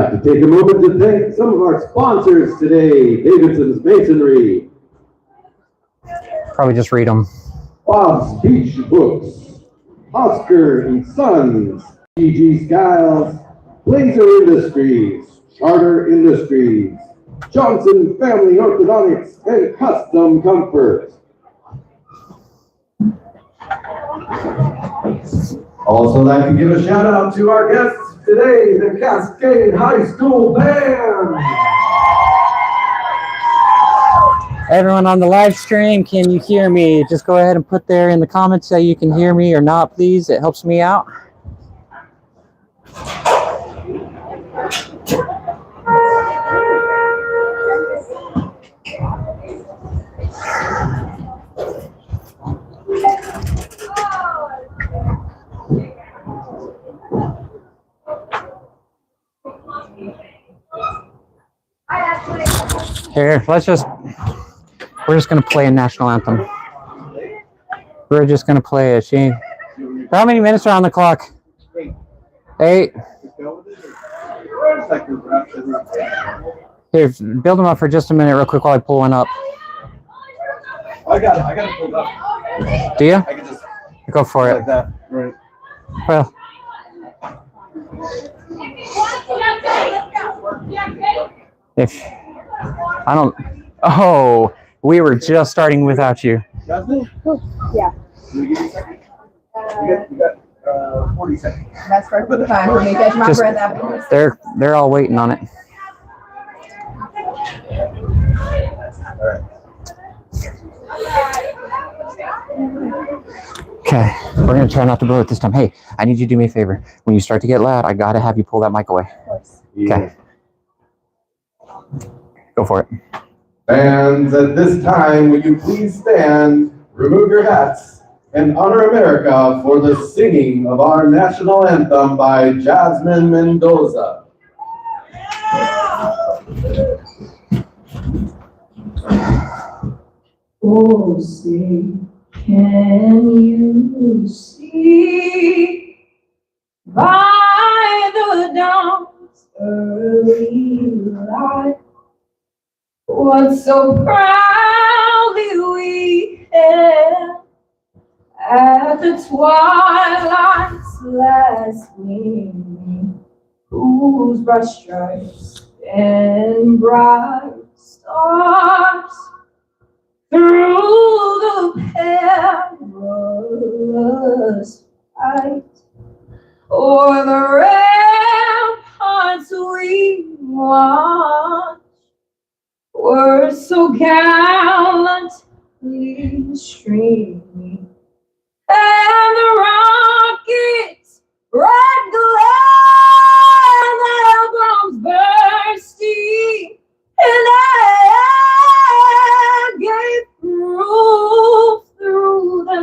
like to take a moment to thank some of our sponsors today. Davidson's Masonry. Probably just read them. Bob's Beach Books. Oscar and Sons. G.G. Skiles. Blazer Industries. Charter Industries. Johnson Family Orthodontics and Custom Comfort. Also like to give a shout out to our guests today, the Cascade High School Band. Everyone on the live stream, can you hear me? Just go ahead and put there in the comments that you can hear me or not, please. It helps me out. Here, we're just gonna play a national anthem. We're just gonna play it. How many minutes are on the clock? 8. Here, build them up for just a minute real quick while I pull one up. I got it pulled up. Do you? I can just go for it. Like that, right? Well. If I don't, oh, we were just starting without you. Yeah. You got 40 seconds. That's perfectly fine for me. Catch my breath afterwards. They're all waiting on it. All right. Okay, we're gonna try not to blow it this time. Hey, I need you to do me a favor. When you start to get loud, I gotta have you pull that mic away. Of course. Okay. Go for it. Fans, at this time, will you please stand, remove your hats, and honor America for the singing of our national anthem by Jasmine Mendoza. Oh, say, can you see by the dawn's early light what so proudly we hailed at the twilight's last gleaming, whose bright stripes and bright stars through the perilous fight o'er the ramparts we watch were so gallantly streaming, and the rockets' red glare and their bombs bursting in air gave proof through the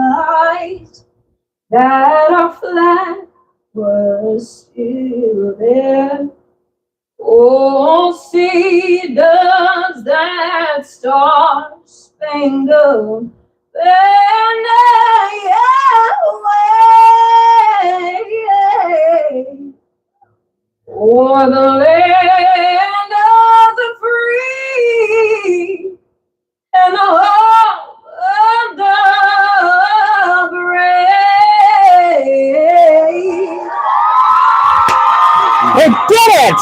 night that our flag was still there. Oh, see, does that star-spangled banner wave o'er the land of the free and the hope of the brave. It did it!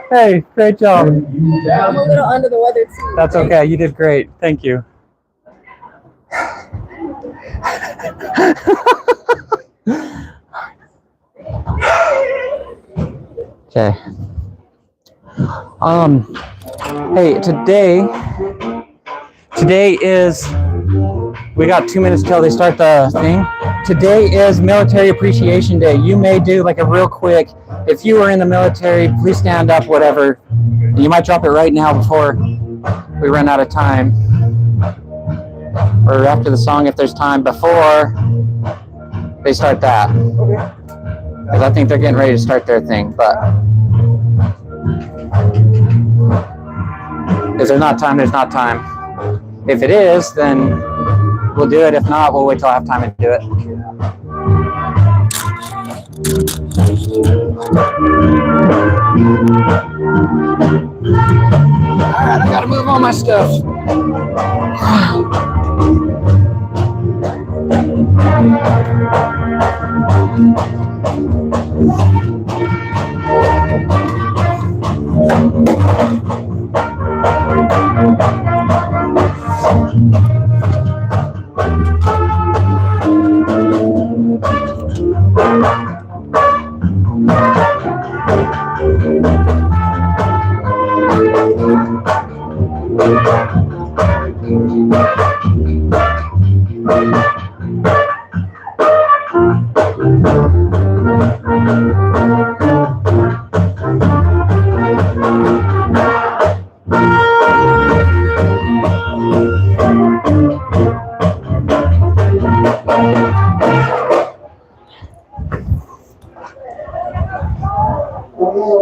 Hey, great job. I'm a little under the weather too. That's okay. You did great. Thank you. Okay. Hey, today is, we got 2 minutes till they start the thing. Today is Military Appreciation Day. You may do like a real quick, if you were in the military, please stand up, whatever. You might drop it right now before we run out of time. Or after the song if there's time, before they start that. Because I think they're getting ready to start their thing, but if there's not time, there's not time. If it is, then we'll do it. If not, we'll wait till I have time to do it. Alright, I gotta move all my stuff.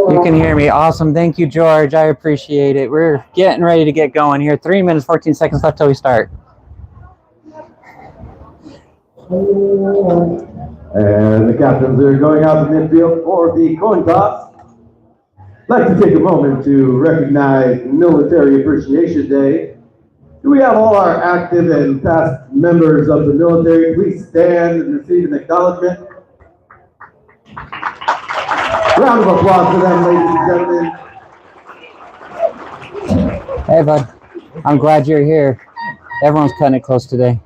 You can hear me. Awesome. Thank you, George. I appreciate it. We're getting ready to get going here. 3 minutes, 14 seconds left till we start. And the captains are going out to midfield for the coin toss. I'd like to take a moment to recognize Military Appreciation Day. Do we have all our active and past members of the military please stand and receive an acknowledgement? Round of applause for them, ladies and gentlemen. Hey, bud. I'm glad you're here. Everyone's cutting it close today.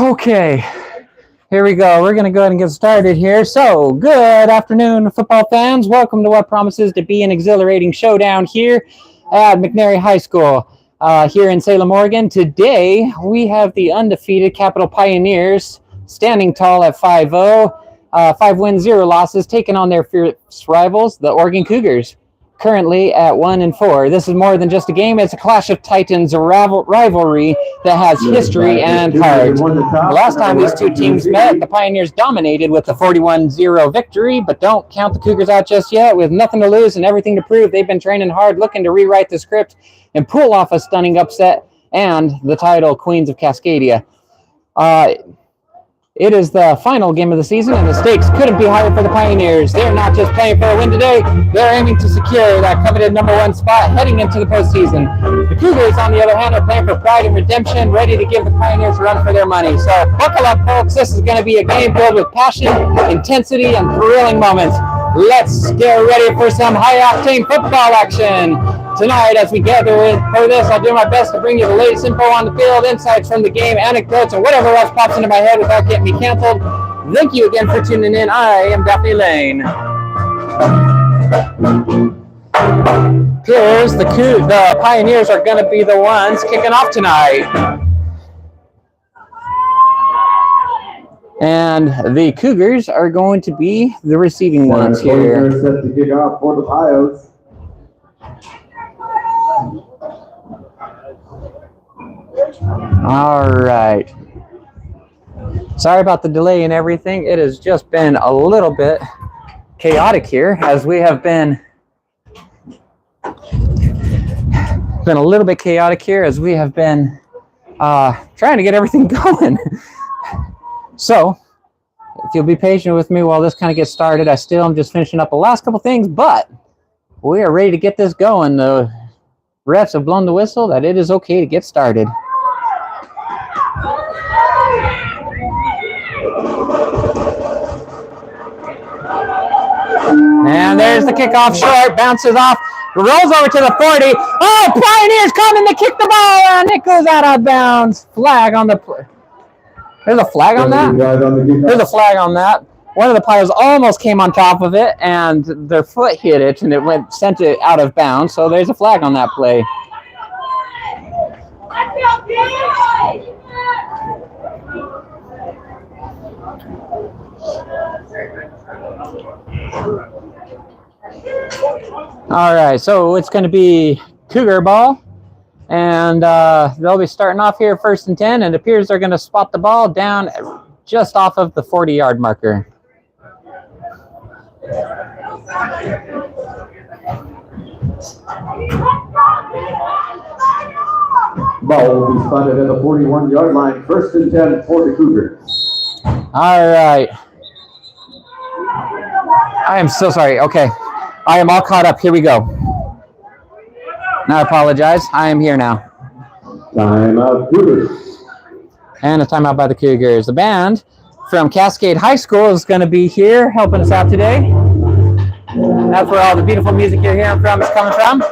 Okay. Here we go. We're going to go ahead and get started here. So, good afternoon, football fans. Welcome to what promises to be an exhilarating showdown here at McNary High School here in Salem, Oregon. Today, we have the undefeated Capital Pioneers standing tall at 5-0, 5 wins, 0 losses, taking on their fierce rivals, the Oregon Cougars, currently at 1-4. This is more than just a game. It's a clash of titans, a rivalry that has history and heart. The last time these two teams met, the Pioneers dominated with a 41-0 victory, but don't count the Cougars out just yet. With nothing to lose and everything to prove, they've been training hard, looking to rewrite the script and pull off a stunning upset and the title Queens of Cascadia. It is the final game of the season, and the stakes couldn't be higher for the Pioneers. They're not just playing for a win today, they're aiming to secure that coveted #1 spot heading into the postseason. The Cougars, on the other hand, are playing for pride and redemption, ready to give the Pioneers a run for their money. So buckle up, folks. This is going to be a game filled with passion, intensity, and thrilling moments. Let's get ready for some high-octane football action. Tonight, as we gather in for this, I'll do my best to bring you the latest info on the field, insights from the game, anecdotes, and whatever else pops into my head without getting me canceled. Thank you again for tuning in. I am Daphne Lane. Here's the Pioneers are going to be the ones kicking off tonight. And the Cougars are going to be the receiving ones here. Set to kick off for the Pios. All right. Sorry about the delay and everything. It has just been a little bit chaotic here as we have been trying to get everything going. So, if you'll be patient with me while this kind of gets started, I still am just finishing up the last couple things, but we are ready to get this going. The refs have blown the whistle that it is okay to get started. And there's the kickoff short, bounces off, rolls over to the 40. Oh, Pioneers coming to kick the ball, and it goes out of bounds. Flag on the play. There's a flag on that? There's a flag on that. One of the players almost came on top of it, and their foot hit it, and it sent it out of bounds. So there's a flag on that play. All right, so it's going to be Cougar ball. And they'll be starting off here 1st and 10, and it appears they're going to spot the ball down just off of the 40-yard marker. Ball will be spotted at the 41-yard line. 1st and 10 for the Cougars. All right. I am so sorry. Okay. I am all caught up. Here we go. I apologize. I am here now. Timeout Cougars. And a timeout by the Cougars. The band from Cascade High School is going to be here helping us out today. That's where all the beautiful music you're hearing from is coming from.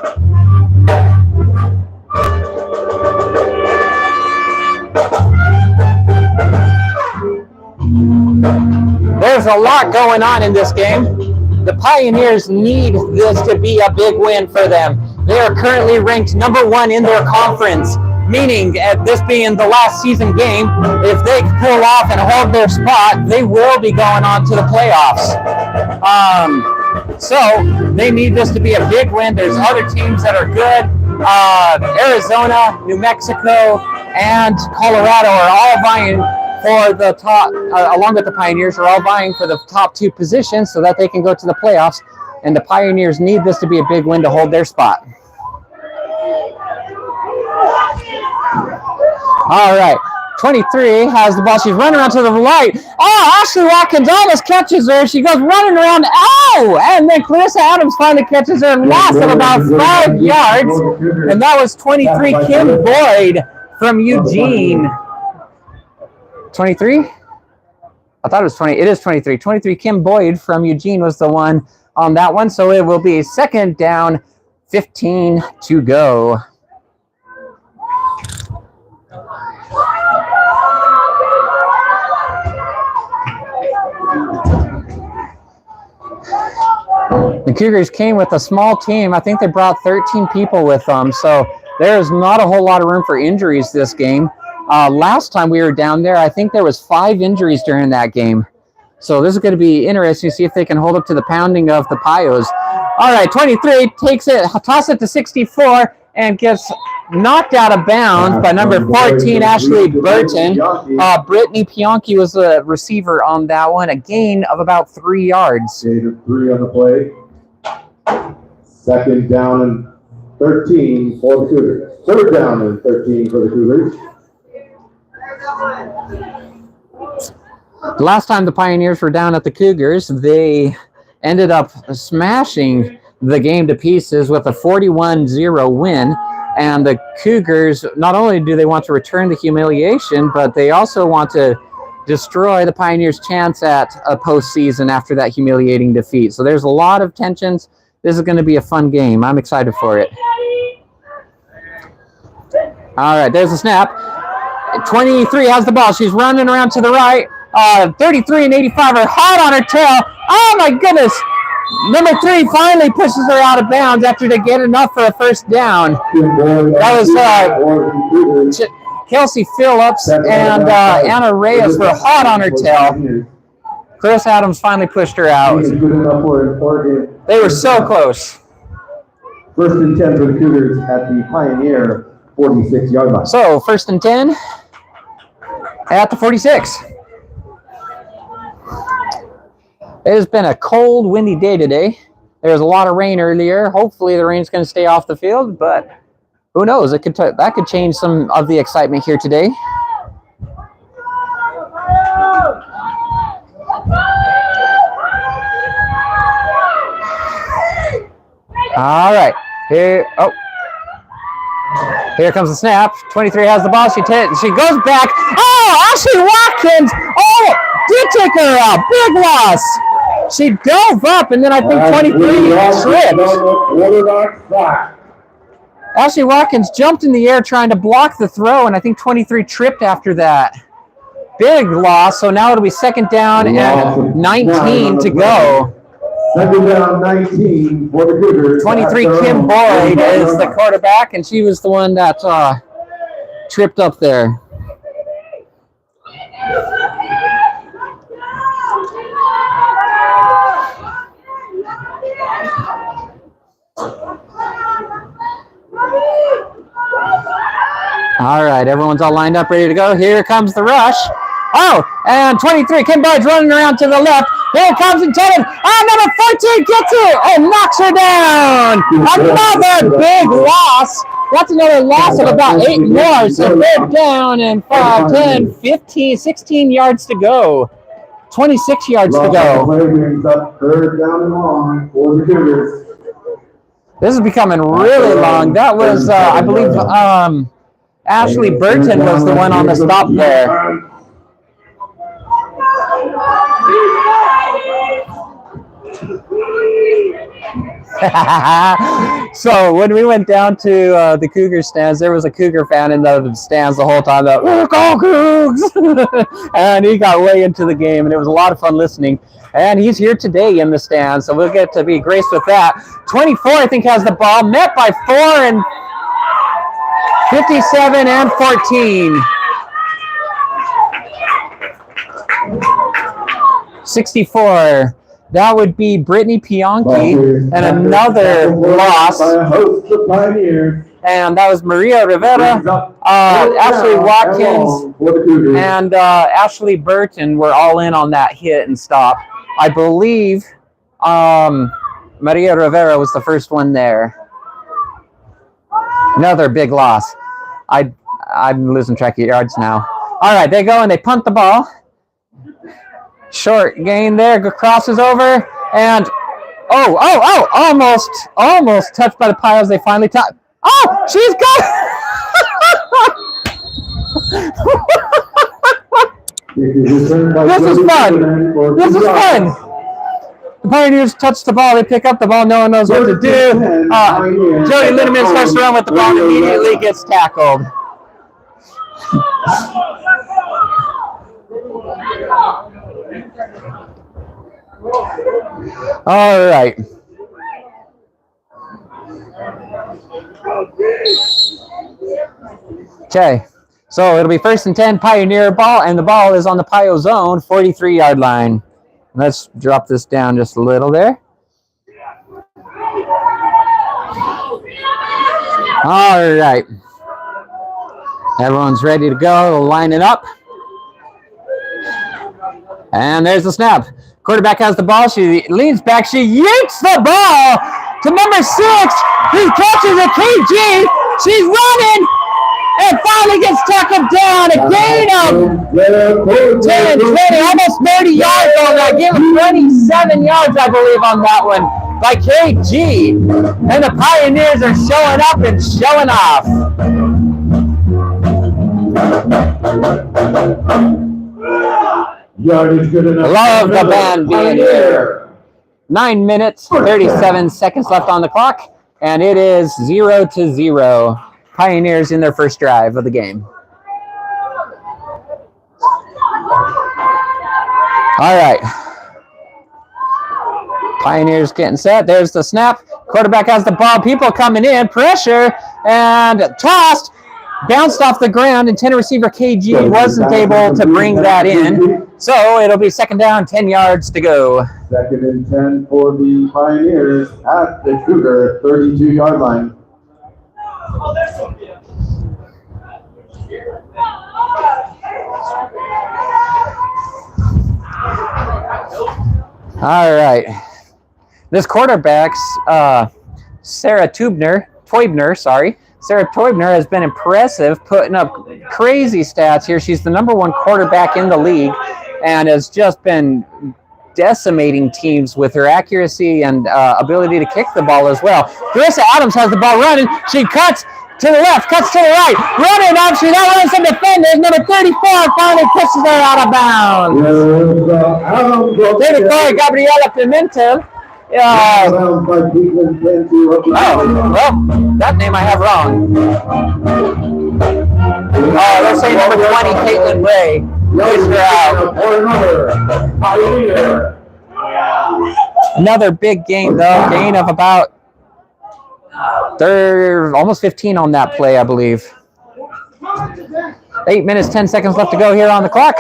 There's a lot going on in this game. The Pioneers need this to be a big win for them. They are currently ranked #1 in their conference, meaning at this being the last season game, if they pull off and hold their spot, they will be going on to the playoffs. So they need this to be a big win. There's other teams that are good. Arizona, New Mexico, and Colorado are all vying for the top, along with the Pioneers, are all vying for the top 2 positions so that they can go to the playoffs. And the Pioneers need this to be a big win to hold their spot. All right. 23 has the ball. She's running around to the right. Oh, Ashley Watkins almost catches her. She goes running around. Oh! And then Clarissa Adams finally catches her and lost at about 5 yards. And that was 23 Kim Boyd from Eugene. 23? I thought it was 20. It is 23. 23 Kim Boyd from Eugene was the one on that one. So it will be 2nd down, 15 to go. The Cougars came with a small team. I think they brought 13 people with them. So there's not a whole lot of room for injuries this game. Last time we were down there, I think there was 5 injuries during that game. So this is going to be interesting to see if they can hold up to the pounding of the Pios. All right, 23 takes it, toss it to 64, and gets knocked out of bounds by number 14, Ashley Burton. Brittany Pionki was the receiver on that one, a gain of about 3 yards. Gain of 3 on the play. 2nd down and 13 for the Cougars. 3rd down and 13 for the Cougars. The last time the Pioneers were down at the Cougars, they ended up smashing the game to pieces with a 41-0 win. And the Cougars, not only do they want to return the humiliation, but they also want to destroy the Pioneers' chance at a postseason after that humiliating defeat. So there's a lot of tensions. This is going to be a fun game. I'm excited for it. All right, there's the snap. 23 has the ball. She's running around to the right. 33 and 85 are hot on her tail. Oh, my goodness. Number 3 finally pushes her out of bounds after they get enough for a 1st down. That was Kelsey Phillips and Anna Reyes were hot on her tail. Chris Adams finally pushed her out. They were so close. 1st and 10 for the Cougars at the Pioneer 46-yard line. So 1st and 10 at the 46. It has been a cold, windy day today. There was a lot of rain earlier. Hopefully the rain's going to stay off the field, but who knows? That could change some of the excitement here today. All right. Here comes the snap. 23 has the ball. She goes back. Oh, Ashley Watkins. Oh, did take her out. Big loss. She dove up, and then I think 23 tripped. Ashley Watkins jumped in the air trying to block the throw, and I think 23 tripped after that. Big loss. So now it'll be 2nd down and 19 to go. 2nd down, 19 for the Cougars. 23 Kim Boyd is the quarterback, and she was the one that tripped up there. All right, everyone's all lined up, ready to go. Here comes the rush. Oh, and 23, Kim Budge running around to the left. Here comes and 10. Number 14 gets it and knocks her down. Another big loss. That's another loss of about 8 more. So they're down and 5, 10, 15, 16 yards to go. 26 yards to go. Third down and long for the Cougars. This is becoming really long. That was, I believe, Ashley Burton was the one on the stop there. So when we went down to the Cougar stands, there was a Cougar fan in the stands the whole time. That "We're go Cougs!" And he got way into the game, and it was a lot of fun listening. And he's here today in the stands, so we'll get to be graced with that. 24, I think, has the ball, met by 4 and 57 and 14. 64. That would be Brittany Pionki, and another loss. And that was Maria Rivera, Ashley Watkins, and Ashley Burton were all in on that hit and stop. I believe Maria Rivera was the first one there. Another big loss. I'm losing track of yards now. All right, they go and they punt the ball. Short gain there, crosses over, and almost touched by the Pios. They finally touch. Oh, she's got This is fun. This is fun. The Pioneers touch the ball. They pick up the ball. No one knows what to do. Jody Lindemann starts to run with the ball and immediately gets tackled. All right. Okay. So it'll be 1st and 10 Pioneer ball, and the ball is on the Pio zone, 43-yard line. Let's drop this down just a little there. All right. Everyone's ready to go, lining up. And there's the snap. Quarterback has the ball. She leans back. She yanks the ball to number 6. He catches a KG. She's running and finally gets tackled down. A gain of 10, 20, almost 30 yards on that. Give him 27 yards, I believe, on that one by KG. And the Pioneers are showing up and showing off. Yardage good enough. Love the band being here. 9 minutes, 37 seconds left on the clock, and it is 0-0. Pioneers in their first drive of the game. All right. Pioneers getting set. There's the snap. Quarterback has the ball. People coming in. Pressure and tossed. Bounced off the ground, and 10 receiver KG wasn't able to bring that in. So it'll be 2nd down, 10 yards to go. 2nd and 10 for the Pioneers at the Cougar 32-yard line. All right. This quarterback's Sarah Teubner, Sarah Teubner has been impressive, putting up crazy stats here. She's the #1 quarterback in the league and has just been decimating teams with her accuracy and ability to kick the ball as well. Carissa Adams has the ball running. She cuts to the left, cuts to the right, running up. She outruns some defenders. Number 34 finally pushes her out of bounds. 34, Gabriela Pimentel. Well, that name I have wrong. Oh, they're saying number 20, Caitlin Ray. Pushed her out. Another big gain, though. Gain of about almost 15 on that play, I believe. 8 minutes, 10 seconds left to go here on the clock.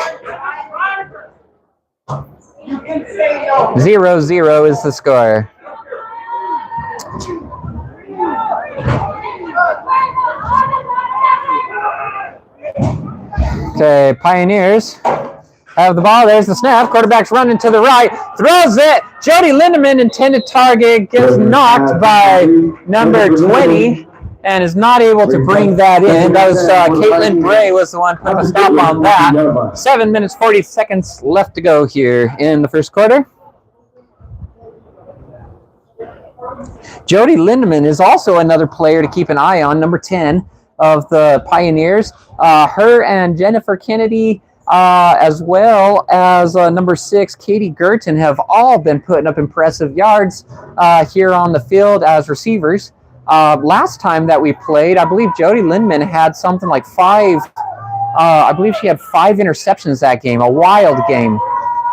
0-0 is the score. Okay, Pioneers have the ball. There's the snap. Quarterback's running to the right. Throws it. Jody Lindemann, intended target, gets knocked by number 20 and is not able to bring that in. That was Caitlin Bray was the one putting a stop on that. 7 minutes, 40 seconds left to go here in the first quarter. Jody Lindemann is also another player to keep an eye on, number 10 of the Pioneers. Her and Jennifer Kennedy, as well as number 6, Katie Gurton, have all been putting up impressive yards here on the field as receivers. Last time that we played, I believe Jody Lindemann had something like 5, I believe she had 5 interceptions that game, a wild game.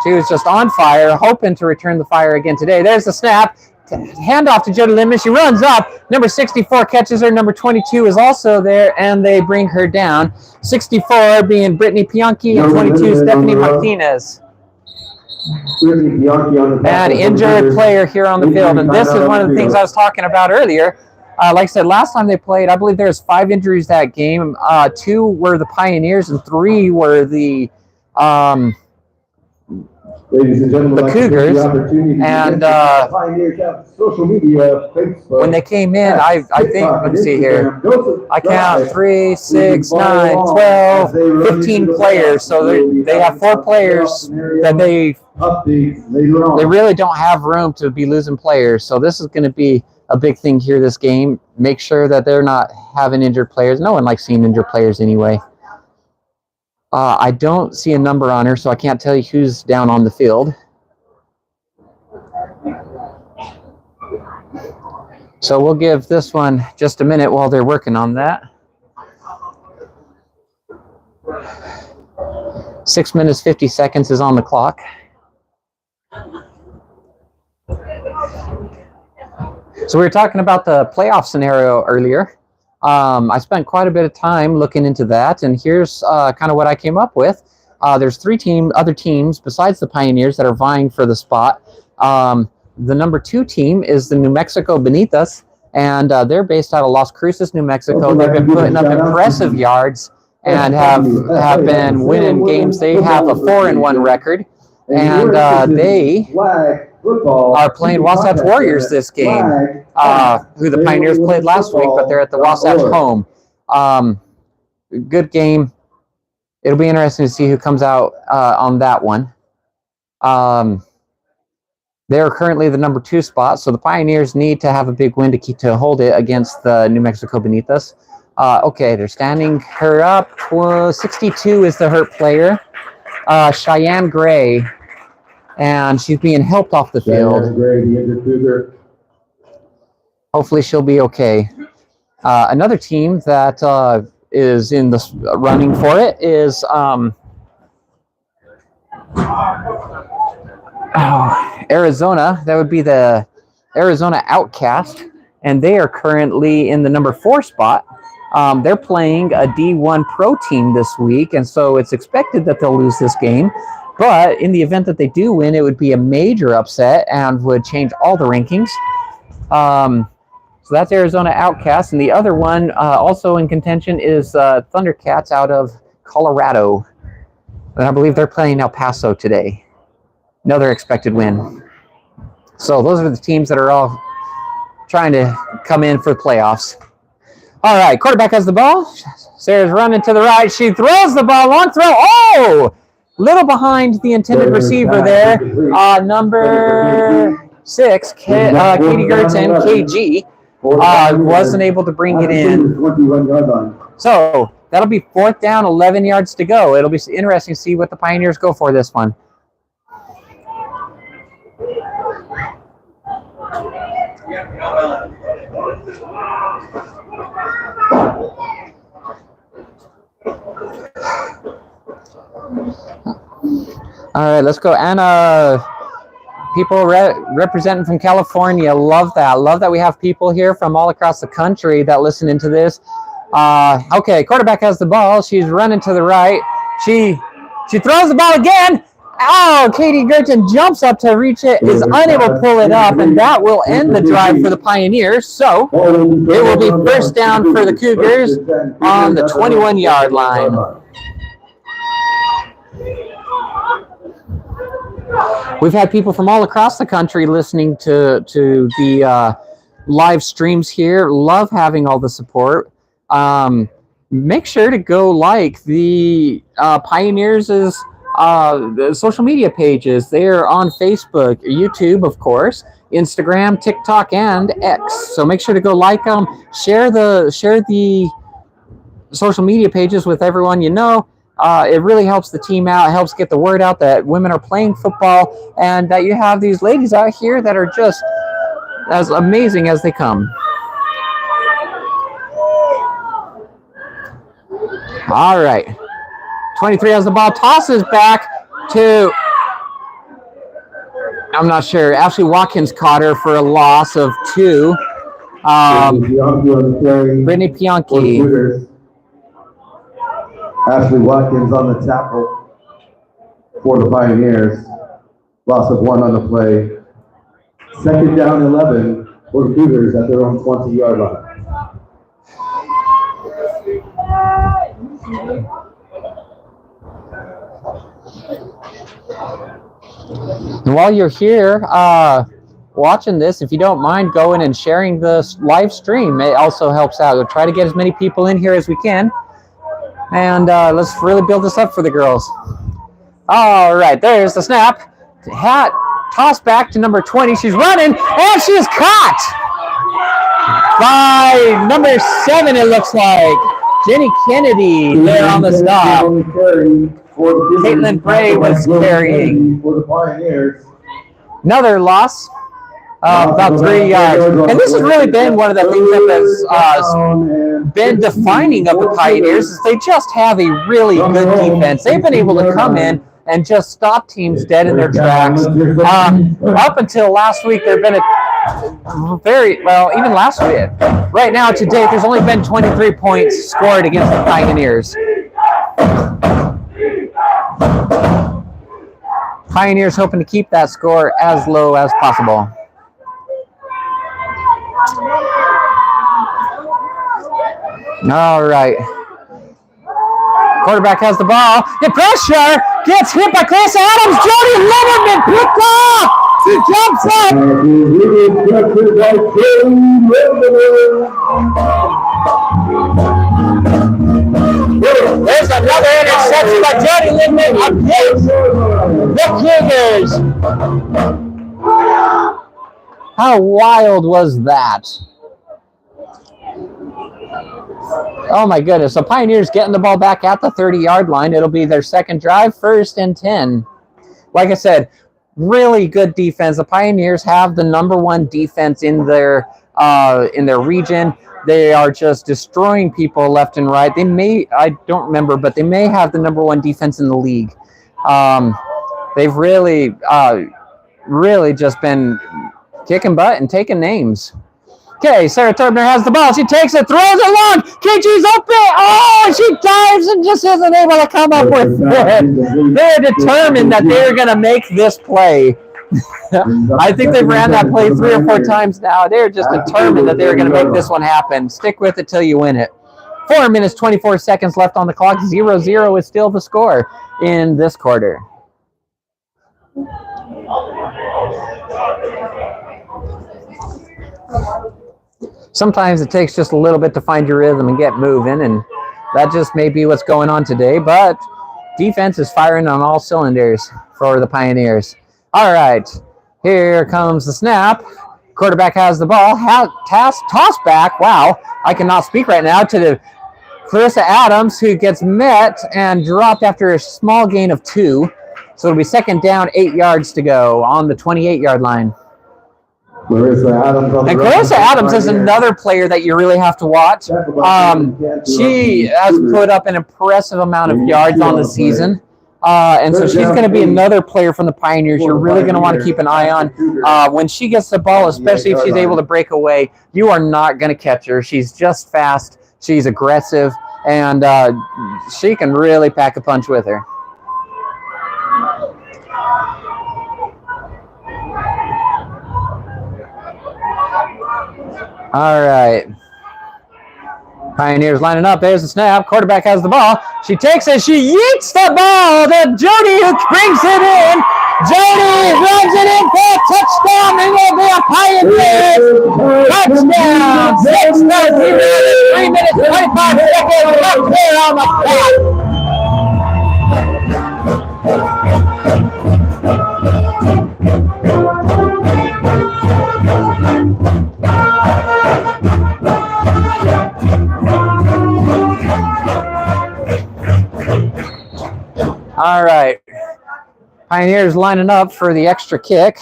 She was just on fire, hoping to return the fire again today. There's the snap. Handoff to Jody Lindemann. She runs up. Number 64 catches her. Number 22 is also there, and they bring her down. 64 being Brittany Pianchi and 22 Stephanie Martinez. An injured player here on the field, and this is one of the things I was talking about earlier. Like I said, last time they played, I believe there was 5 injuries that game. 2 were the Pioneers, and 3 were the Ladies and gentlemen, the Cougars, and social media, Facebook, when they came in, I think, let's see here, I count 3, 6, 9, 12, 15 players. So they have 4 players that they really don't have room to be losing players. So this is going to be a big thing here this game. Make sure that they're not having injured players. No one likes seeing injured players anyway. I don't see a number on her, so I can't tell you who's down on the field. So we'll give this one just a minute while they're working on that. 6 minutes, 50 seconds is on the clock. So we were talking about the playoff scenario earlier. I spent quite a bit of time looking into that, and here's kind of what I came up with. There's 3 other teams besides the Pioneers that are vying for the spot. The number 2 team is the New Mexico Bonitas, and they're based out of Las Cruces, New Mexico. They've been putting up impressive yards and have been winning games. They have a 4-1 record, and they are playing Wasatch Warriors this game, who the Pioneers played last week, but they're at the Wasatch home. Good game. It'll be interesting to see who comes out on that one. They're currently the number 2 spot, so the Pioneers need to have a big win to hold it against the New Mexico Bonitas. Okay, they're standing her up. 62 is the hurt player, Cheyenne Gray. And she's being helped off the field. Hopefully she'll be okay. Another team that is in the running for it is Arizona. That would be the Arizona Outcast, and they are currently in the number 4 spot. They're playing a D1 Pro team this week, and so it's expected that they'll lose this game. But in the event that they do win, it would be a major upset and would change all the rankings. So that's Arizona Outcast. And the other one also in contention is Thundercats out of Colorado. And I believe they're playing El Paso today. Another expected win. So those are the teams that are all trying to come in for the playoffs. All right, quarterback has the ball. Sarah's running to the right. She throws the ball. Long throw. Oh! Little behind the intended receiver there. Number 6, Katie Gurton, KG, wasn't able to bring it in. So that'll be 4th down, 11 yards to go. It'll be interesting to see what the Pioneers go for this one. All right, let's go. Anna, people representing from California, love that. Love that we have people here from all across the country that listen into this. Okay, quarterback has the ball. She's running to the right. She throws the ball again. Oh, Katie Gurton jumps up to reach it, is unable to pull it up, and that will end the drive for the Pioneers. So it will be 1st down for the Cougars on the 21-yard line. We've had people from all across the country listening to the live streams here. Love having all the support. Make sure to go like the Pioneers' the social media pages. They're on Facebook, YouTube, of course, Instagram, TikTok, and X. So make sure to go like them. Share the social media pages with everyone you know. It really helps the team out. It helps get the word out that women are playing football and that you have these ladies out here that are just as amazing as they come. All right. 23 has the ball, tosses back to, I'm not sure, Ashley Watkins caught her for a loss of 2. Brittany Pianchi. Ashley Watkins on the tackle for the Pioneers. Loss of 1 on the play. Second down 11 for the Cougars at their own 20-yard line. And while you're here watching this, if you don't mind going and sharing the live stream, it also helps out. We'll try to get as many people in here as we can. And let's really build this up for the girls. All right, there's the snap. Hat toss back to number 20. She's running, and she's caught by number 7, it looks like. Jenny Kennedy there on the stop. Caitlin Bray was carrying. For the Pioneers. Another loss. About 3 yards. And this has really been one of the things that has been defining of the Pioneers is they just have a really good defense. They've been able to come in and just stop teams dead in their tracks. Up until last week, there have been a very, well, even last week. Right now, to date, there's only been 23 points scored against the Pioneers. Pioneers hoping to keep that score as low as possible. All right. Quarterback has the ball. The pressure gets hit by Chris Adams. Jody Lemmerman picked off. She jumps up. There's another interception by Jody Lemmerman against the Cougars. How wild was that? Oh my goodness. So Pioneers getting the ball back at the 30-yard line. It'll be their second drive, 1st and 10. Like I said, really good defense. The Pioneers have the #1 defense in their region. They are just destroying people left and right. They may, I don't remember, but they may have the #1 defense in the league. They've really just been kicking butt and taking names. Okay, Sarah Turbner has the ball. She takes it, throws it long. KG's open. Oh, she dives and just isn't able to come up with it. They're determined that they're going to make this play. I think they've ran that play 3 or 4 times now. They're just determined that they're going to make this one happen. Stick with it till you win it. 4 minutes, 24 seconds left on the clock. 0-0 is still the score in this quarter. Sometimes it takes just a little bit to find your rhythm and get moving, and that just may be what's going on today, but defense is firing on all cylinders for the Pioneers. All right, here comes the snap. Quarterback has the ball. Toss back. Wow, I cannot speak right now to the Clarissa Adams, who gets met and dropped after a small gain of 2. So it'll be second down, 8 yards to go on the 28-yard line. Clarissa Adams. And Clarissa Adams is another player that you really have to watch. She has put up an impressive amount of yards on the season. And so she's going to be another player from the Pioneers you're really going to want to keep an eye on. When she gets the ball, especially if she's able to break away, you are not going to catch her. She's just fast. She's aggressive. And she can really pack a punch with her. All right. Pioneers lining up. There's the snap. Quarterback has the ball. She takes it. She yeets the ball to Jody, who brings it in. Jody runs it in for a touchdown. It will be a Pioneers touchdown. 6:13, 3 minutes, 25 seconds left here on the clock. All right. Pioneers lining up for the extra kick.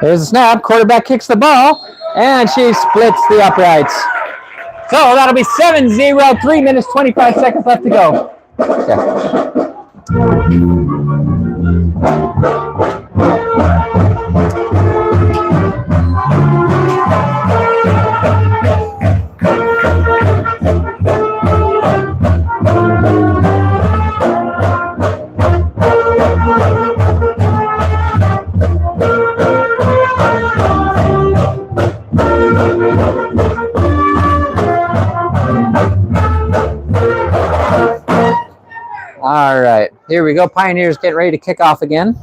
There's a snap. Quarterback kicks the ball, and she splits the uprights. So that'll be 7-0, 3 minutes, 25 seconds left to go. Yeah. All right, here we go. Pioneers get ready to kick off again.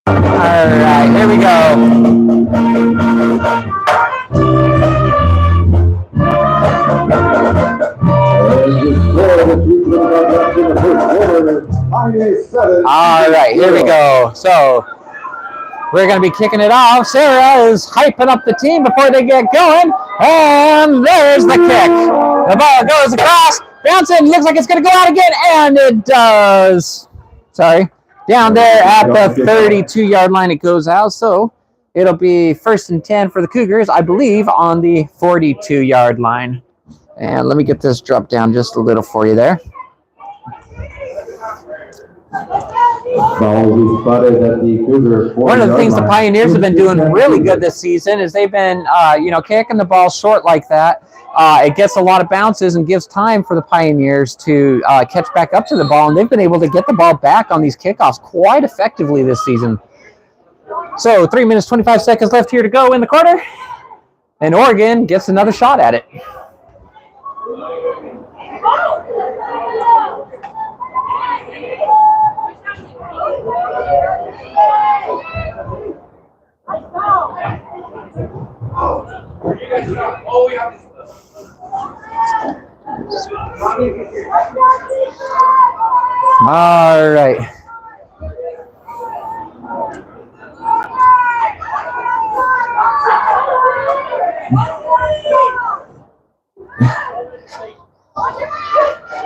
All right, here we go. All right, here we go. So we're going to be kicking it off. Sarah is hyping up the team before they get going. And there's the kick. The ball goes across, bouncing, looks like it's going to go out again, and it does. Sorry. Down there at the 32-yard line, it goes out. So it'll be 1st and 10 for the Cougars, I believe, on the 42-yard line. And let me get this dropped down just a little for you there. One of the things the Pioneers have been doing really good this season is they've been, kicking the ball short like that. It gets a lot of bounces and gives time for the Pioneers to catch back up to the ball, and they've been able to get the ball back on these kickoffs quite effectively this season. So 3 minutes, 25 seconds left here to go in the quarter, and Oregon gets another shot at it. All right.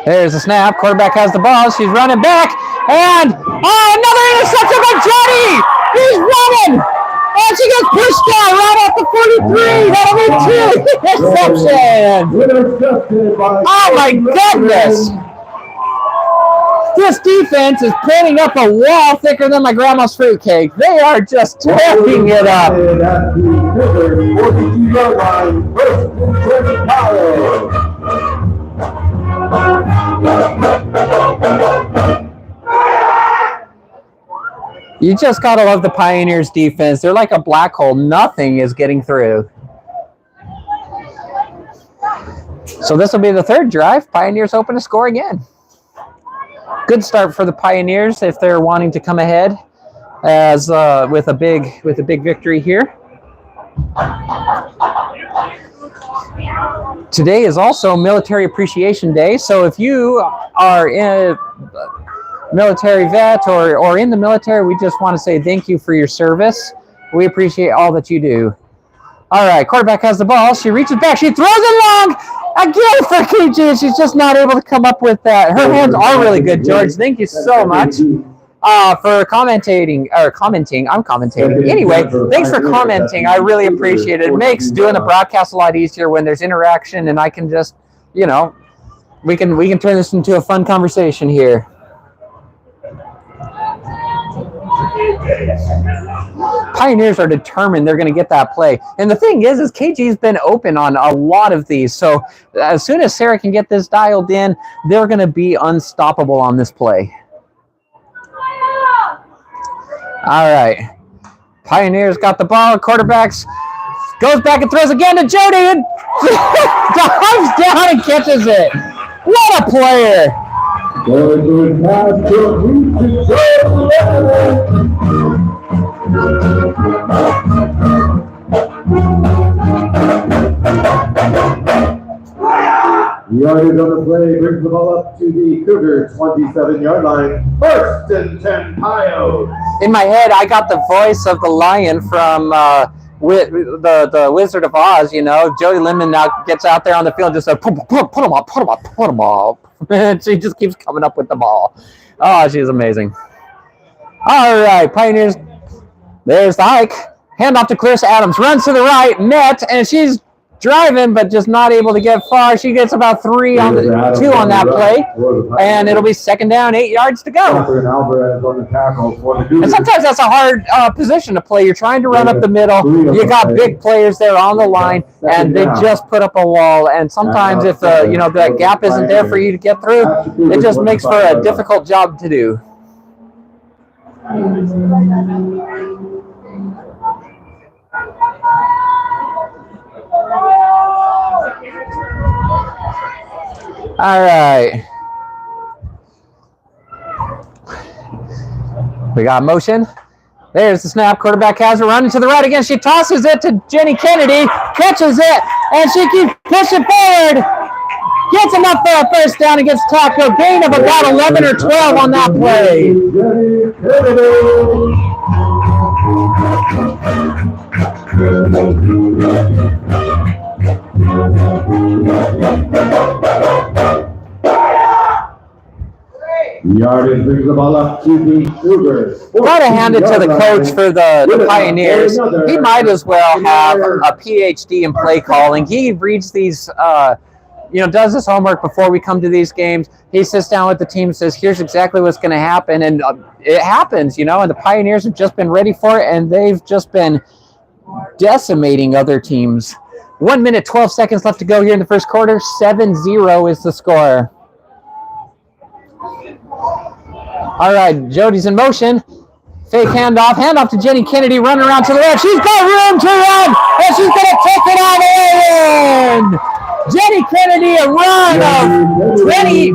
There's a snap. Quarterback has the ball. She's running back. And another interception by Jody. He's running. And she gets pushed down right off the 43. That'll be 2 interceptions. Oh, my goodness. This defense is putting up a wall thicker than my grandma's fruitcake. They are just tearing it up. You just gotta love the Pioneers defense. They're like a black hole. Nothing is getting through. So this will be the 3rd drive. Pioneers hoping to score again. Good start for the Pioneers if they're wanting to come ahead as with a big victory here. Today is also Military Appreciation Day, so if you are a military vet or in the military, we just want to say thank you for your service. We appreciate all that you do. All right, quarterback has the ball. She reaches back. She throws it long. Again for KG. She's just not able to come up with that. Her hands are really good, George. Thank you so much for commenting. I'm commentating. Anyway, thanks for commenting. I really appreciate it. It makes doing the broadcast a lot easier when there's interaction, and I can just, we can turn this into a fun conversation here. Pioneers are determined they're going to get that play. And the thing is KG's been open on a lot of these. So as soon as Sarah can get this dialed in, they're going to be unstoppable on this play. All right. Pioneers got the ball. Quarterbacks goes back and throws again to Jody and dives down and catches it. What a player. Good pass Yardage on the play brings the ball up to the Cougar 27-yard line. First and 10 Pios. In my head, I got the voice of the lion from the Wizard of Oz. You know, Jody Lemon now gets out there on the field, just like, put him up. And she just keeps coming up with the ball. Oh, she's amazing. All right, Pioneers. There's the hike. Hand off to Clarissa Adams. Runs to the right, net, and she's driving, but just not able to get far. She gets about 2 on that play, and it'll be second down, 8 yards to go. And sometimes that's a hard position to play. You're trying to run up the middle. You got big players there on the line, and they just put up a wall. And sometimes if that gap isn't there for you to get through, it just makes for a difficult job to do. All right. We got motion. There's the snap. Quarterback has her running to the right again. She tosses it to Jenny Kennedy, catches it, and she keeps pushing forward. Gets enough for a first down and gets tackled. Gain of about 11 or 12 on that play. Yardage brings the ball up to the Cougars. Got to hand it to the coach for the Pioneers. He might as well have a PhD in play calling. He reads these, does his homework before we come to these games. He sits down with the team and says, here's exactly what's going to happen. And it happens, and the Pioneers have just been ready for it, and they've just been decimating other teams. 1 minute, 12 seconds left to go here in the first quarter. 7-0 is the score. All right, Jody's in motion. Fake handoff to Jenny Kennedy, running around to the left. She's got room to run, and she's going to take it all the way in. Jenny Kennedy, a run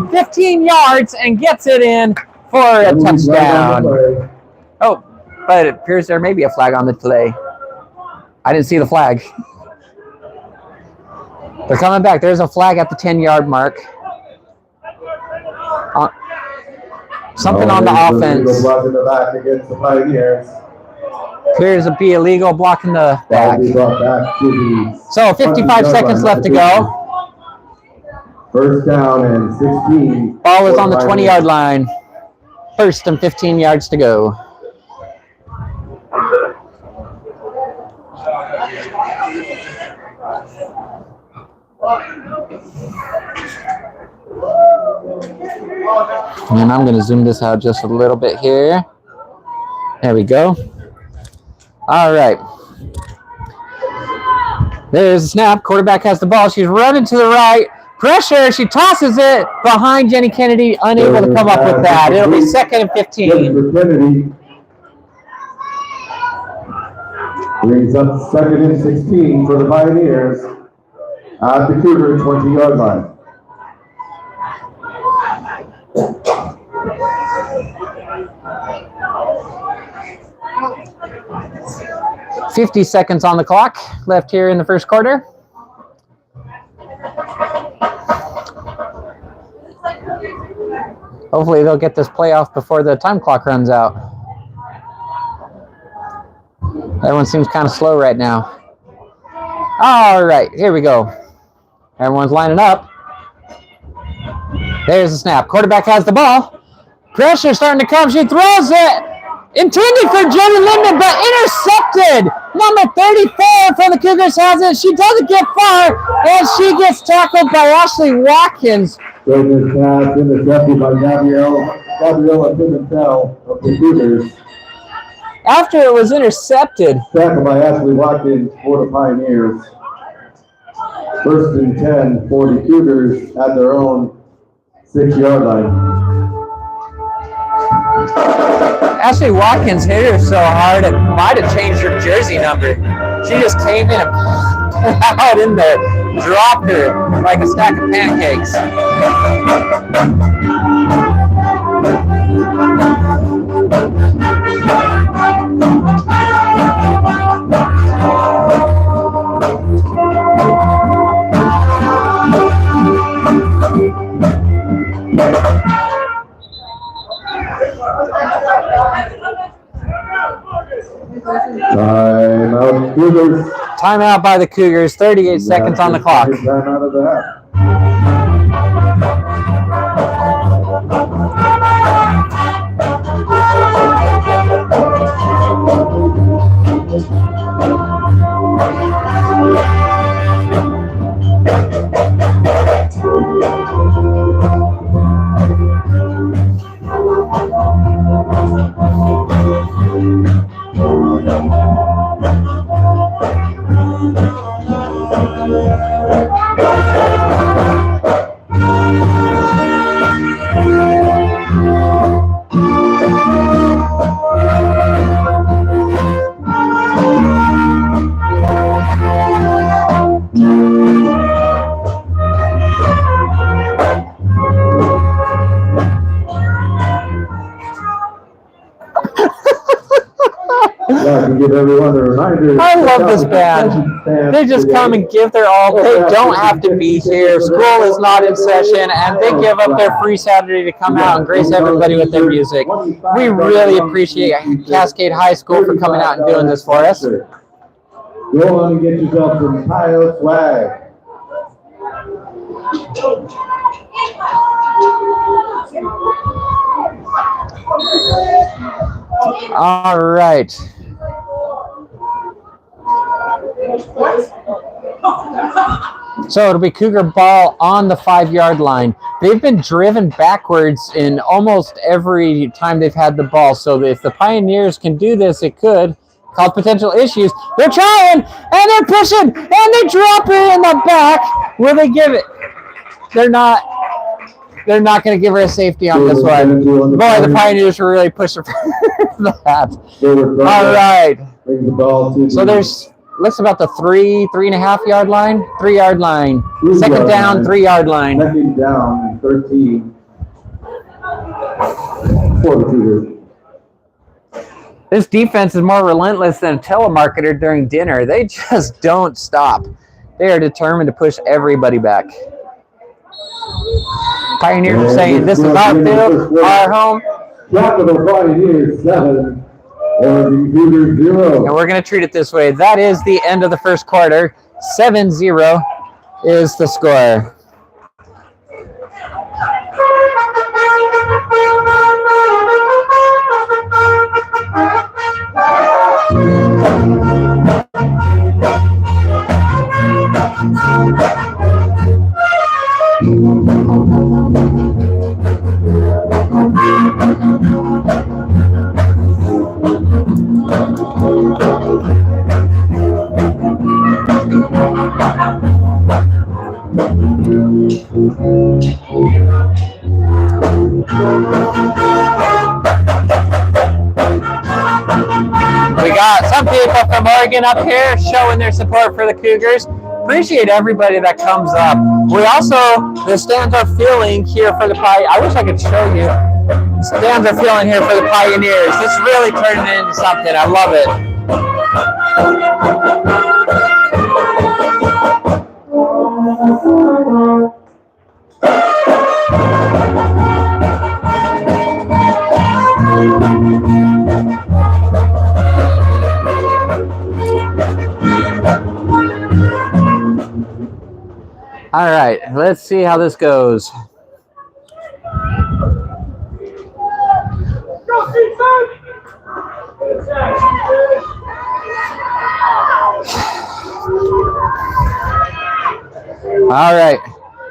of 15 yards, and gets it in for a touchdown. Oh, but it appears there may be a flag on the play. I didn't see the flag. They're coming back. There's a flag at the 10-yard mark. Something on the offense. Appears to be illegal, blocking the back. So 55 seconds left to go. First down and 16. Ball is on the 20-yard line. First and 15 yards to go. And I'm going to zoom this out just a little bit here. There we go. All right. There's the snap. Quarterback has the ball. She's running to the right. Pressure. She tosses it behind Jenny Kennedy. Unable to come up with that. It'll be second and 15. Brings up second and 16 for the Pioneers at the Cougar 20-yard line. 50 seconds on the clock left here in the first quarter. Hopefully they'll get this playoff before the time clock runs out. Everyone seems kind of slow right now. All right, here we go. Everyone's lining up. There's the snap. Quarterback has the ball. Pressure starting to come. She throws it. Intended for Jody Linden, but intercepted. Number 34 for the Cougars has it. She doesn't get far, and she gets tackled by Ashley Watkins. This pass intercepted by Gabriella Pimentel of the Cougars. after it was intercepted. Tackle by Ashley Watkins for the Pioneers. 1st and 10 for the Cougars at their own 6-yard line. Ashley Watkins hit her so hard it might have changed her jersey number. She just came in and out in there, dropped her like a stack of pancakes. Timeout Cougars. Timeout by the Cougars, 38 seconds on the clock. Timeout of the half. To give everyone a reminder. I love this band. They just come and give their all. They don't have to be here. School is not in session, and they give up their free Saturday to come out and grace everybody with their music. We really appreciate Cascade High School for coming out and doing this for us. Go on and get yourself some Tile swag. All right. So it'll be Cougar ball on the 5-yard line. They've been driven backwards in almost every time they've had the ball. So if the Pioneers can do this, it could cause potential issues. They're trying, and they're pushing, and they drop it in the back. Will they give it? They're not going to give her a safety on this one. Boy, the Pioneers were really pushing for that. All right. So there's, looks about the 3.5 yard line, 3-yard line. Second down, 3-yard line. Second down, 13. For the Cougars. This defense is more relentless than a telemarketer during dinner. They just don't stop. They are determined to push everybody back. Pioneers are saying, this is our field, our home. Capital Pioneers 7, Oregon Cougars 0. And we're going to treat it this way. That is the end of the first quarter. 7-0 is the score. We got some people from Oregon up here showing their support for the Cougars. Appreciate everybody that comes up. We also, the stands are filling here for the I wish I could show you. Stands are filling here for the Pioneers. This is really turning into something. I love it. All right, let's see how this goes. All right,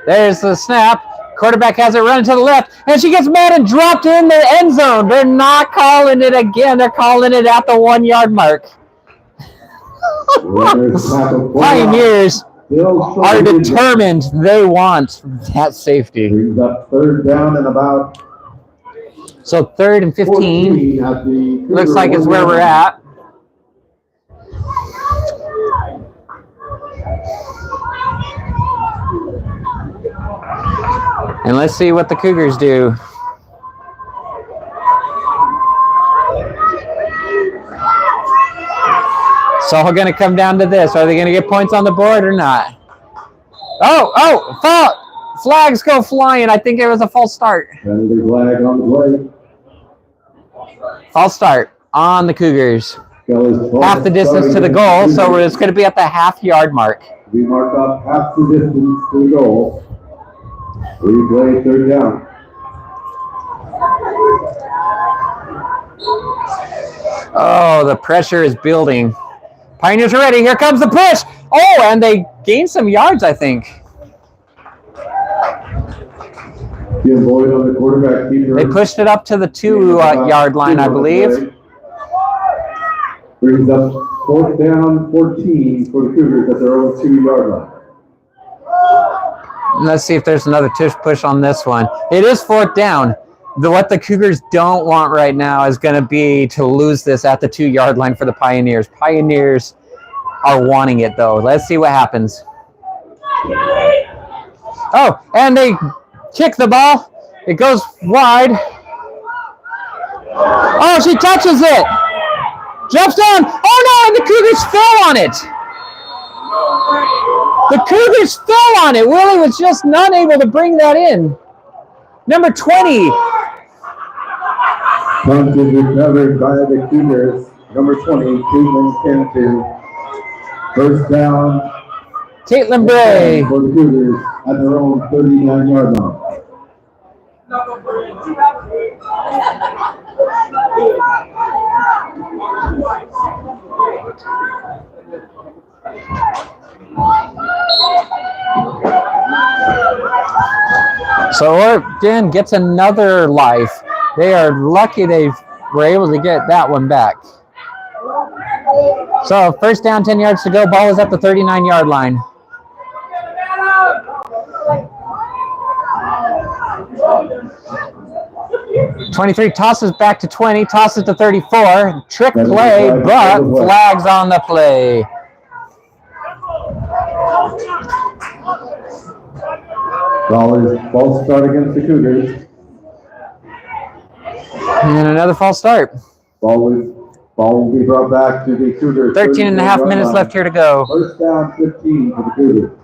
there's the snap. Quarterback has it running to the left, and she gets mad and dropped in the end zone. They're not calling it again. They're calling it at the 1 yard mark. Pioneers are determined. They want that safety. Brings up third down and about So 3rd and 15. 14 at the Looks like it's where we're at. And let's see what the Cougars do. It's all going to come down to this. Are they going to get points on the board or not? Oh, flags go flying. I think it was a false start. Penalty flag on the play. False start on the Cougars. Half the distance to the goal, so it's going to be at the half-yard mark. We mark up half the distance to the goal. Replay, third down. Oh, the pressure is building. Pioneers are ready. Here comes the push. Oh, and they gained some yards, I think. Jim Boyd on the quarterback keeper. They pushed it up to the 2-yard line, I believe. Brings up 4th down, 14 for the Cougars at their own 2-yard line. Let's see if there's another tush push on this one. It is 4th down. What the Cougars don't want right now is going to be to lose this at the 2-yard line for the Pioneers. Pioneers are wanting it, though. Let's see what happens. Oh, and they kick the ball. It goes wide. Oh, she touches it. Jumps down. Oh, no, and the Cougars fell on it. The Cougars fell on it. Willie was just not able to bring that in. Number 20. Punt is recovered by the Cougars. Number 20, Caitlin Cantu. First down. Caitlin Bray. For the Cougars at their own 39-yard line. So Oregon gets another life. They are lucky they were able to get that one back. So first down, 10 yards to go. Ball is at the 39-yard line. '23 tosses back to 20, tosses to 34. Trick play, but flags on the play. False start against the Cougars. And another false start. Ball will be brought back to the Cougars. 13 and a half minutes left here to go. First down, 15 for the Cougars.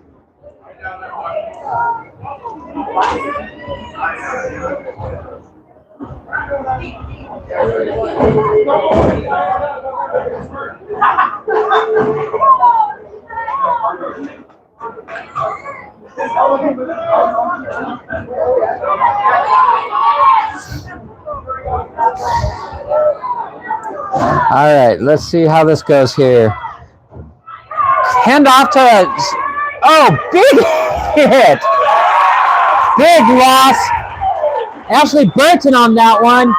All right, let's see how this goes here. Hand off to, big hit. Big loss. Ashley Burton on that one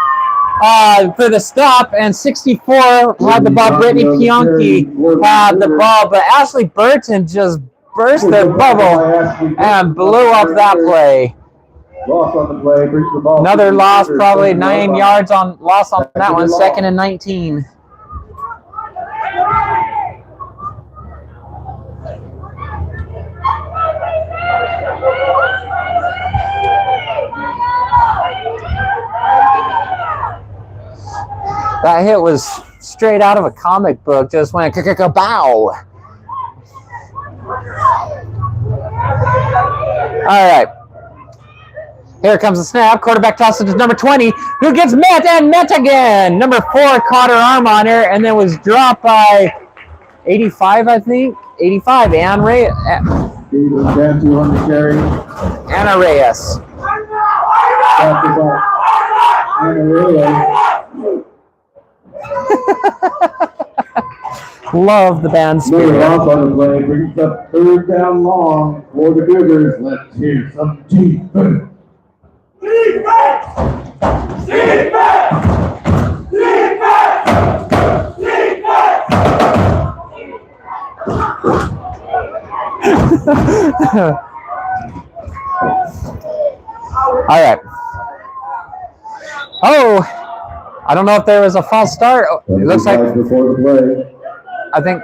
for the stop, and 64 had the ball. Brittany Pionki had the ball, but Ashley Burton just burst their bubble and blew up that play. Loss on the play, brings the ball. Another loss, probably 9 yards on loss on that one. 2nd and 19. That hit was straight out of a comic book. Just went bow. All right. Here comes the snap. Quarterback tosses to number 20, who gets met and met again. Number 4 caught her arm on her and then was dropped by 85, I think. 85, Anna Reyes. Anna Reyes. Love the band spirit. Off on the play, brings up 3rd down long for the Cougars. Let's hear some defense. All right. Oh, I don't know if there was a false start. It looks like, Before the play. I think,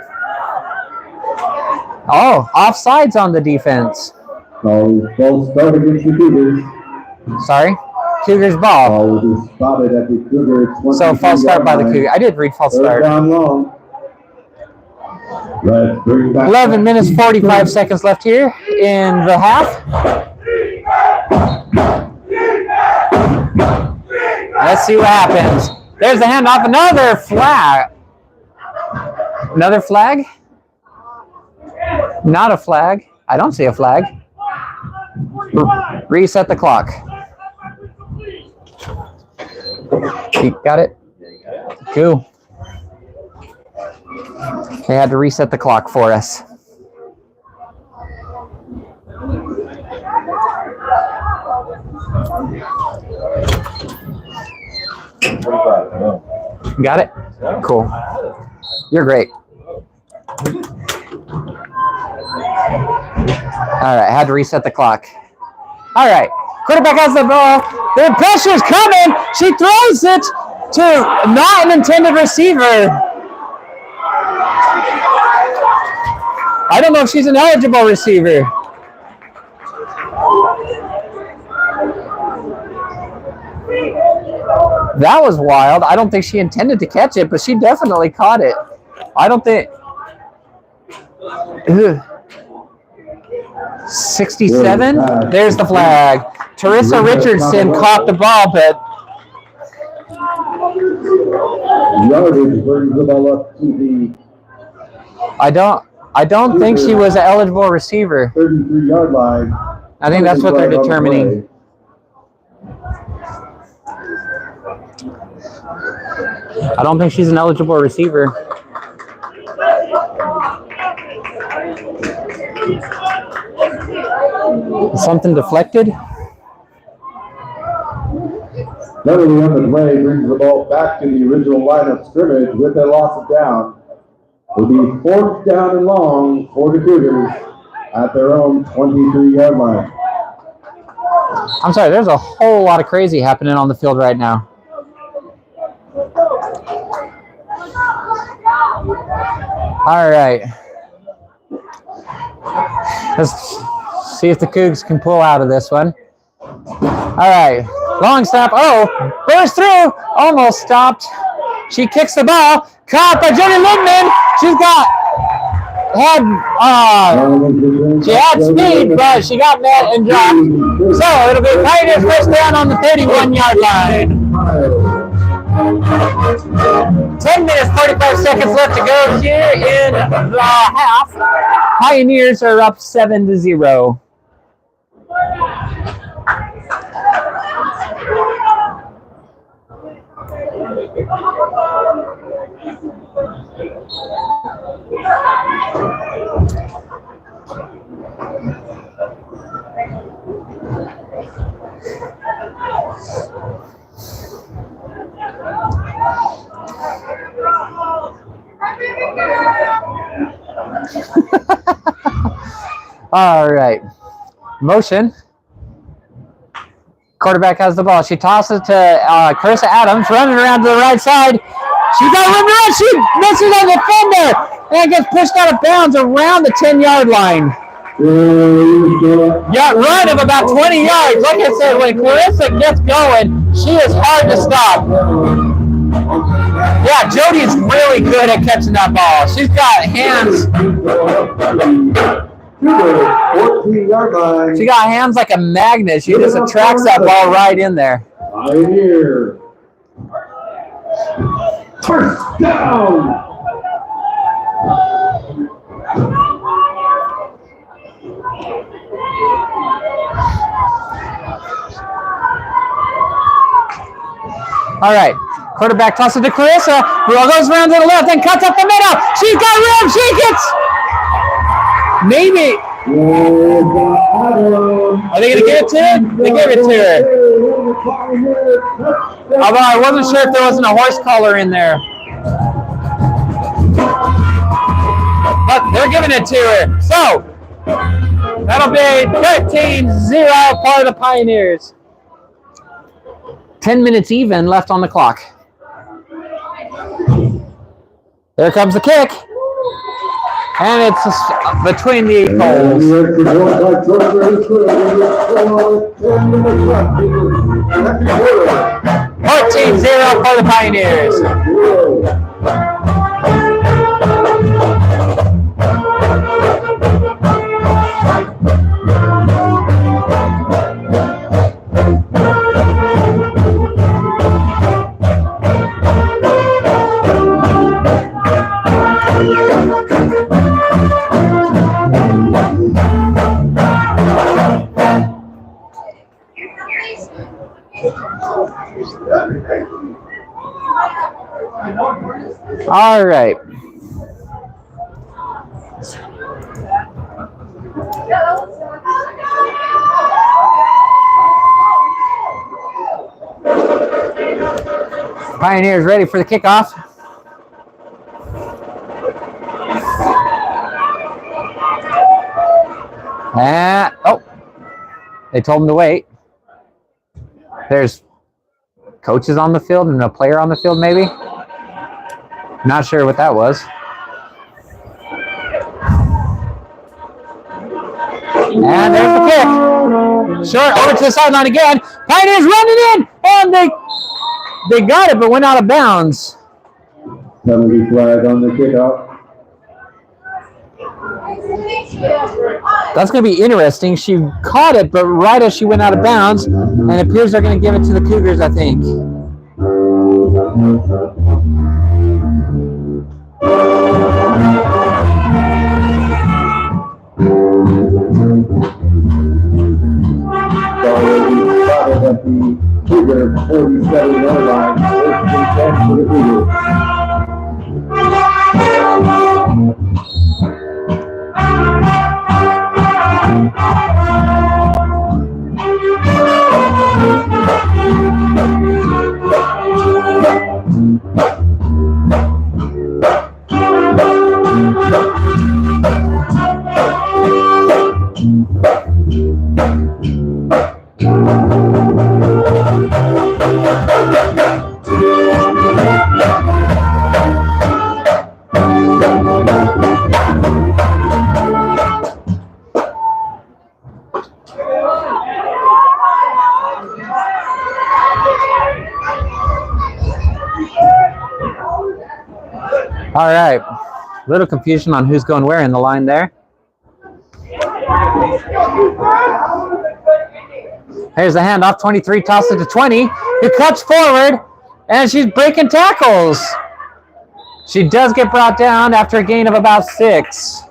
oh, offsides on the defense. False start against the Cougars. Sorry, Cougars ball. Ball is spotted at the Cougar 23 So false start by the line. Cougars. I did read false Third start. down long. Let's bring back 11 minutes, 45 seconds left here in the half. Let's see what happens. There's the handoff. Another flag. Another flag? Not a flag. I don't see a flag. Reset the clock. You got it? Cool. They had to reset the clock for us. Got it? Cool. You're great. All right, I had to reset the clock. All right, quarterback has the ball. The pressure's coming. She throws it to not an intended receiver. I don't know if she's an eligible receiver. That was wild. I don't think she intended to catch it, but she definitely caught it. I don't think... Ugh. 67? There's the flag. Teresa Richardson caught the ball, but... Yardage brings the ball up to the... I don't think she was an eligible receiver. 33-yard line. I think that's what they're determining. I don't think she's an eligible receiver. Something deflected? Penalty on the play brings the ball back to the original line of scrimmage with a loss of down. It'll be 4th down and long for the Cougars at their own 23-yard line. I'm sorry, there's a whole lot of crazy happening on the field right now. All right. Let's see if the Cougs can pull out of this one. All right. Long snap. Oh, burst through. Almost stopped. She kicks the ball. Caught by Jenny Lindman. She had speed, but she got mad and dropped. So it'll be Pioneers first down on the 31-yard line. 10 minutes, 45 seconds left to go here in the half. Pioneers are up 7-0. All right. Motion. Quarterback has the ball. She tosses to Carissa Adams, running around to the right side. She got room to run. She misses on the defender and gets pushed out of bounds around the 10-yard line. Yeah, run of about 20 yards. Like I said, when Clarissa gets going, she is hard to stop. Yeah, Jody's really good at catching that ball. She's got hands. 14-yard line. She got hands like a magnet. She just attracts that ball right in there. Pioneer. First down. All right. Quarterback tosses to Clarissa. Ball goes around to the left and cuts up the middle. She's got room. She gets... Maybe. Are they going to give it to her? They give it to her. Although I wasn't sure if there wasn't a horse collar in there. But they're giving it to her. So, that'll be 13-0 part of the Pioneers. 10 minutes even left on the clock. There comes the kick. And it's between the poles. 14-0 for the Pioneers. All right. Pioneers ready for the kickoff. And, oh, they told him to wait. There's coaches on the field and a player on the field, maybe. Not sure what that was. And there's the kick. Short over to the sideline again. Pioneers running in, and they got it, but went out of bounds. Penalty flag on the kickoff. That's going to be interesting. She caught it, but right as she went out of bounds, and it appears they're going to give it to the Cougars, I think. At the Cougar 47-yard line, 13-10 for the Cougars. All right, a little confusion on who's going where in the line there. Here's the handoff, 23, toss it to 20, who cuts forward, and she's breaking tackles. She does get brought down after a gain of about 6.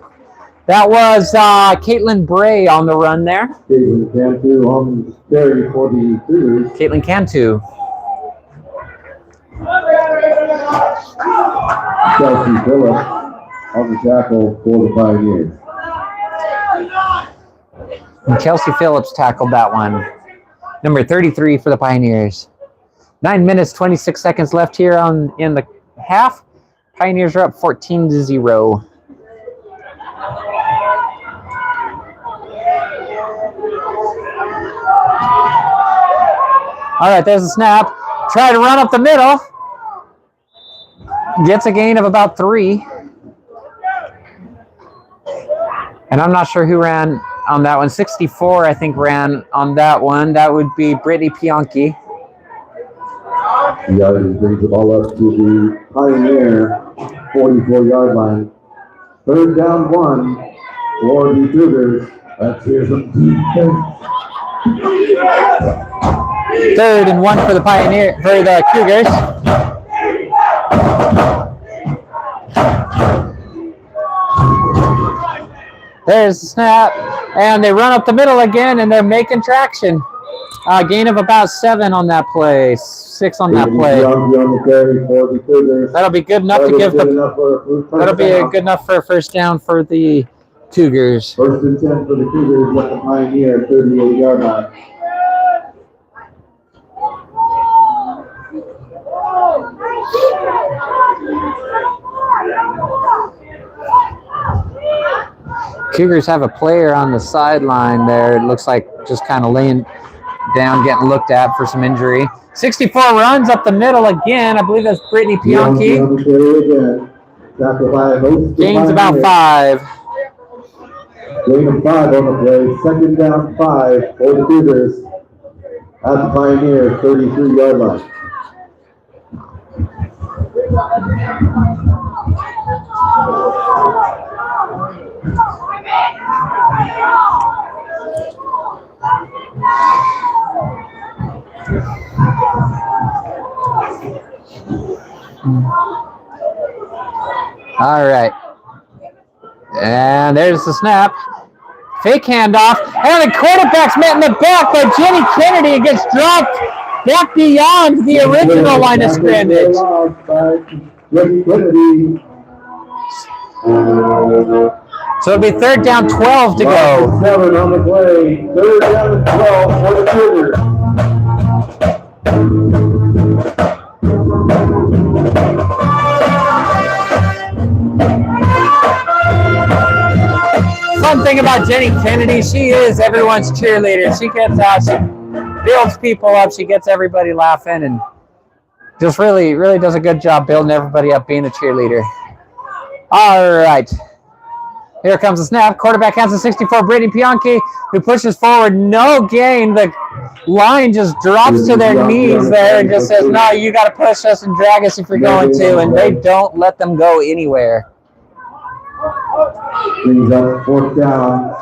That was Caitlin Bray on the run there. Caitlin Cantu on the carry for the Cougars. Caitlin Cantu. Kelsey Phillips on the tackle for the Pioneers. And Kelsey Phillips tackled that one. Number 33 for the Pioneers. 9 minutes, 26 seconds left here in the half. Pioneers are up 14-0. All right, there's a snap. Try to run up the middle. Gets a gain of about 3. And I'm not sure who ran on that one. 64, I think, ran on that one. That would be Brittany Pianchi. The Yardage brings the ball up to the Pioneer 44-yard line. 3rd down 1 for the Cougars. Let's hear some defense. 3rd and 1 for the Cougars. There's the snap, and they run up the middle again, and they're making traction. Gain of about 7 on that play, 6 on that play. That'll be good enough to give that'll be good enough for a first down for the Cougars. 1st and 10 for the Cougars at the Pioneer 38-yard line. Cougars have a player on the sideline there. It looks like just kind of laying down, getting looked at for some injury. 64 runs up the middle again. I believe that's Brittany Pionki. Gains about 5. Gain of 5 on the play. Second down 5 for the Cougars at the Pioneer 33-yard line. All right. And there's the snap. Fake handoff. And the quarterback's met in the back by Jenny Kennedy and gets dropped back beyond the original line of scrimmage. So it'll be 3rd down 12 to go. 7 on the play. 3rd down and 12 for the Cougars. Fun thing about Jenny Kennedy, she is everyone's cheerleader. She gets out, she builds people up, she gets everybody laughing, and just really does a good job building everybody up, being a cheerleader. All right. Here comes the snap. Quarterback hands to 64, Brittany Pionki, who pushes forward. No gain. The line just drops to their knees there and just says, no, you got to push us and drag us if you're going to, and they don't let them go anywhere. Brings up 4th down.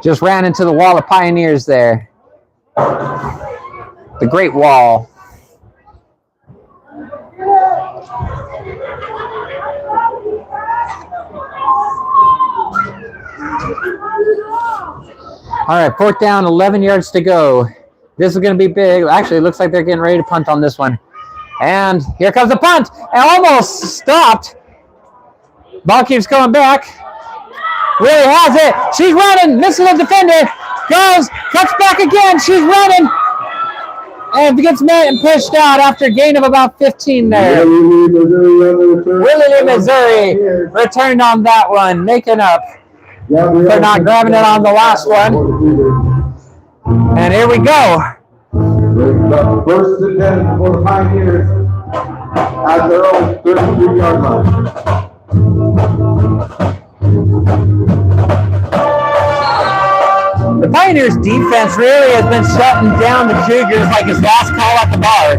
Just ran into the wall of Pioneers there. The Great Wall. All right, 4th down, 11 yards to go. This is going to be big. Actually, it looks like they're getting ready to punt on this one. And here comes the punt. And almost stopped. Ball keeps coming back. Really has it. She's running. Misses the defender. Goes. Cuts back again. She's running. And gets met and pushed out after a gain of about 15 there. Willie, Missouri returned on that one, making up for not grabbing it on the last one. And here we go. First and 10 for the Pioneers at their own 33-yard line. The Pioneers' defense really has been shutting down the Cougars like his last call at the bar.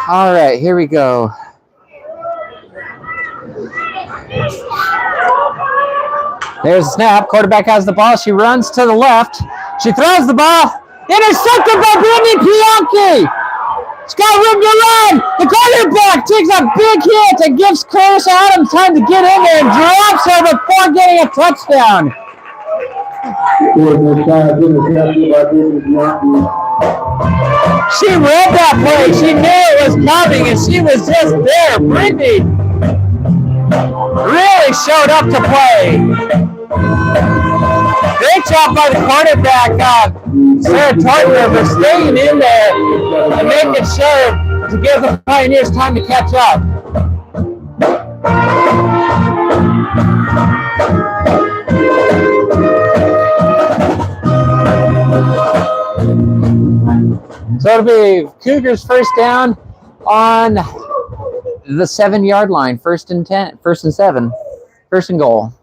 All right, here we go. There's a snap. Quarterback has the ball. She runs to the left. She throws the ball. Intercepted by Brittany Pionki. She's got room to run. The quarterback takes a big hit and gives Clarissa Adams time to get in there and drops her before getting a touchdown. She read that play. She knew it was coming, and she was just there. Brittany really showed up to play. Great job by the quarterback, Sarah Tartner, for staying in there and making sure to give the Pioneers time to catch up. So it'll be Cougars first down on the 7-yard line. First and 10, 1st and 7, 1st and goal.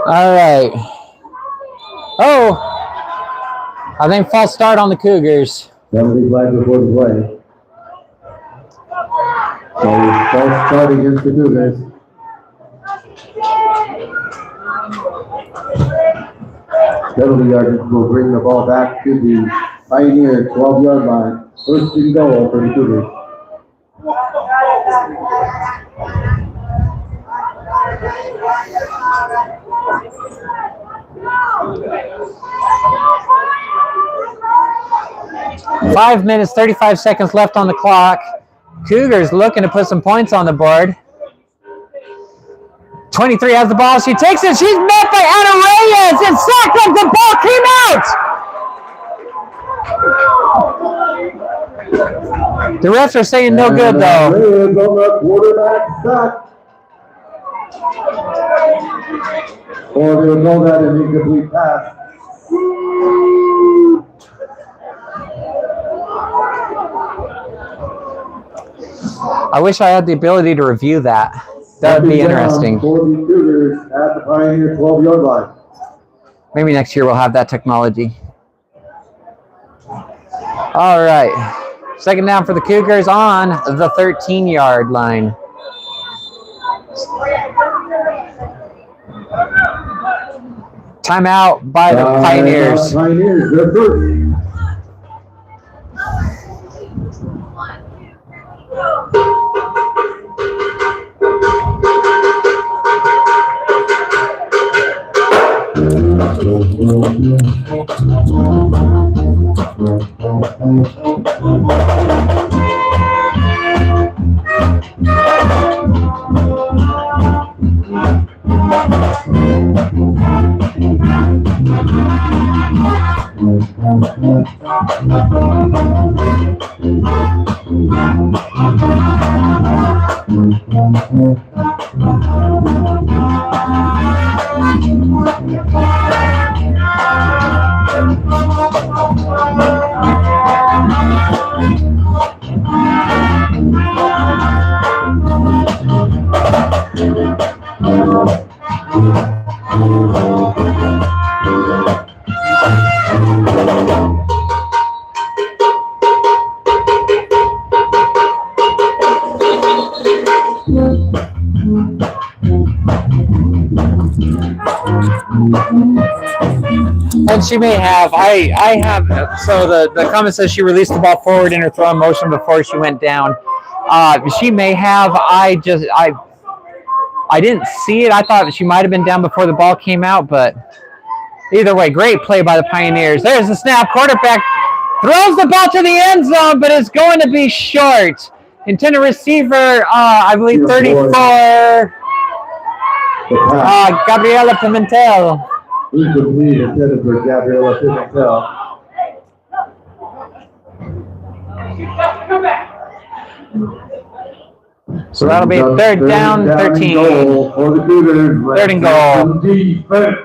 All right. Oh, I think false start on the Cougars. That'll be flagged before the play. So false start against the Cougars. Penalty yardage will bring the ball back to the Pioneer 12-yard line. 1st and goal for the Cougars. Five minutes, 35 seconds left on the clock. Cougars looking to put some points on the board. 23 has the ball. She takes it. She's met by Anna Reyes. And sacked up. The ball came out. The refs are saying no good, though. Reyes on the quarterback sack. Or they would know that an incomplete pass. I wish I had the ability to review that. That would be interesting. For the Cougars at the Pioneer 12-yard line. Maybe next year we'll have that technology. All right. Second down for the Cougars on the 13-yard line. Timeout by the Pioneers. Pioneers, they're first. And she may have. I have. So the comment says she released the ball forward in her throwing motion before she went down. She may have. I didn't see it. I thought she might have been down before the ball came out, but either way, great play by the Pioneers. There's the snap. Quarterback throws the ball to the end zone, but it's going to be short. Intended receiver, I believe 34. Gabriela Pimentel. Incomplete intended for Gabriela Pimentel. So that'll be third down, 13. Goal for the Cougars. Third and goal. Defense.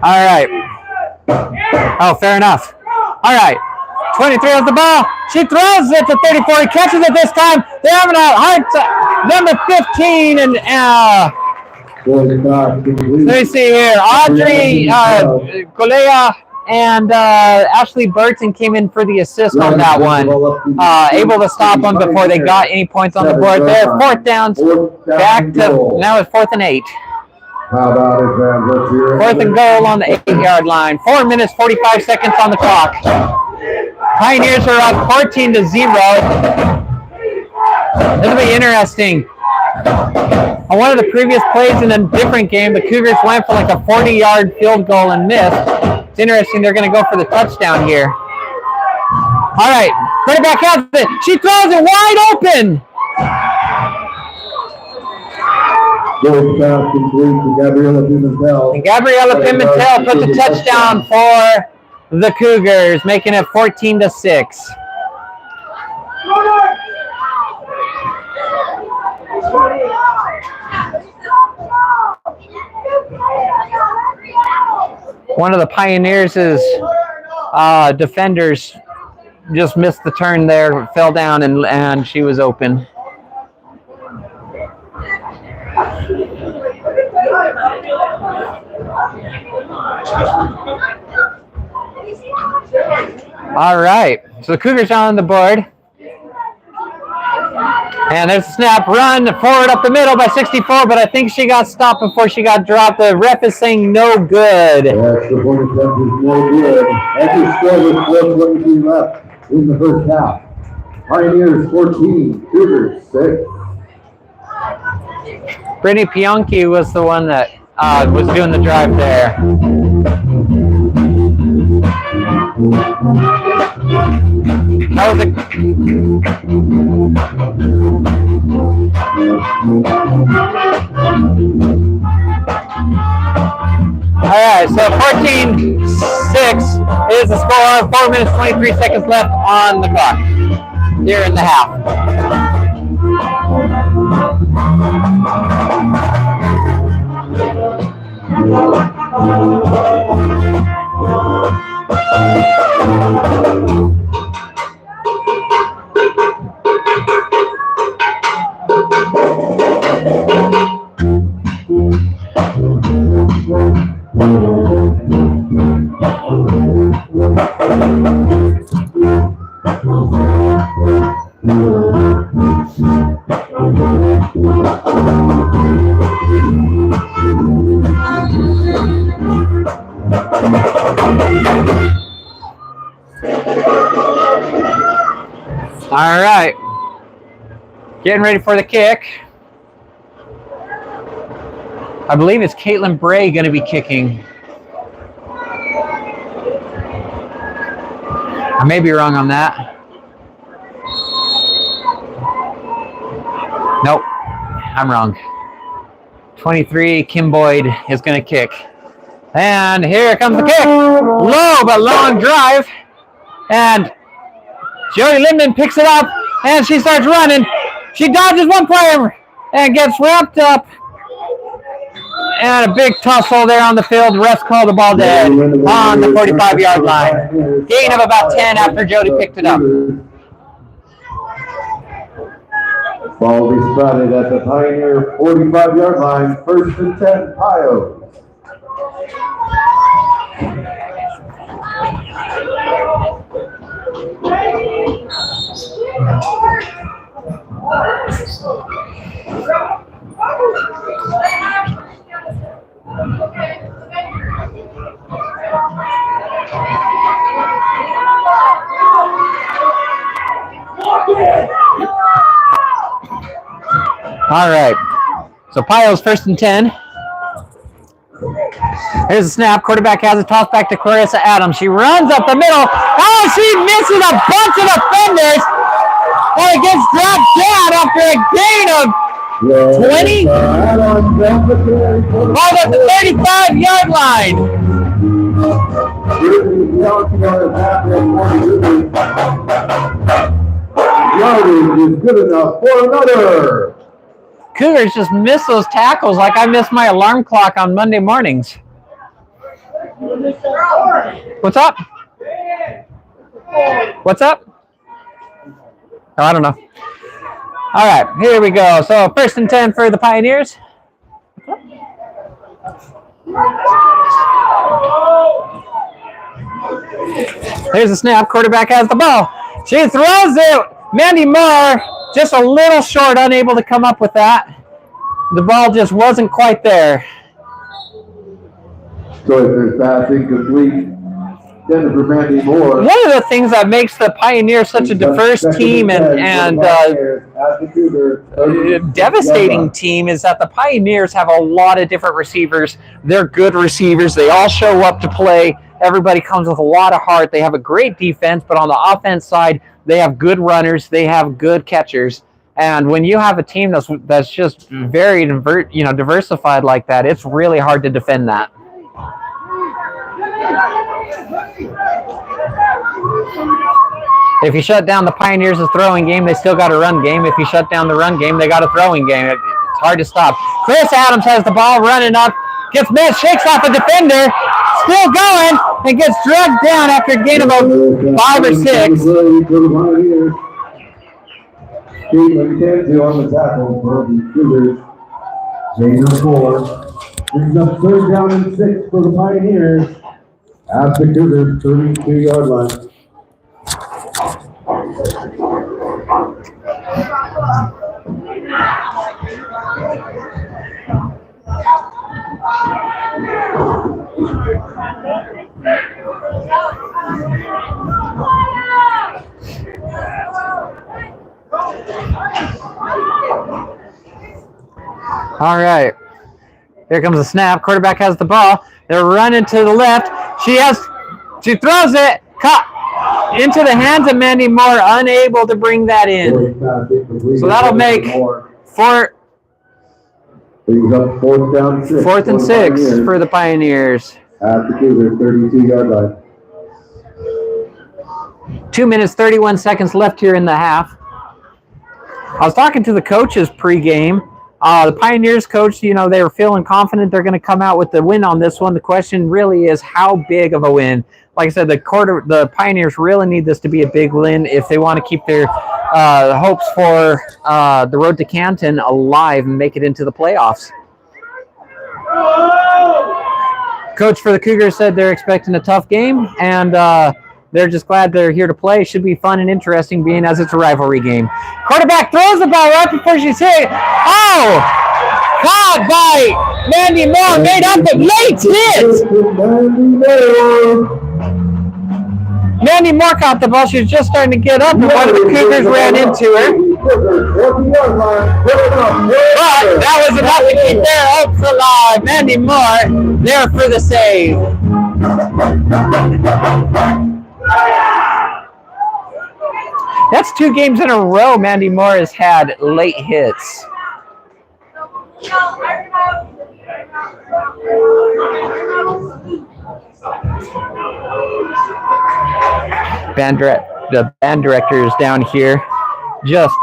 All right. Oh, fair enough. All right. 23 has the ball. She throws it to 34. He catches it this time. They're having a hard time. Number 15 and let me see here. Audrey Colea and Ashley Burton came in for the assist on that one. Able to stop them before they got any points on the board there. Fourth down. Back to now it's 4th and 8. How about it, man? Let's hear it. 4th and goal on the 8-yard line. 4 minutes, 45 seconds on the clock. Pioneers are up 14-0. This will be interesting. On one of the previous plays in a different game, the Cougars went for like a 40-yard field goal and missed. It's interesting. They're going to go for the touchdown here. All right. Quarterback has it. She throws it wide open. Goal pass complete to Gabriela Pimentel. And Gabriela Pimentel put the touchdown for the Cougars, making it 14-6. One of the Pioneers' defenders just missed the turn there, fell down, and she was open. All right, so the Cougars are on the board. And there's a snap, run forward up the middle by 64, but I think she got stopped before she got dropped. The ref is saying no good. Extra point attempt is no good. Extra score with 4:23 left in the first half. Pioneers 14, Cougars 6. Brittany Pionki was the one that was doing the drive there. That was All right, so 14-6 is the score. 4 minutes, 23 seconds left on the clock here in the half. All right, getting ready for the kick. I believe it's Caitlin Bray going to be kicking. I may be wrong on that. Nope, I'm wrong. 23, Kim Boyd is going to kick. And here comes the kick. Low but long drive. And Jody Linden picks it up, and she starts running. She dodges one player and gets wrapped up. And a big tussle there on the field. Refs call the ball dead on the 45-yard line. Gain of about 10 after Jody picked it up. Ball will be spotted at the Pioneer 45-yard line. 1st and 10, Pios. All right, so Pios 1st and 10. Here's a snap. Quarterback has a toss back to Clarissa Adams. She runs up the middle. Oh, she misses a bunch of defenders. And it gets dropped down after a gain of 20. Ball at the 35-yard line. Yardage is good enough for another. Cougars just miss those tackles like I miss my alarm clock on Monday mornings. What's up? What's up? Oh, I don't know. All right, here we go. So 1st and 10 for the Pioneers. Here's the snap. Quarterback has the ball. She throws it. Mandy Moore just a little short, unable to come up with that. The ball just wasn't quite there. Choices pass incomplete. Jennifer Mandy Moore. One of the things that makes the Pioneers such a diverse team and devastating team is that the Pioneers have a lot of different receivers. They're good receivers. They all show up to play. Everybody comes with a lot of heart. They have a great defense, but on the offense side, they have good runners. They have good catchers. And when you have a team that's just very diversified like that, it's really hard to defend that. If you shut down the Pioneers' throwing game, they still got a run game. If you shut down the run game, they got a throwing game. It's hard to stop. Chris Adams has the ball running up, gets missed, shakes off a defender, still going, and gets dragged down after a gain of about 5 or 6. Caitlin Kenzie on the tackle for the Cougars. Gain of 4. Brings up 3rd down and 6 for the Pioneers at the Cougars 32-yard line. All right. Here comes the snap. Quarterback has the ball. They're running to the left. She throws it. Caught into the hands of Mandy Moore. Unable to bring that in. So that'll make fourth and 6 for the Pioneers. At the Cougars, 32-yard line. 2 minutes, 31 seconds left here in the half. I was talking to the coaches pregame. The Pioneers coach, they were feeling confident they're going to come out with the win on this one. The question really is how big of a win. Like I said, the Pioneers really need this to be a big win if they want to keep their hopes for the road to Canton alive and make it into the playoffs. Coach for the Cougars said they're expecting a tough game, and they're just glad they're here to play. Should be fun and interesting, being as it's a rivalry game. Quarterback throws the ball right before she's hit. Oh! Caught by Mandy Moore, made up a late hit! Mandy Moore caught the ball. She was just starting to get up, and one of the Cougars ran into her. But that was enough to keep their hopes alive. Mandy Moore there for the save. That's 2 games in a row Mandy Moore has had late hits. The band director is down here just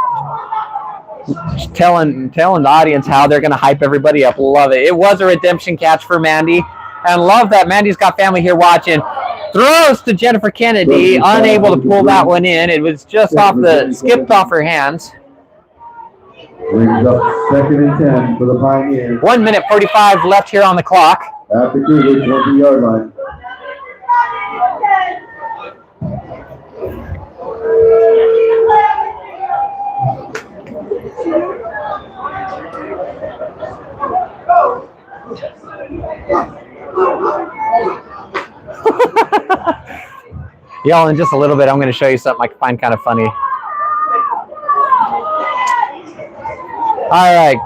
telling the audience how they're going to hype everybody up. Love it. It was a redemption catch for Mandy. And love that Mandy's got family here watching. Throws to Jennifer Kennedy, unable to pull that one in. It was just skipped off her hands. Brings up 2nd and 10 for the Pioneers. 1 minute 45 left here on the clock. At the Cougars, 20-yard line. Y'all, in just a little bit, I'm going to show you something I find kind of funny. All right.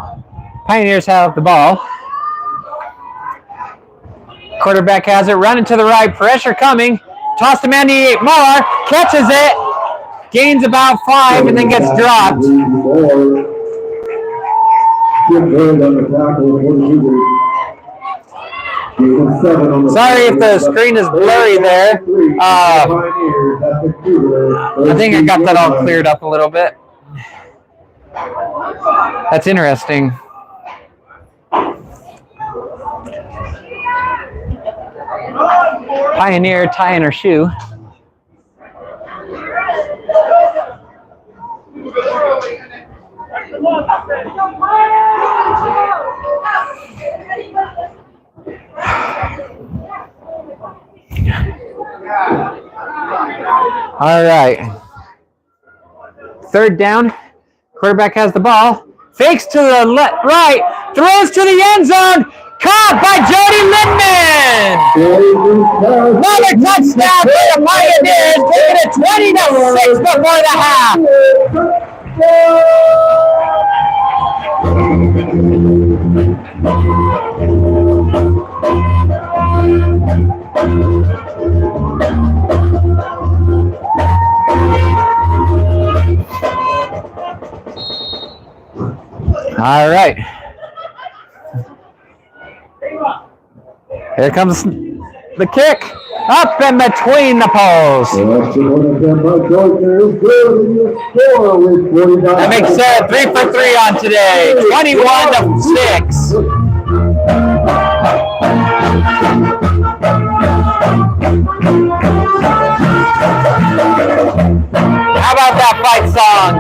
Pioneers have the ball. Quarterback has it. Running to the right. Pressure coming. Toss to Mandy Moore. Catches it. Gains about 5 and then gets dropped. Sorry if the screen is blurry there. I think I got that all cleared up a little bit. That's interesting. Pioneer tying her shoe. All right. 3rd down. Quarterback has the ball. Fakes to the right. Throws to the end zone. Caught by Jody Lindman. Another touchdown for the Pioneers. Taking it 20-6 before the half. All right. Here comes the kick. Up and between the posts. That makes it 3 for 3 on today. 21-6. How about that fight song?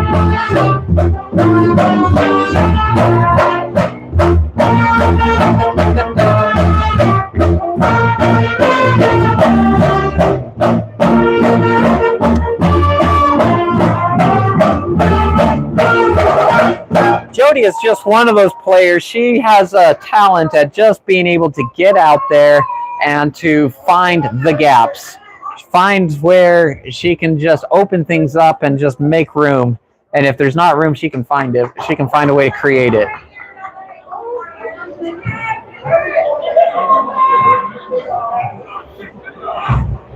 Jody Maddie is just one of those players. She has a talent at just being able to get out there and to find the gaps. Finds where she can just open things up and just make room. And if there's not room, she can find it. She can find a way to create it.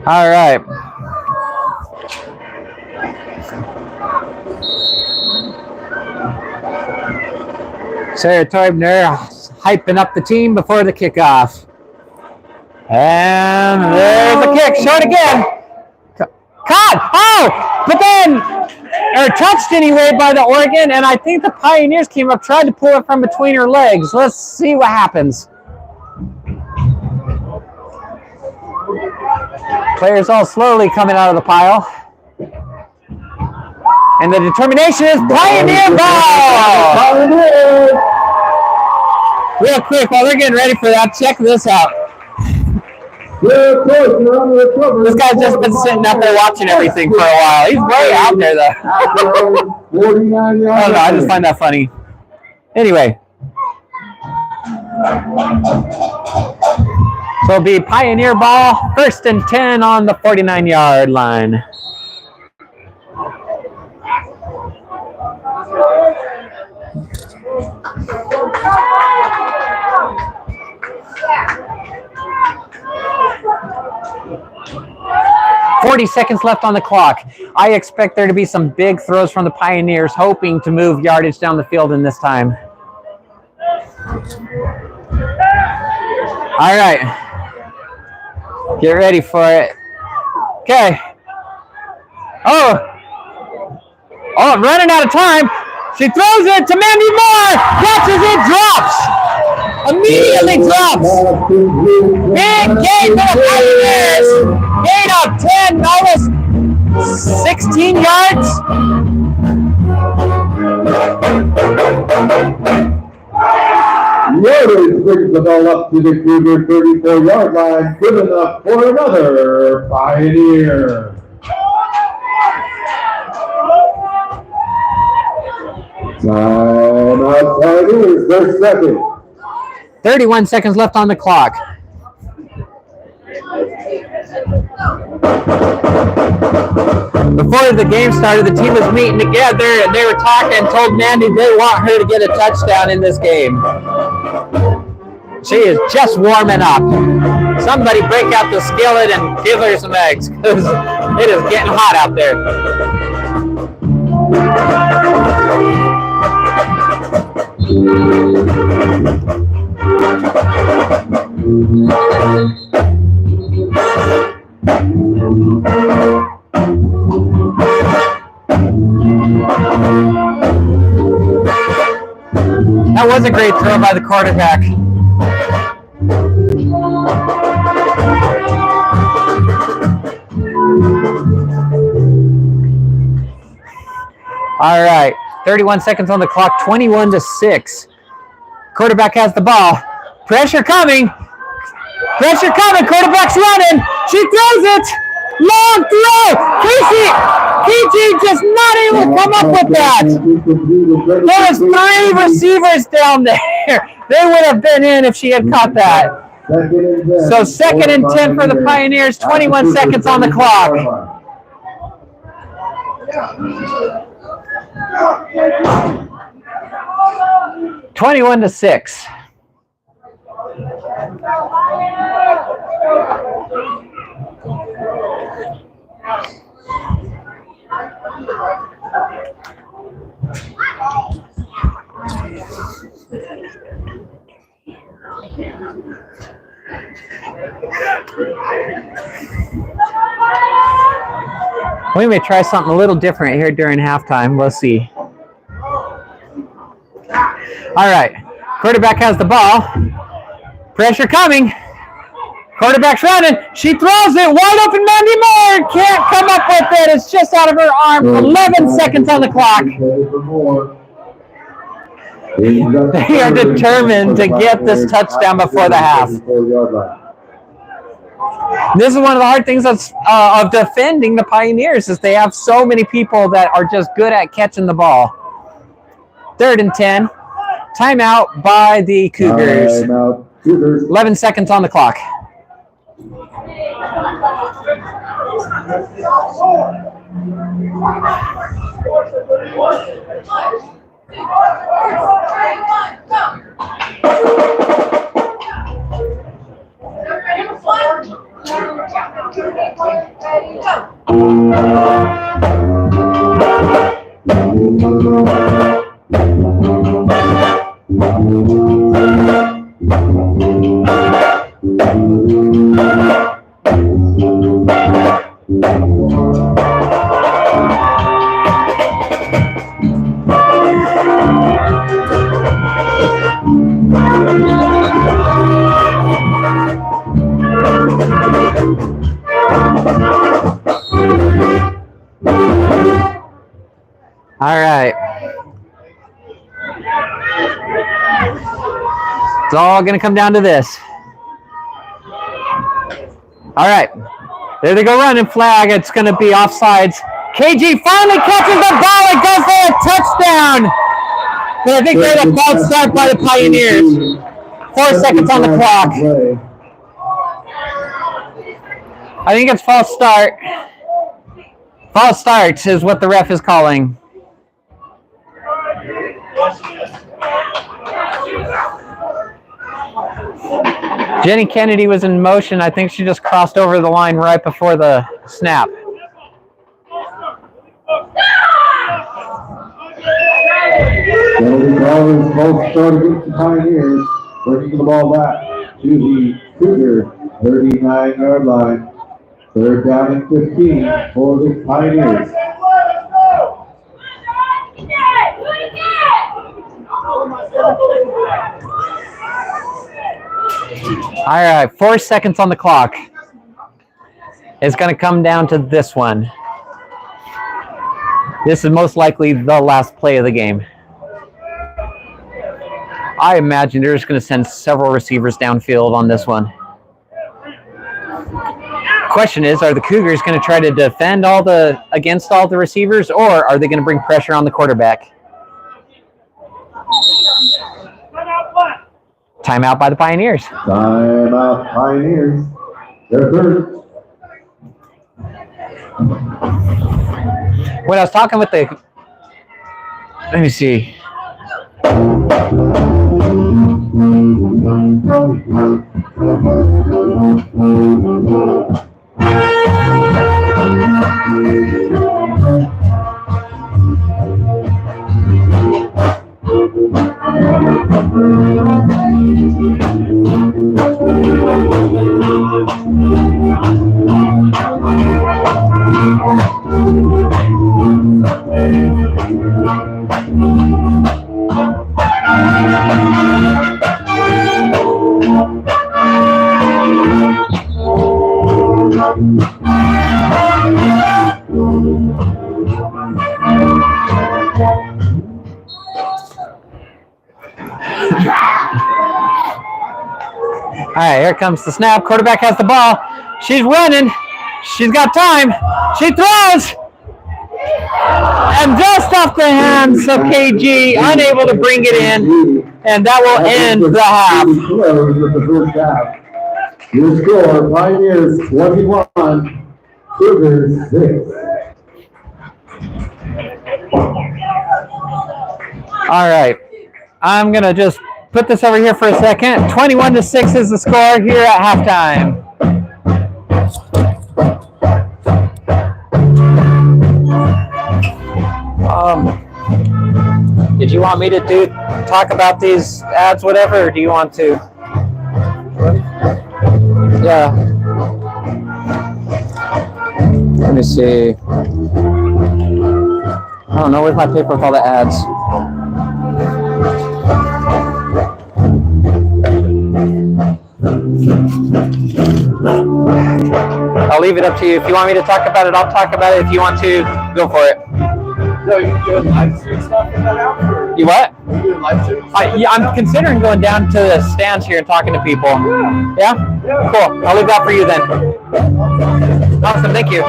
All right. Sarah Teubner hyping up the team before the kickoff. And there's a kick, short again. Caught! Oh! But then, or touched anyway by the Oregon, and I think the Pioneers came up, tried to pull it from between her legs. Let's see what happens. Players all slowly coming out of the pile. And the determination is Pioneer ball! Real quick, while they're getting ready for that, check this out. This guy's just been sitting up there watching everything for a while. He's way out there, though. I don't know, I just find that funny. Anyway. So it'll be Pioneer ball, 1st and 10 on the 49-yard line. .40 seconds left on the clock. I expect there to be some big throws from the Pioneers, hoping to move yardage down the field in this time. All right. Get ready for it. Okay. Oh, I'm running out of time. She throws it to Mandy Moore. Catches it, drops. Immediately drops. Big gain for the Pioneers. Gain of 10, almost 16 yards. Yardage brings the ball up to the Cougar 34-yard line. Good enough for another Pioneer. Timeout Pioneers, their second. 31 seconds left on the clock. Before the game started, the team was meeting together and they were talking and told Mandy they want her to get a touchdown in this game. She is just warming up. Somebody break out the skillet and give her some eggs because it is getting hot out there. That was a great throw by the quarterback. All right, 31 seconds on the clock, 21-6. Quarterback has the ball. Pressure coming. Quarterback's running. She throws it. Long throw. KG just not able to come up with that. There was 3 receivers down there. They would have been in if she had caught that. So 2nd and 10 for the Pioneers. 21 seconds on the clock. 21-6. We may try something a little different here during halftime. We'll see. All right. Quarterback has the ball. Pressure coming. Quarterback's running. She throws it. Wide open Mandy Moore. Can't come up with it. It's just out of her arm. 11 seconds on the clock. They are determined to get this touchdown before the half. This is one of the hard things of defending the Pioneers is they have so many people that are just good at catching the ball. 3rd and 10. Timeout by the Cougars. Timeout, Cougars. 11 seconds on the clock. All right. It's all going to come down to this. All right. There they go running flag. It's going to be offsides. KG finally catches the ball. It goes for a touchdown. But I think they had a false start by the Pioneers. 4 seconds on the clock. I think it's false start. False start is what the ref is calling. Jenny Kennedy was in motion. I think she just crossed over the line right before the snap. Penalty call is false start against the Pioneers. Bringing the ball back to the Cougar 39-yard line. Third down and 15 for the Pioneers. All right, 4 seconds on the clock. It's going to come down to this one. This is most likely the last play of the game. I imagine they're just going to send several receivers downfield on this one. Question is, are the Cougars going to try to defend against all the receivers, or are they going to bring pressure on the quarterback? Timeout by the Pioneers. Timeout, Pioneers. They're third. When I was talking with the... Let me see. All right, here comes the snap. Quarterback has the ball. She's running. She's got time. She throws. And just off the hands of KG, unable to bring it in. And that will end the half. Your score, Pioneers 21, Cougars 6. All right. I'm going to just put this over here for a second. 21-6 is the score here at halftime. Did you want me to talk about these ads, whatever, or do you want to? Yeah. Let me see. I don't know, where's my paper with all the ads? I'll leave it up to you. If you want me to talk about it, I'll talk about it. If you want to, go for it. No, you doing live stream stuff from that out? You what? You doing live stream? Yeah, I'm considering going down to the stands here and talking to people. Yeah? Cool. I'll leave that for you then. Awesome. Thank you.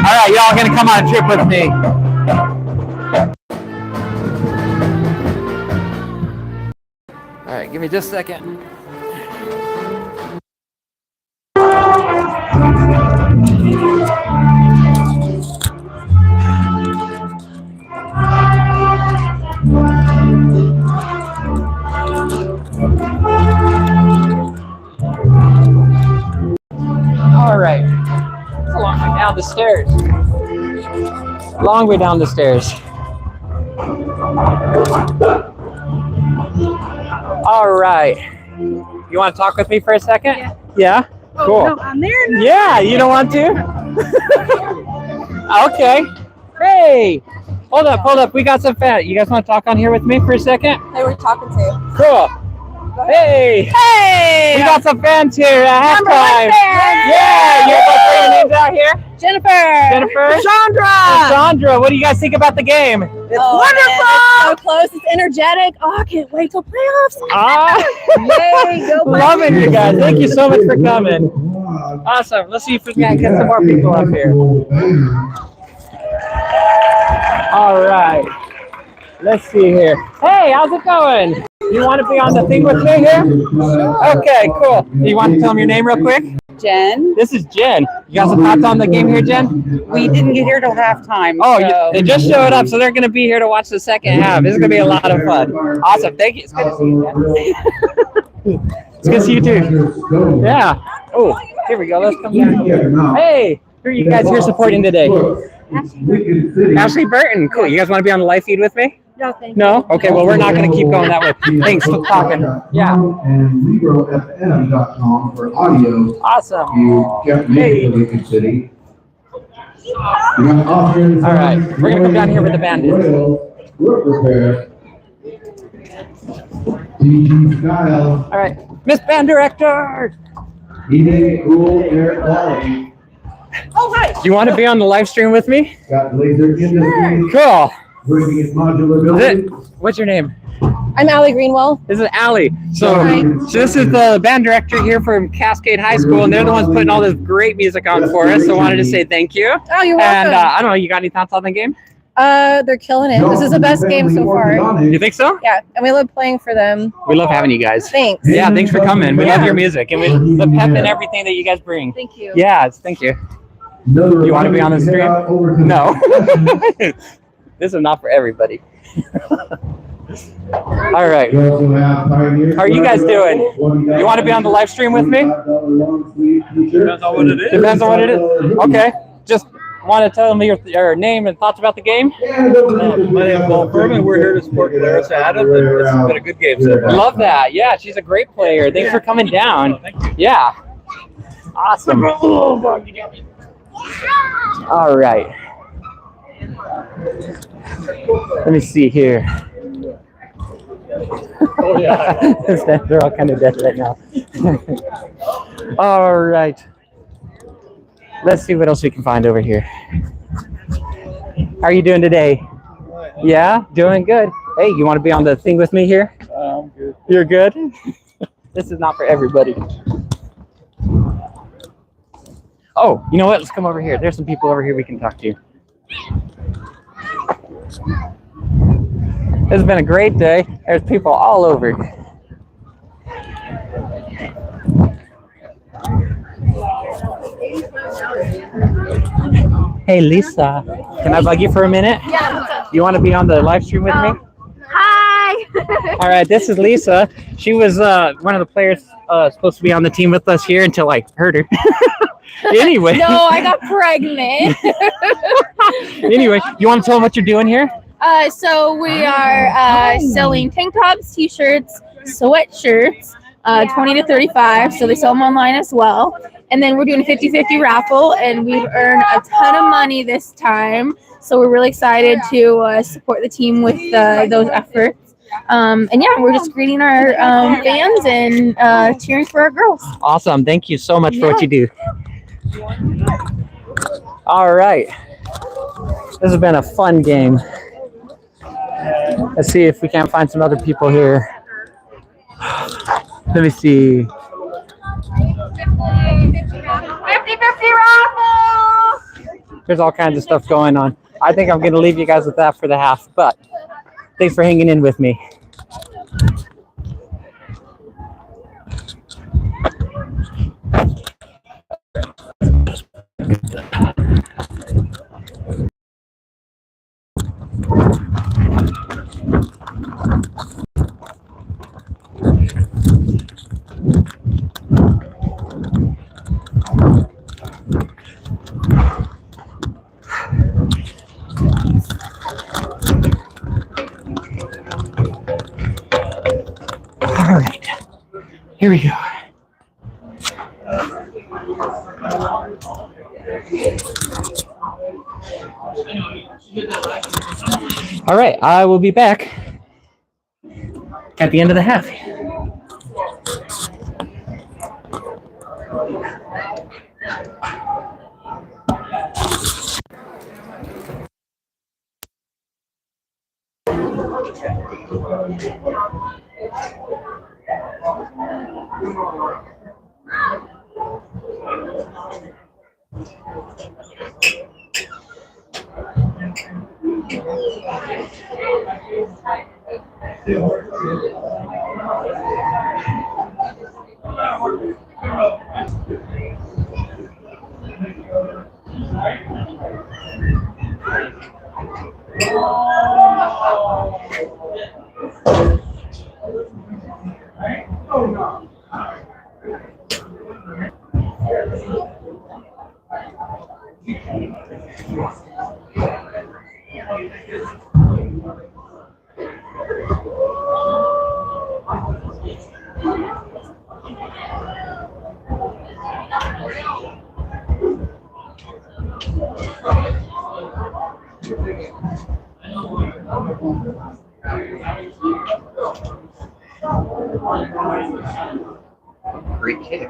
All right, y'all going to come on a trip with me. Give me just a second. All right. It's a long way down the stairs. Long way down the stairs. All right. You want to talk with me for a second? Yeah. Yeah? Oh, Cool. no, I'm there now. Yeah, you don't want to? Okay. Hey. Hold up. We got some fans. You guys want to talk on here with me for a second? Hey, we're talking to. Cool. Hey. Hey! We got some fans here at Number one halftime. fan. Yeah, you guys want to throw your names out here? Jennifer. Sandra. Sandra, what do you guys think about the game? It's wonderful. It's so close. It's energetic. Oh, I can't wait till playoffs. Yay, go Loving you guys. Thank you so much for coming. Awesome. Let's see if we can get some more people up here. All right. Let's see here. Hey, how's it going? You want to be on the thing with me here? Okay, cool. You want to tell them your name real quick? Jen. This is Jen. You got some thoughts on the game here, Jen? We didn't get here till halftime. Oh, so. they just showed up, so they're going to be here to watch the second half. This is going to be a lot of fun. Awesome. Thank you. It's good to see you, Jen. It's good to see you, too. Yeah. Oh, here we go. Let's come down. Hey, who are you guys here supporting today? Ashley Burton. Cool. You guys want to be on the live feed with me? No, thank No? Okay, well, we're not going to keep going that way. Thanks for talking. Yeah. And LibroFM.com for audio. Awesome. You can't make it to Lincoln City. All right, we're going to come down here with the bandits. We're prepared. DG Style. All right, Miss Band Director. Heating, cool, air quality. Oh, hi. Do you want to be on the live stream with me? Got laser industry. Cool. Bringing in modular building. What's your name? I'm Allie Greenwell. This is Allie. So this is the band director here from Cascade High School, and they're the ones putting all this great music on for us. So I wanted to say thank you. Oh, you're And welcome. I don't know, you got any thoughts on the game? They're killing it. This is the best game so far. You think so? Yeah, and we love playing for them. We love having you guys. Thanks. Yeah, thanks for coming. We love your music and the pep and everything that you guys bring. Thank you. Yeah, thank you. You want to be on the stream? No. This is not for everybody. All right. How are you guys doing? You want to be on the live stream with me? Depends on what it is. Depends on what it is. Okay. Just want to tell me your name and thoughts about the game? My name is Paul Furman. We're here to support Clarissa Adams, and it's been a good game so far. Love that. Yeah, she's a great player. Thanks for coming down. Yeah. Awesome. All right. Let me see here. Oh, yeah. They're all kind of dead right now. All right. Let's see what else we can find over here. How are you doing today? Yeah, doing good. Hey, you want to be on the thing with me here? I'm good. You're good? This is not for everybody. Oh, you know what? Let's come over here. There's some people over here we can talk to. It's been a great day. There's people all over. Hey, Lisa. Can I bug you for a minute? Yeah. You want to be on the live stream with me? Hi. All right, this is Lisa. She was one of the players supposed to be on the team with us here until I hurt her. Anyway. No, I got pregnant. Anyway, you want to tell them what you're doing here? So we are selling tank tops, t-shirts, sweatshirts, 20 to 35. So they sell them online as well. And then we're doing a 50-50 raffle, and we've earned a ton of money this time. So we're really excited to support the team with those efforts. And yeah, we're just greeting our fans and cheering for our girls. Awesome. Thank you so much for what you do. All right. This has been a fun game. Let's see if we can't find some other people here. Let me see. 50-50 raffle! There's all kinds of stuff going on. I think I'm going to leave you guys with that for the half, but thanks for hanging in with me. Here we go. All right, I will be back at the end of the half. Great kick.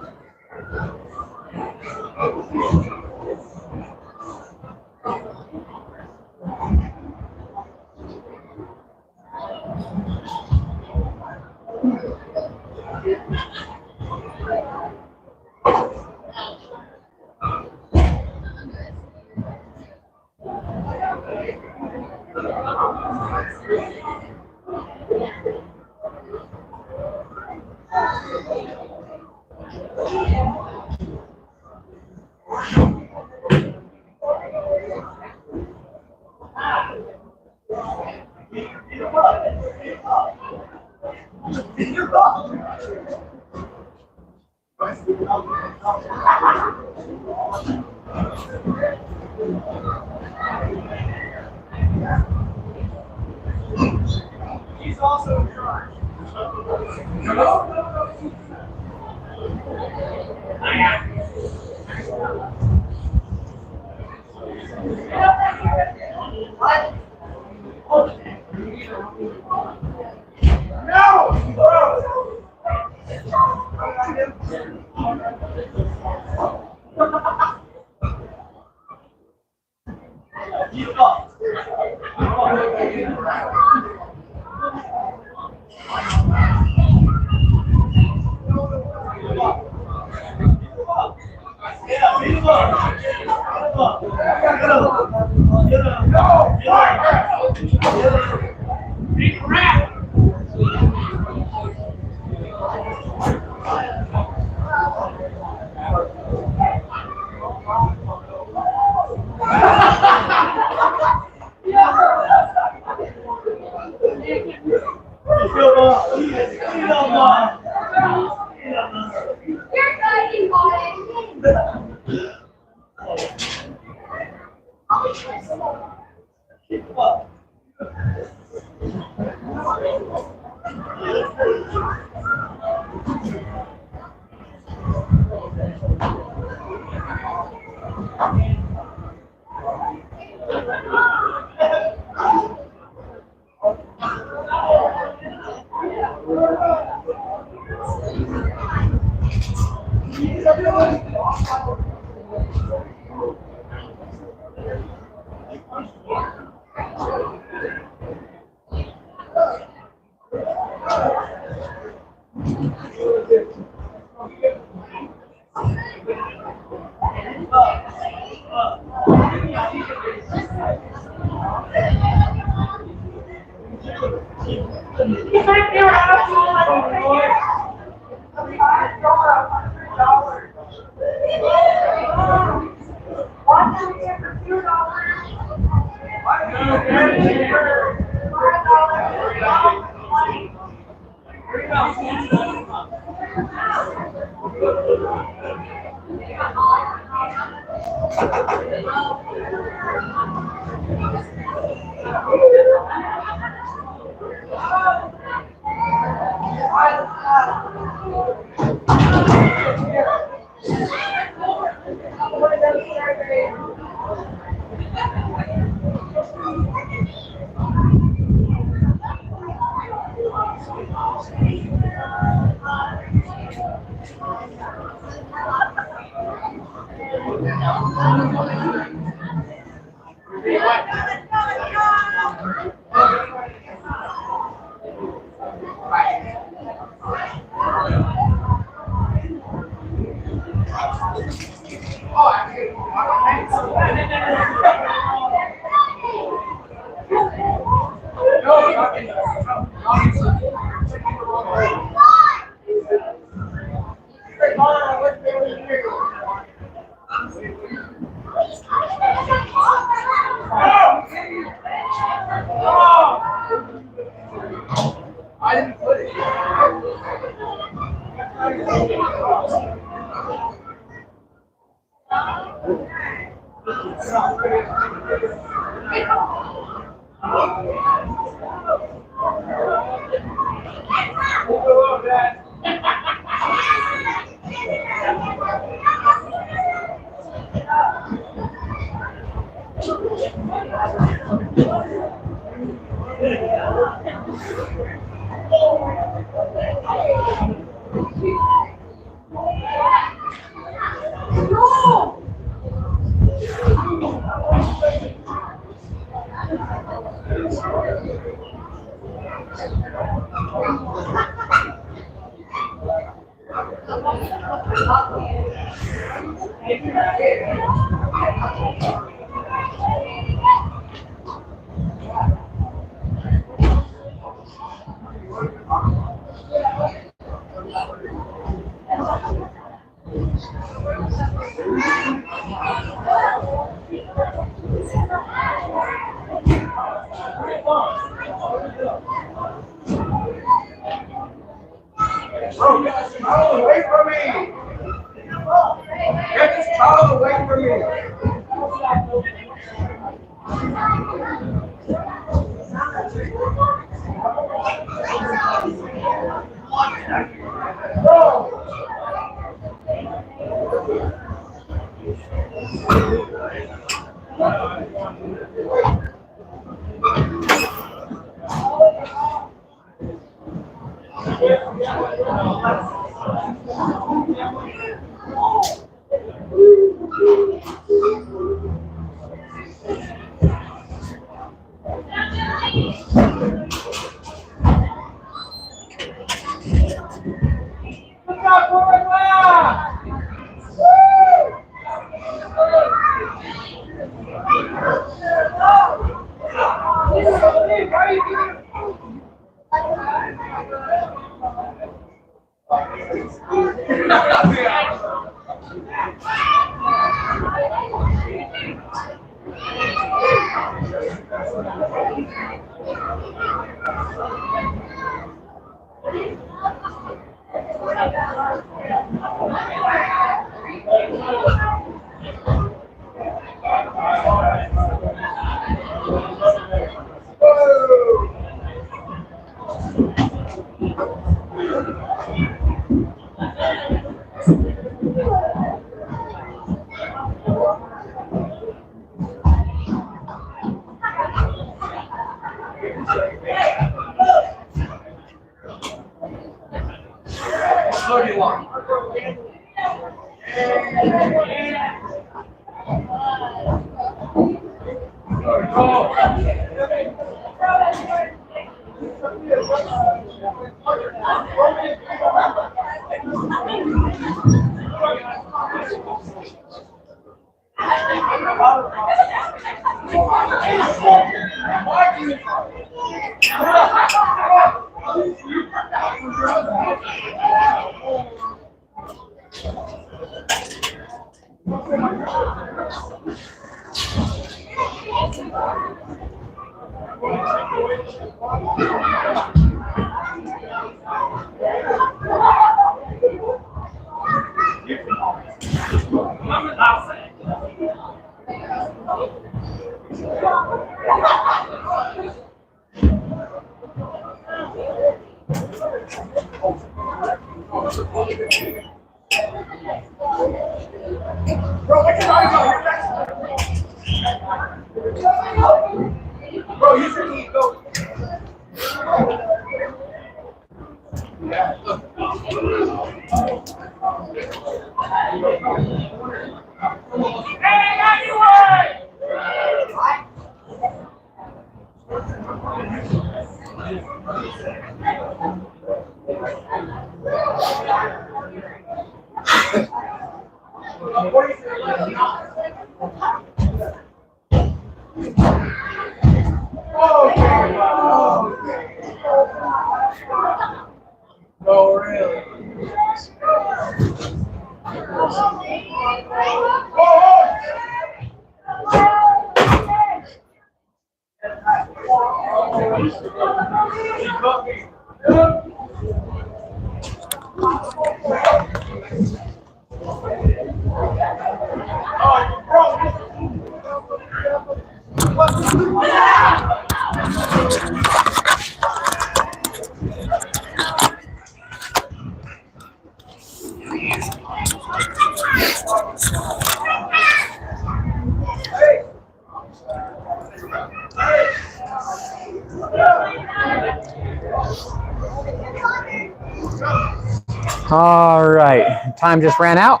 All right, time just ran out.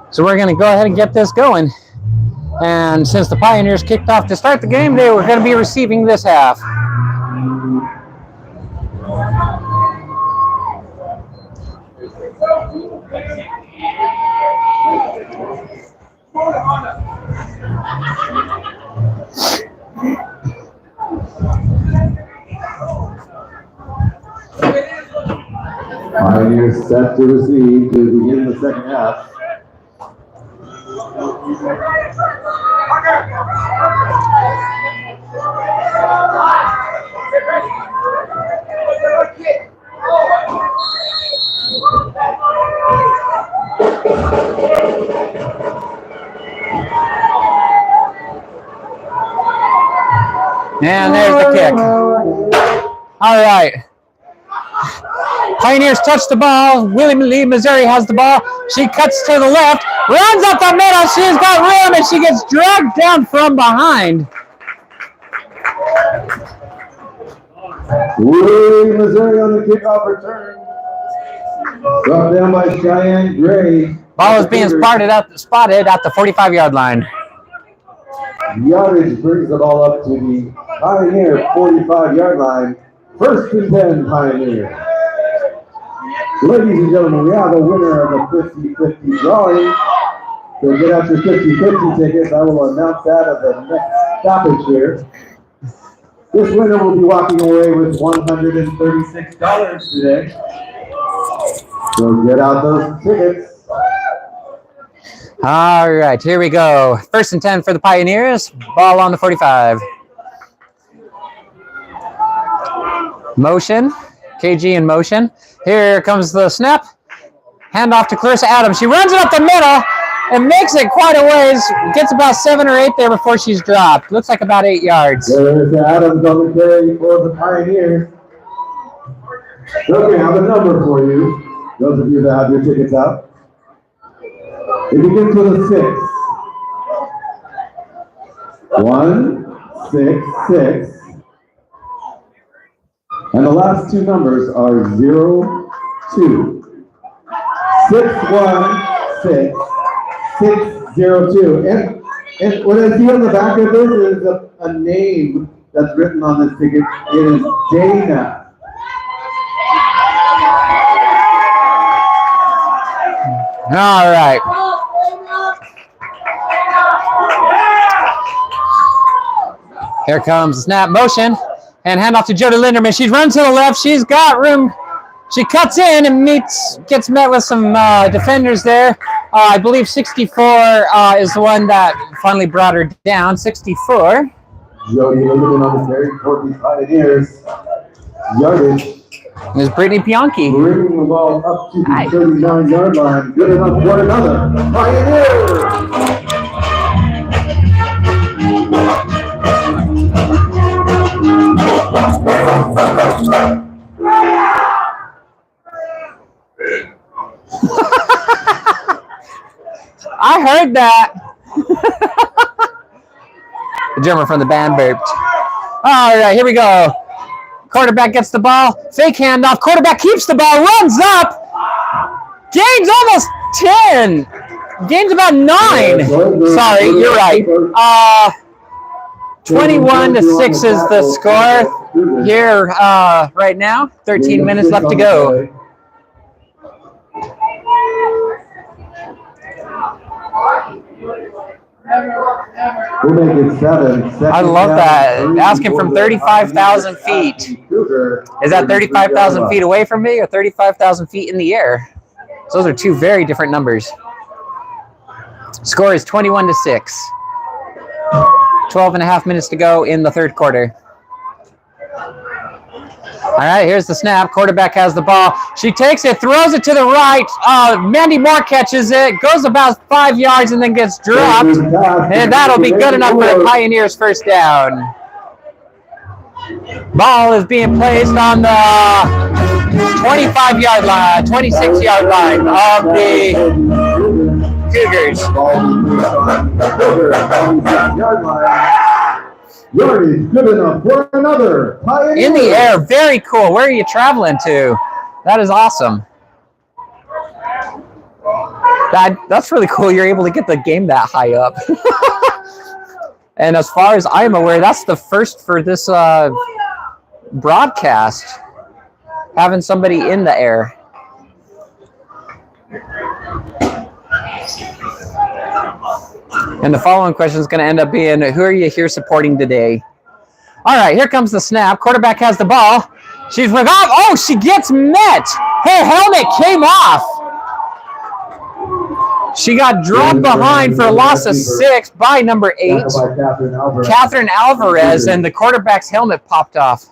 So we're going to go ahead and get this going. And since the Pioneers kicked off to start the game, they were going to be receiving this half. Pioneers set to receive to begin the second half. And there's the kick. All right. Pioneers touch the ball. Willie Lee, Missouri has the ball. She cuts to the left, runs up the middle. She's got room, and she gets dragged down from behind. Willie, Missouri on the kickoff return. Brought down by Cheyenne Gray. Ball is being spotted at the 45-yard line. Yardage brings the ball up to the Pioneer 45-yard line. First and 10 Pioneer. Ladies and gentlemen, we have a winner of the 50-50 drawing. So get out your 50-50 tickets. I will announce that at the next stoppage here. This winner will be walking away with $136 today. So get out those tickets. All right, here we go. 1st and 10 for the Pioneers. Ball on the 45. Motion. KG in motion. Here comes the snap. Hand off to Clarissa Adams. She runs it up the middle and makes it quite a ways. Gets about 7 or 8 there before she's dropped. Looks like about 8 yards. There's Adams on the carry for the Pioneers. Okay, I have a number for you. Those of you that have your tickets up. It begins with a 6. 1, 6, 6. And the last 2 numbers are 0, 2. 6, 1, 6, 6, 0, 2. And what I see on the back of this is a name that's written on this ticket. It is Dana. All right. Here comes the snap motion and handoff to Jody Linderman. She runs to the left. She's got room. She cuts in and gets met with some defenders there. I believe 64 is the one that finally brought her down. 64. Jody Linderman on the carry for the Pioneers. Yardage. Is Brittany Bianchi. Bringing the ball up to the 39-yard line. Good enough for another Pioneer. I heard that. The drummer from the band burped. All right, here we go. Quarterback gets the ball. Fake handoff. Quarterback keeps the ball. Runs up. Gains almost 10. Gains about 9. Sorry, you're right. 21-6 is the score here right now. 13 minutes left to go. We'll make it 7. I love that. Asking from 35,000 feet. Is that 35,000 feet away from me or 35,000 feet in the air? So those are 2 very different numbers. Score is 21-6. 12.5 minutes to go in the 3rd quarter. All right, here's the snap. Quarterback has the ball. She takes it, throws it to the right. Mandy Moore catches it, goes about 5 yards, and then gets dropped. And that'll be good enough for the Pioneers' first down. Ball is being placed on the 25-yard line, 26-yard line of the Cougars. Yardage good enough for another Pioneer. In the air, very cool. Where are you traveling to? That is awesome. That's really cool. You're able to get the game that high up. And as far as I'm aware, that's the first for this broadcast, having somebody in the air. And the following question is going to end up being, who are you here supporting today? All right, here comes the snap. Quarterback has the ball. She's like, oh, she gets met. Her helmet came off. She got dropped behind for a loss of 6 by number 8, Catherine Alvarez, and the quarterback's helmet popped off.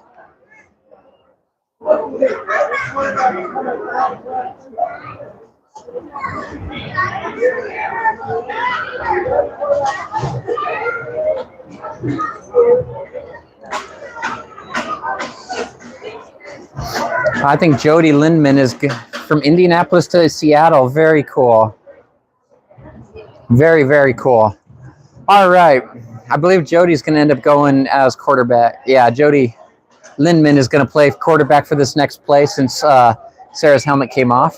I think Jody Lindman is from Indianapolis to Seattle. Very cool. Very, very cool. All right. I believe Jody's going to end up going as quarterback. Yeah, Jody Lindman is going to play quarterback for this next play since Sarah's helmet came off.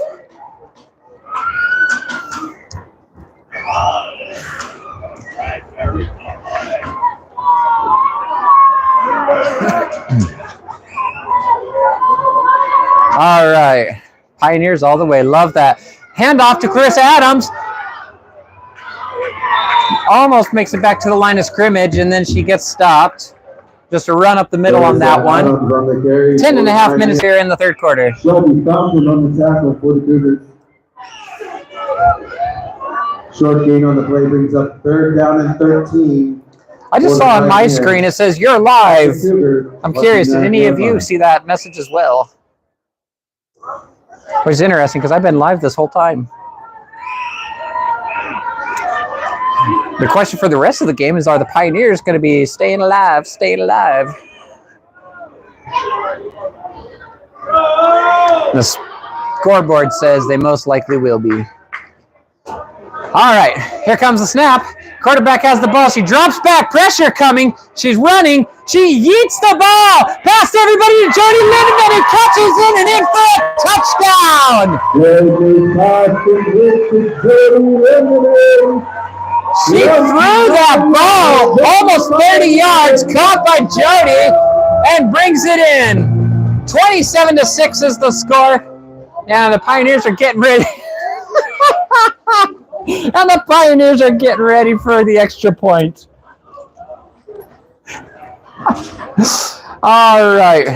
All right. Pioneers all the way. Love that. Handoff to Clarissa Adams. Almost makes it back to the line of scrimmage, and then she gets stopped. Just a run up the middle on that one. 10 and a half minutes here in the third quarter. Shelby Fountain on the tackle for the Cougars. Short gain on the play brings up 3rd down and 13. I just saw on my screen, it says you're live. I'm curious, did any of you see that message as well? Which is interesting because I've been live this whole time. The question for the rest of the game is, are the Pioneers going to be staying alive, staying alive? The scoreboard says they most likely will be. All right, here comes the snap. Quarterback has the ball. She drops back. Pressure coming. She's running. She yeets the ball past everybody to Jody Lindemann, who catches in and in for a touchdown. She threw that ball almost 30 yards, caught by Jody, and brings it in. 27-6 is the score. And the Pioneers are getting ready. And the Pioneers are getting ready for the extra point. All right.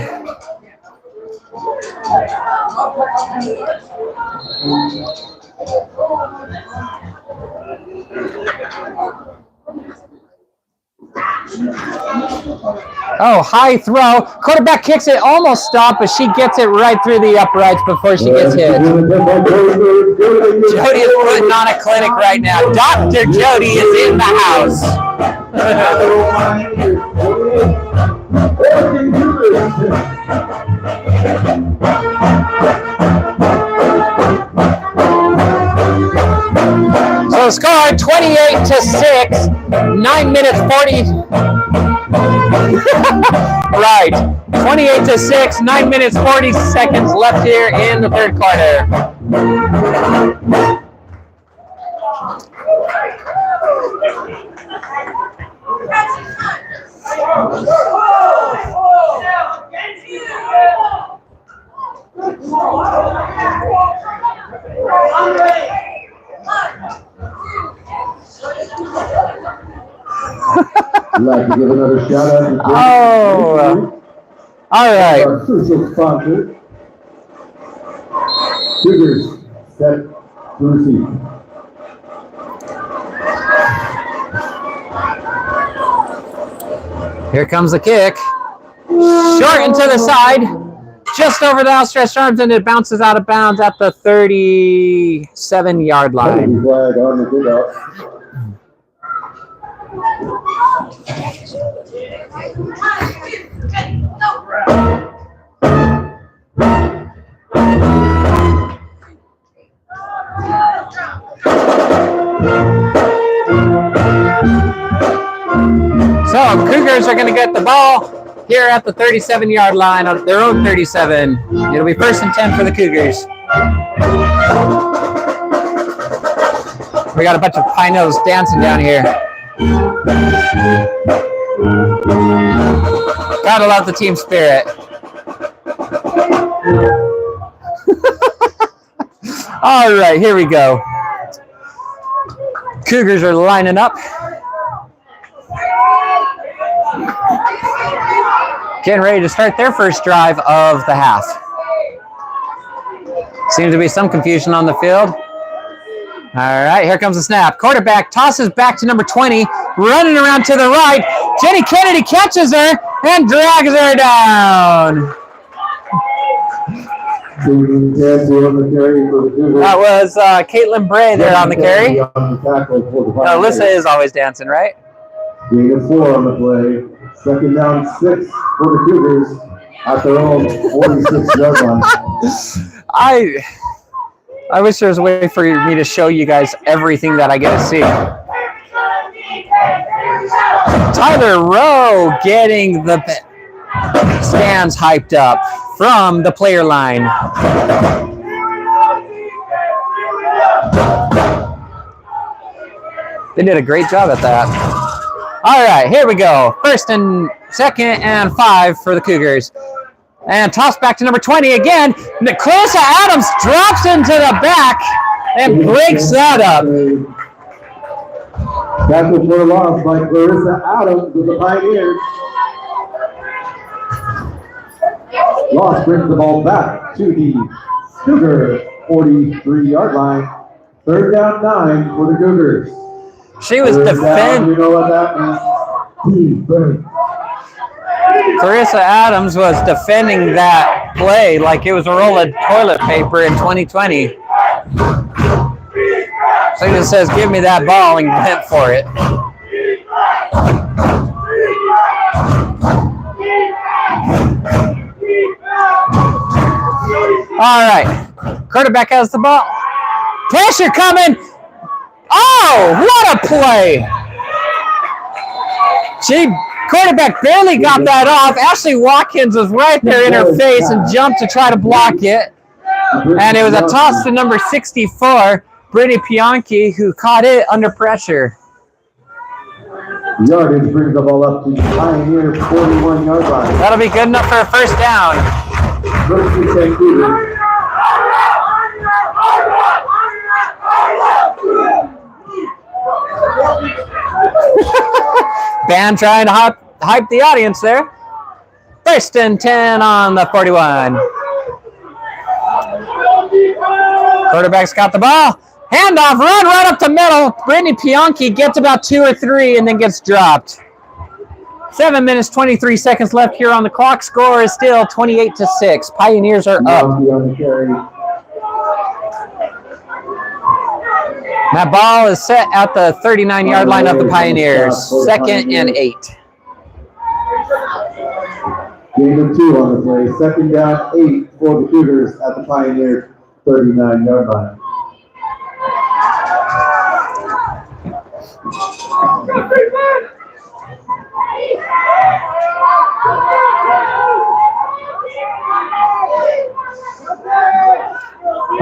Oh, high throw. Quarterback kicks it, almost stopped, but she gets it right through the uprights before she gets hit. Jody is putting on a clinic right now. Dr. Jody is in the house. So score 28-6, 9 minutes 40. Right, 28-6, 9 minutes 40 seconds left here in the third quarter. I'd like to give another shout out to all right. our crucial sponsor. Cougars set to receive. Here comes the kick. Short and to the side. Just over the outstretched arms, and it bounces out of bounds at the 37-yard line. Flag on the kickoff. So Cougars are going to get the ball here at the 37-yard line on their own 37. It'll be 1st and 10 for the Cougars. We got a bunch of Pinos dancing down here. Gotta love the team spirit. All right, here we go. Cougars are lining up. Getting ready to start their first drive of the half. Seems to be some confusion on the field. All right, here comes the snap. Quarterback tosses back to number 20, running around to the right. Jenny Kennedy catches her and drags her down. That was Caitlin Bray there on the carry. Alyssa is always dancing, right? Gain of 4 on the play. 2nd down 6 for the Cougars at their own 46-yard line. I wish there was a way for me to show you guys everything that I get to see. Tyler Rowe getting the stands hyped up from the player line. They did a great job at that. All right, here we go. 2nd and 5 for the Cougars. And toss back to number 20 again. Clarissa Adams drops into the back and breaks that up. Tackle for a loss by Clarissa Adams with the Pioneers. Loss brings the ball back to the Cougar 43-yard line. 3rd down 9 for the Cougars. She was 3rd down, defending. you know what that means? Carissa Adams was defending that play like it was a roll of toilet paper in 2020. So he just says, give me that ball and went for it. All right. Quarterback has the ball. Pressure coming. Oh, what a play. Quarterback barely got that off. Ashley Watkins was right there in her face and jumped to try to block it. And it was a toss to number 64, Brittany Pianchi, who caught it under pressure. Yardage brings the ball up to Pioneer 41-yard line. That'll be good enough for a first down. First and 10 Cougars. Band trying to hype the audience there. First and 10 on the 41. Quarterback's got the ball. Handoff, run right up the middle. Brittany Pianchi gets about 2 or 3 and then gets dropped. 7 minutes, 23 seconds left here on the clock. Score is still 28-6. Pioneers are up. That ball is set at the 39-yard line of the Pioneers. 2nd and 8. Gain of 2 on the play. 2nd down 8 for the Cougars at the Pioneer 39-yard line.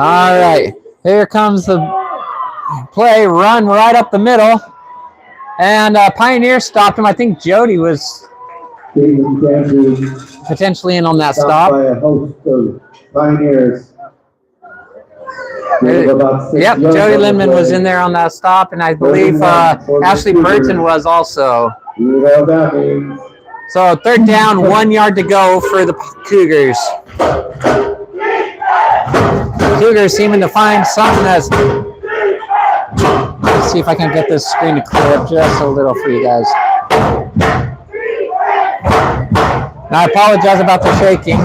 All right, here comes the play, run right up the middle, and Pioneer stopped him. I think Jody was potentially in on that stop. By a host of Pioneers. Yep, Jody Lindman was in there on that stop, and I believe Ashley Burton was also. So 3rd down, 1 yard to go for the Cougars. Cougars seeming to find something that's... Let's see if I can get this screen to clear up just a little for you guys. Now, I apologize about the shaking.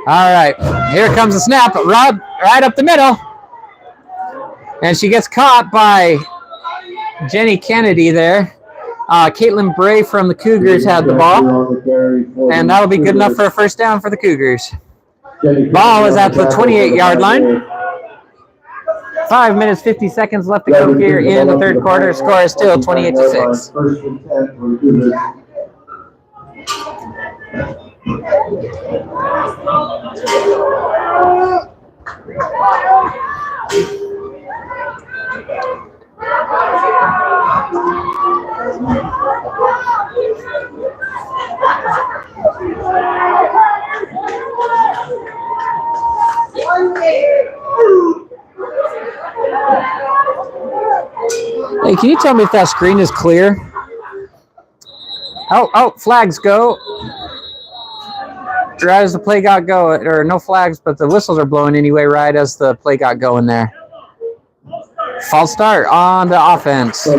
All right, here comes the snap, right up the middle. And she gets caught by Jenny Kennedy there. Caitlin Bray from the Cougars had the ball. And that'll be good enough for a first down for the Cougars. Ball is at the 28-yard line. 5 minutes, 50 seconds left to go here in the 3rd quarter. Score is still 28-6. First and 10 for the Cougars. Hey, can you tell me if that screen is clear? Oh, flags go. Right as the play got going, or no flags, but the whistles are blowing anyway right as the play got going there. False start on the offense. Ball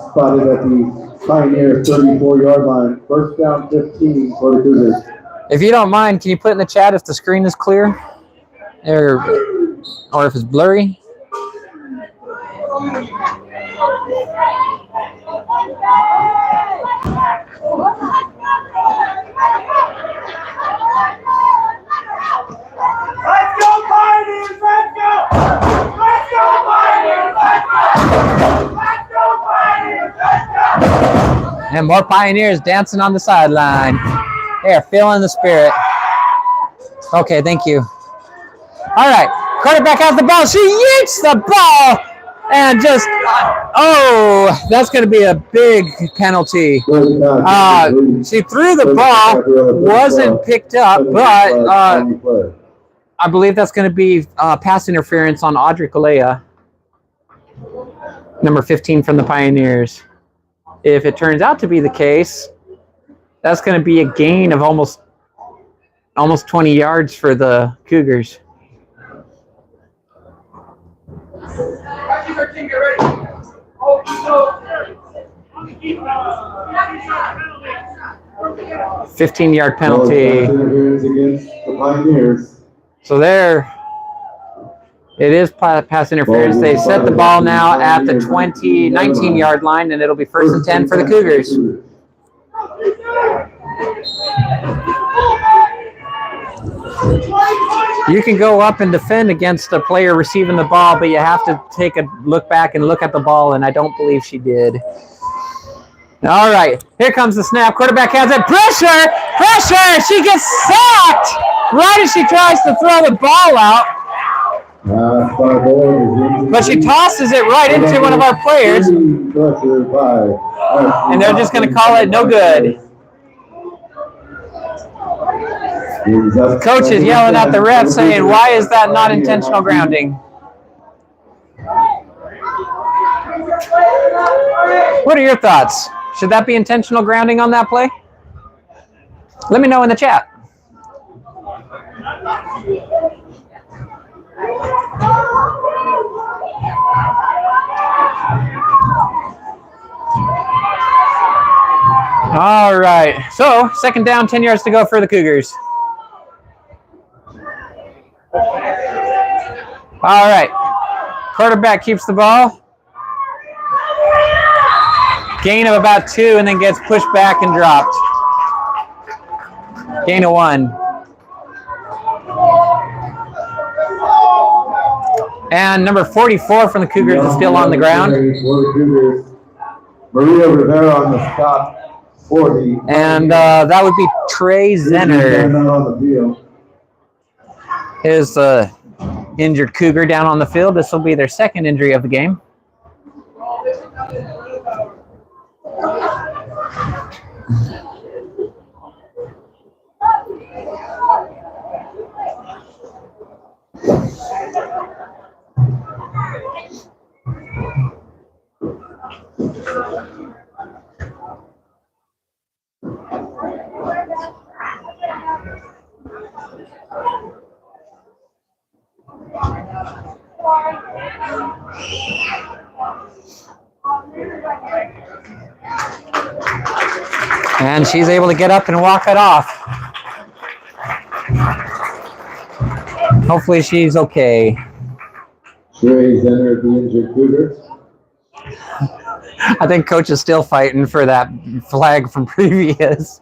spotted at the Pioneer 34-yard line. First down 15 for the Cougars. If you don't mind, can you put in the chat if the screen is clear? Or if it's blurry? Let's go Pioneers! Let's go! Let's go Pioneers! Let's go! Let's go Pioneers! Let's go! And more Pioneers dancing on the sideline. They're feeling the spirit. Okay, thank you. All right, quarterback has the ball. She yeets the ball, And just, oh, that's going to be a big penalty. She threw the ball, wasn't picked up, but I believe that's going to be pass interference on Audrey Kalea, number 15 from the Pioneers. If it turns out to be the case, that's going to be a gain of almost 20 yards for the Cougars. Get ready. 15-yard penalty. So there, it is pass interference. They set the ball now at the 19-yard line, and it'll be 1st and 10 for the Cougars. You can go up and defend against a player receiving the ball, but you have to take a look back and look at the ball, and I don't believe she did. All right, here comes the snap. Quarterback has it. Pressure! Pressure! She gets sacked right as she tries to throw the ball out. But she tosses it right into one of our players. And they're just going to call it no good. Coach is yelling at the ref saying, why is that not intentional grounding? What are your thoughts? Should that be intentional grounding on that play? Let me know in the chat. All right, so 2nd down, 10 yards to go for the Cougars. All right, quarterback keeps the ball. Gain of about 2 and then gets pushed back and dropped. Gain of 1. And number 44 from the Cougars is still on the ground. Maria Rivera on the stop. 40. And that would be Trey Zenner. Is the injured Cougar down on the field. This will be their 2nd injury of the game. And she's able to get up and walk it off. Hopefully she's okay. Trey Zenner, the injured Cougar. I think Coach is still fighting for that flag from previous.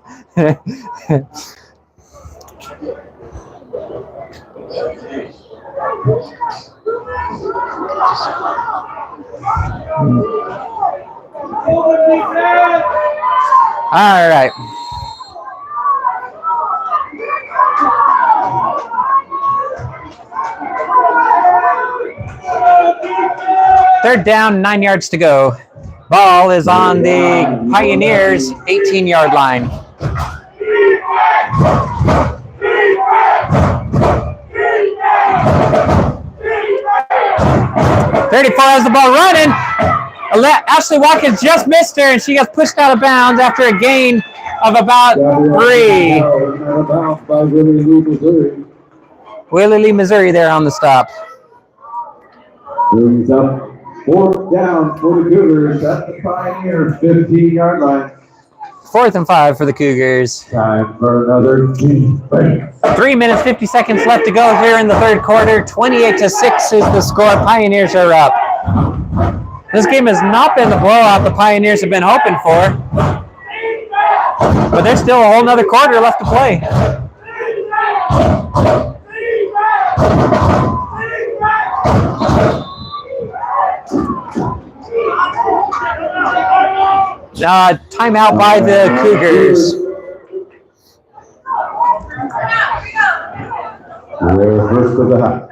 All right. Third down, 9 yards to go. Ball is on the Pioneers' 18-yard line. 34 has the ball running. Ashley Watkins just missed her, and she gets pushed out of bounds after a gain of about 3. Willie Lee, Missouri there on the stop. Brings up 4th down for the Cougars at the Pioneer 15-yard line. 4th and 5 for the Cougars. Time for another team break. 3 minutes, 50 seconds left to go here in the third quarter. 28-6 is the score. Pioneers are up. This game has not been the blowout the Pioneers have been hoping for. But there's still a whole nother quarter left to play. Timeout by the Cougars. They're first of the half.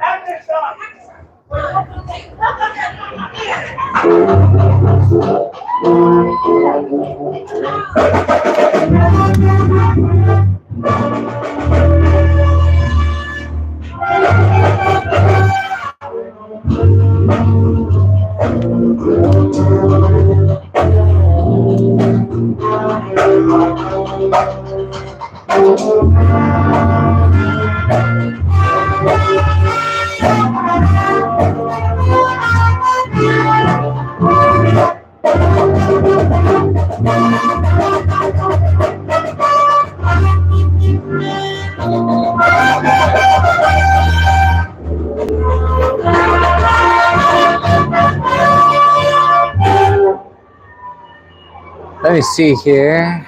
Let me see here.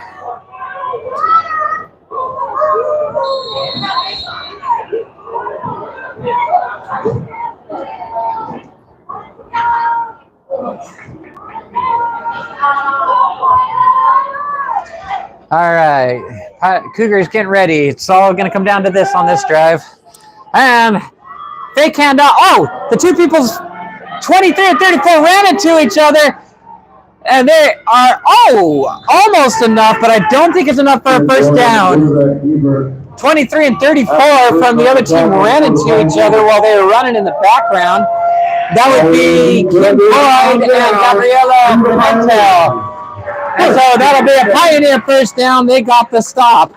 All right, Cougars getting ready. It's all going to come down to this on this drive. And fake handoff. Oh, the two people's 23 and 34 ran into each other. And they are, almost enough, but I don't think it's enough for a first down. 23 and 34 from the other team ran into each other while they were running in the background. That would be Kim Boyd and Gabriela Pimentel. And so that'll be a Pioneer first down. They got the stop.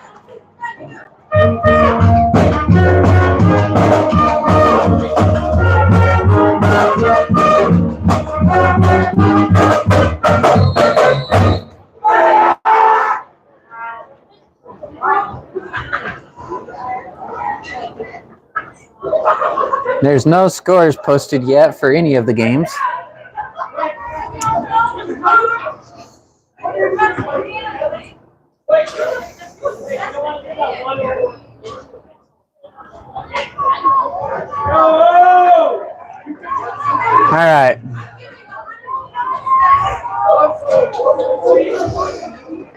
There's no scores posted yet for any of the games. All right.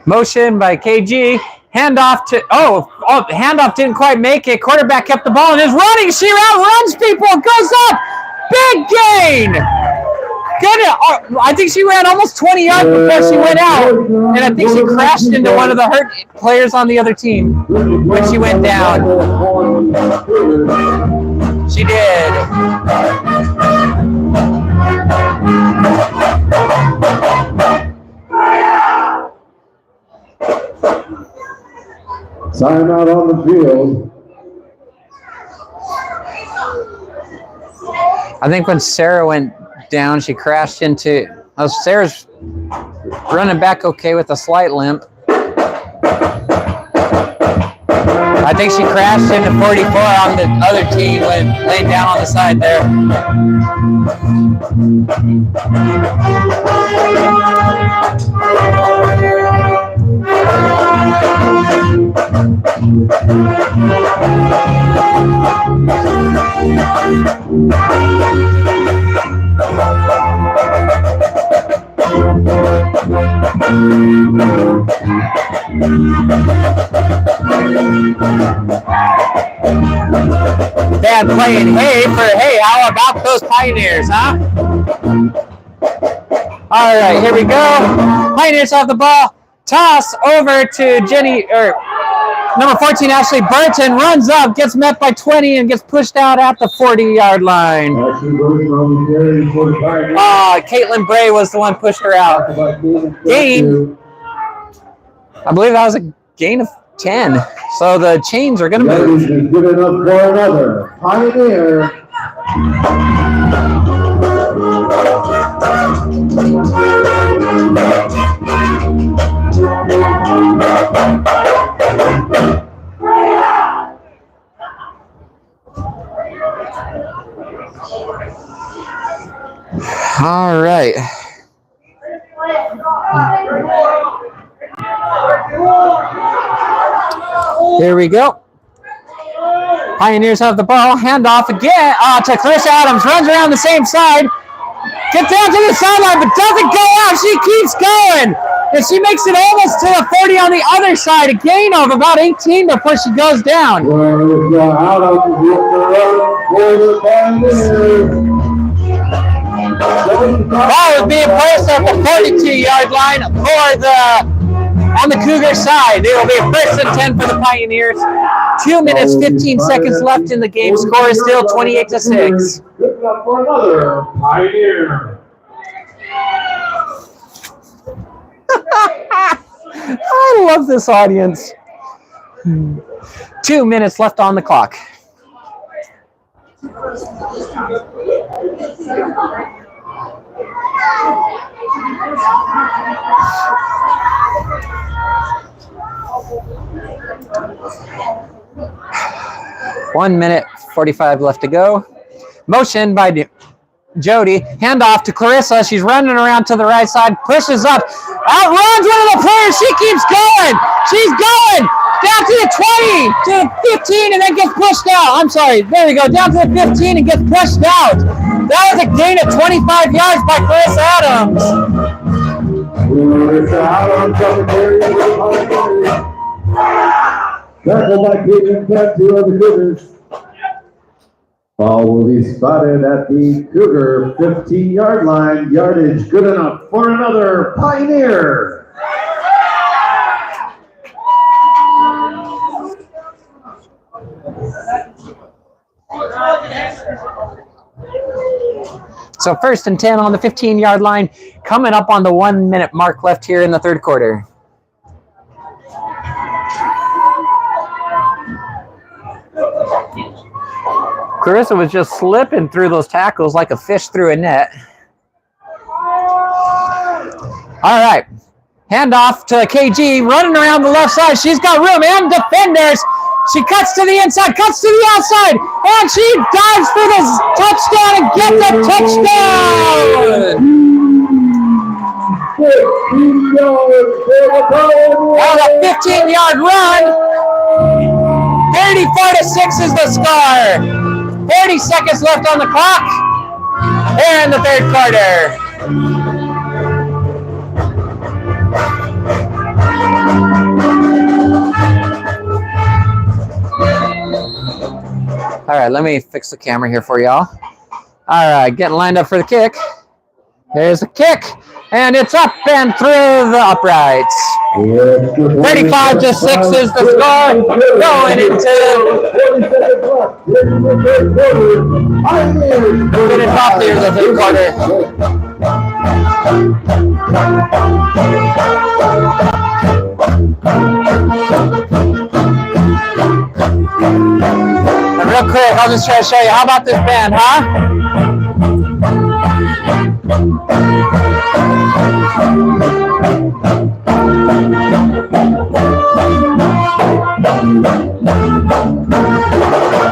Motion by KG. Handoff to, handoff didn't quite make it. Quarterback kept the ball and is running. She outruns people. Goes up. Big gain. Good. I think she ran almost 20 yards before she went out. And I think she crashed into one of the hurt players on the other team when she went down. She did. Timeout on the field. I think when Sarah went down, she crashed into. Sarah's running back okay with a slight limp. I think she crashed into 44 on the other team when laying down on the side there. Dad playing hey for hey, how about those Pioneers, huh? All right, here we go. Pioneers have the ball. Toss over to number 14, Ashley Burton, runs up, gets met by 20, and gets pushed out at the 40-yard line. Caitlin Bray was the one who pushed her out. Gain. I believe that was a gain of 10. So the chains are going to move. That is good enough for another Pioneer. All right. Here we go. Pioneers have the ball. Handoff again to Chris Adams. Runs around the same side. Gets down to the sideline, but doesn't go out. She keeps going. And she makes it almost to the 40 on the other side. A gain of about 18 before she goes down. Well, out of the run for the Pioneers. Ball is being placed at the 42-yard line on the Cougar side. It will be a 1st and 10 for the Pioneers. 2 minutes, 15 seconds left in the game. Score is still 28-6. Good enough for another Pioneer. I love this audience. 2 minutes left on the clock. One minute, 45 left to go. Motion by Jody. Handoff to Clarissa. She's running around to the right side. Pushes up. Outruns one of the players. She keeps going. She's going. Down to the 20, to the 15, and then gets pushed out. I'm sorry. There we go. Down to the 15 and gets pushed out. That was a gain of 25 yards by Clarissa Adams. Tackled by Cajun Cat, 2 of the Cougars. Ball will be spotted at the Cougar 15-yard line. Yardage good enough for another Pioneer. So 1st and 10 on the 15-yard line, coming up on the 1 minute mark left here in the third quarter. Clarissa was just slipping through those tackles like a fish through a net. All right, handoff to KG, running around the left side. She's got room and defenders. She cuts to the inside, cuts to the outside, and she dives for the touchdown and gets a touchdown! That was a 15-yard run. 34-6 is the score. 40 seconds left on the clock. Here in the third quarter. All right, let me fix the camera here for y'all. All right, getting lined up for the kick. Here's the kick, and it's up and through the uprights. 35-6 is the score. Going into minute off here in the third quarter. And real quick, I'll just try to show you. How about this band, huh?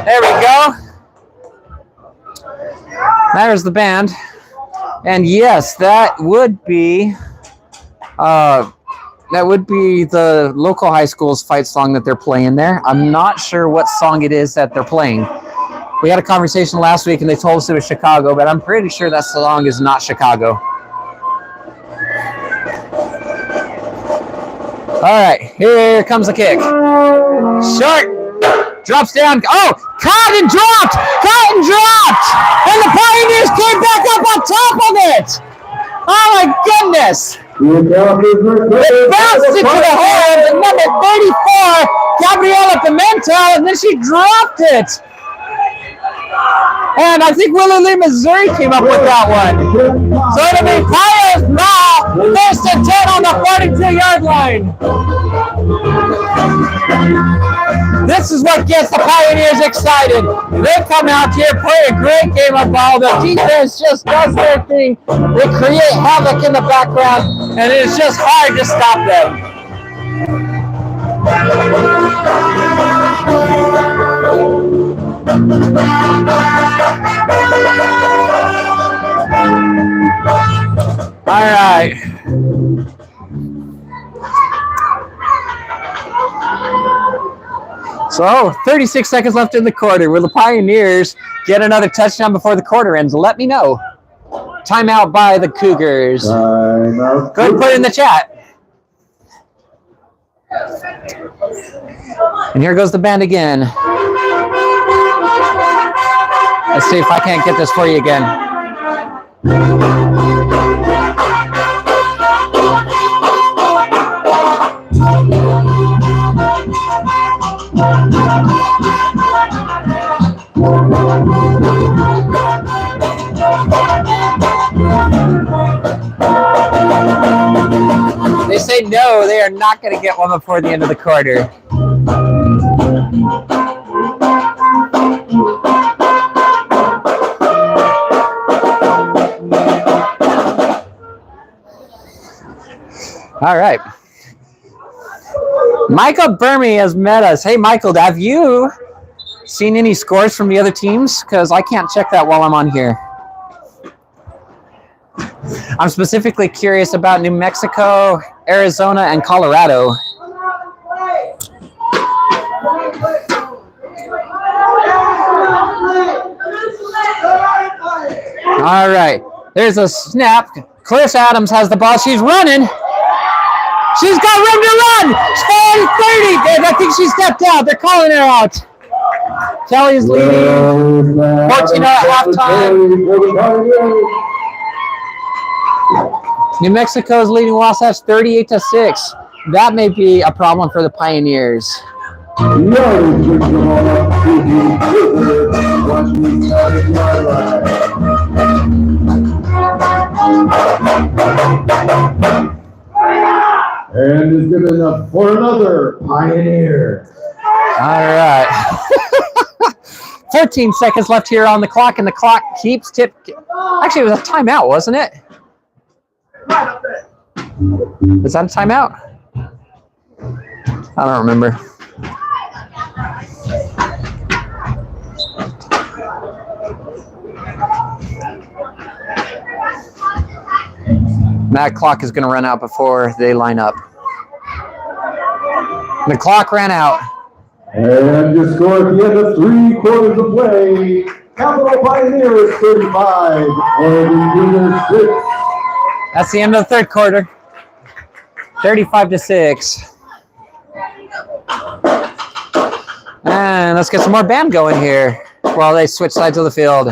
There we go. There's the band. And yes, that would be the local high school's fight song that they're playing there. I'm not sure what song it is that they're playing. We had a conversation last week and they told us it was Chicago, but I'm pretty sure that song is not Chicago. All right, here comes the kick. Short. Drops down. Oh, caught and dropped. Caught and dropped. And the Pioneers came back up on top of it. Oh, my goodness. It bounced into the hand of number 34, Gabriela Pimento, and then she dropped it. And I think Willow Lee, Missouri came up with that one. So it'll be Pioneers now, 1st and 10 on the 42-yard line. This is what gets the Pioneers excited. They come out here, play a great game of ball. The defense just does their thing. They create havoc in the background, and it's just hard to stop them. All right. So, 36 seconds left in the quarter. Will the Pioneers get another touchdown before the quarter ends? Let me know. Timeout by the Cougars. Go ahead and put it in the chat. And here goes the band again. Let's see if I can't get this for you again. They say no, they are not going to get one before the end of the quarter. All right. Michael Burmy has met us. Hey, Michael, have you seen any scores from the other teams? Because I can't check that while I'm on here. I'm specifically curious about New Mexico, Arizona, and Colorado. All right. There's a snap. Clarissa Adams has the ball. She's running. She's got room to run. 30. I think she stepped out. They're calling her out. Kelly's leading 14 at halftime. New Mexico's leading Wasatch 38-6. That may be a problem for the Pioneers. And is good enough for another Pioneer. All right. 13 seconds left here on the clock, and the clock keeps Actually, it was a timeout, wasn't it? Was that a timeout? I don't remember. That clock is going to run out before they line up. The clock ran out. And your score at the end of 3 quarters of play, Capital Pioneers 35, Oregon Cougars 6. That's the end of the third quarter. 35-6. And let's get some more band going here while they switch sides of the field.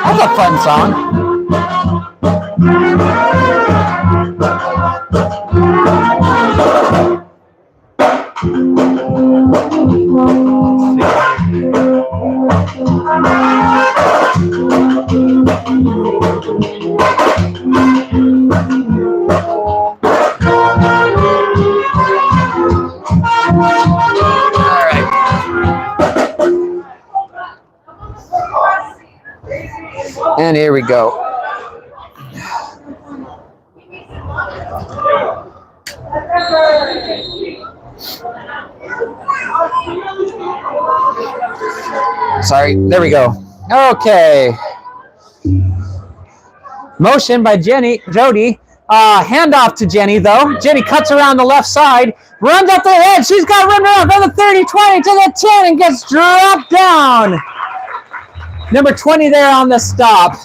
That's a fun song. And here we go. Sorry, there we go. Okay. Motion by Jody. Handoff to Jenny, though. Jenny cuts around the left side, runs up the head. She's got run around from the 30, 20 to the 10, and gets dropped down. Number 20 there on the stop.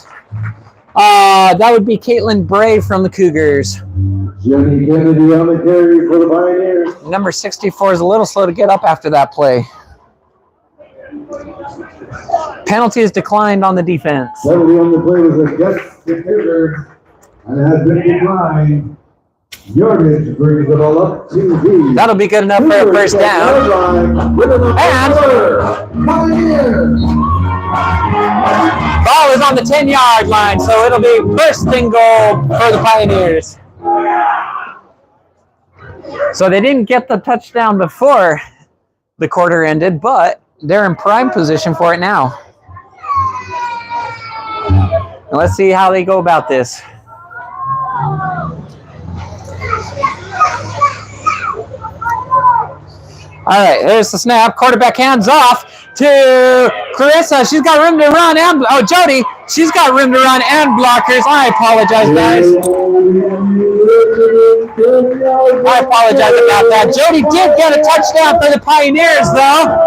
That would be Caitlin Bray from the Cougars. Jenny Kennedy on the carry for the Pioneers. Number 64 is a little slow to get up after that play. Penalty is declined on the defense. Penalty on the play was against the Cougars and has been declined. Yardage brings it all up to the. That'll be good enough for a first down. And ball is on the 10-yard line, so it'll be first and goal for the Pioneers. So they didn't get the touchdown before the quarter ended, but they're in prime position for it now. And let's see how they go about this. All right, there's the snap. Quarterback hands off to Clarissa. She's got room to run and Jody. She's got room to run and blockers. I apologize, guys. I apologize about that. Jody did get a touchdown for the Pioneers, though.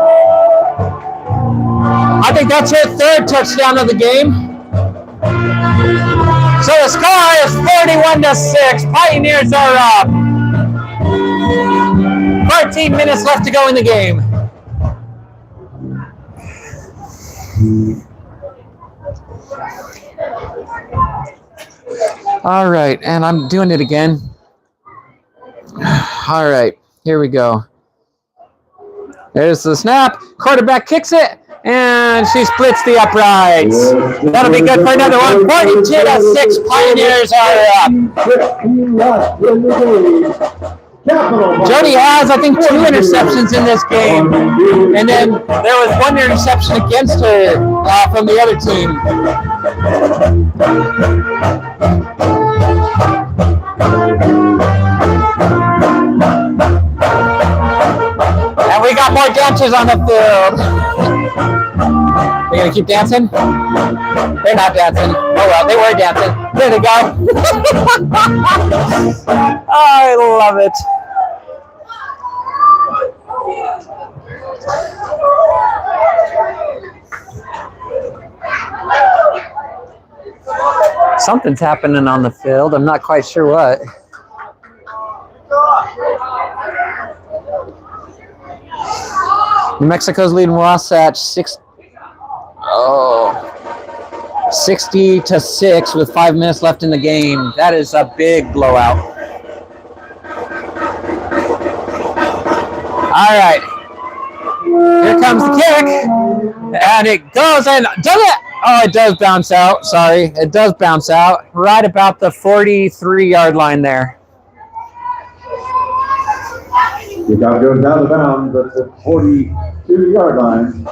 I think that's her third touchdown of the game. So the score is 41-6. Pioneers are up. 14 minutes left to go in the game. All right, and I'm doing it again. All right, here we go. There's the snap. Quarterback kicks it, and she splits the uprights. That'll be good for another one. 42-6. Pioneers are up. Jody has, I think, 2 interceptions in this game, and then there was 1 interception against her from the other team. And we got more dancers on the field. They gonna keep dancing? They're not dancing. Oh well, they were dancing. There they go. I love it. Something's happening on the field. I'm not quite sure what. New Mexico's leading Wasatch 60-6 with 5 minutes left in the game. That is a big blowout. All right. Here comes the kick. And it goes and does it. Oh, it does bounce out. Sorry. It does bounce out right about the 43-yard line there. The guy goes out of bounds at the 42-yard line.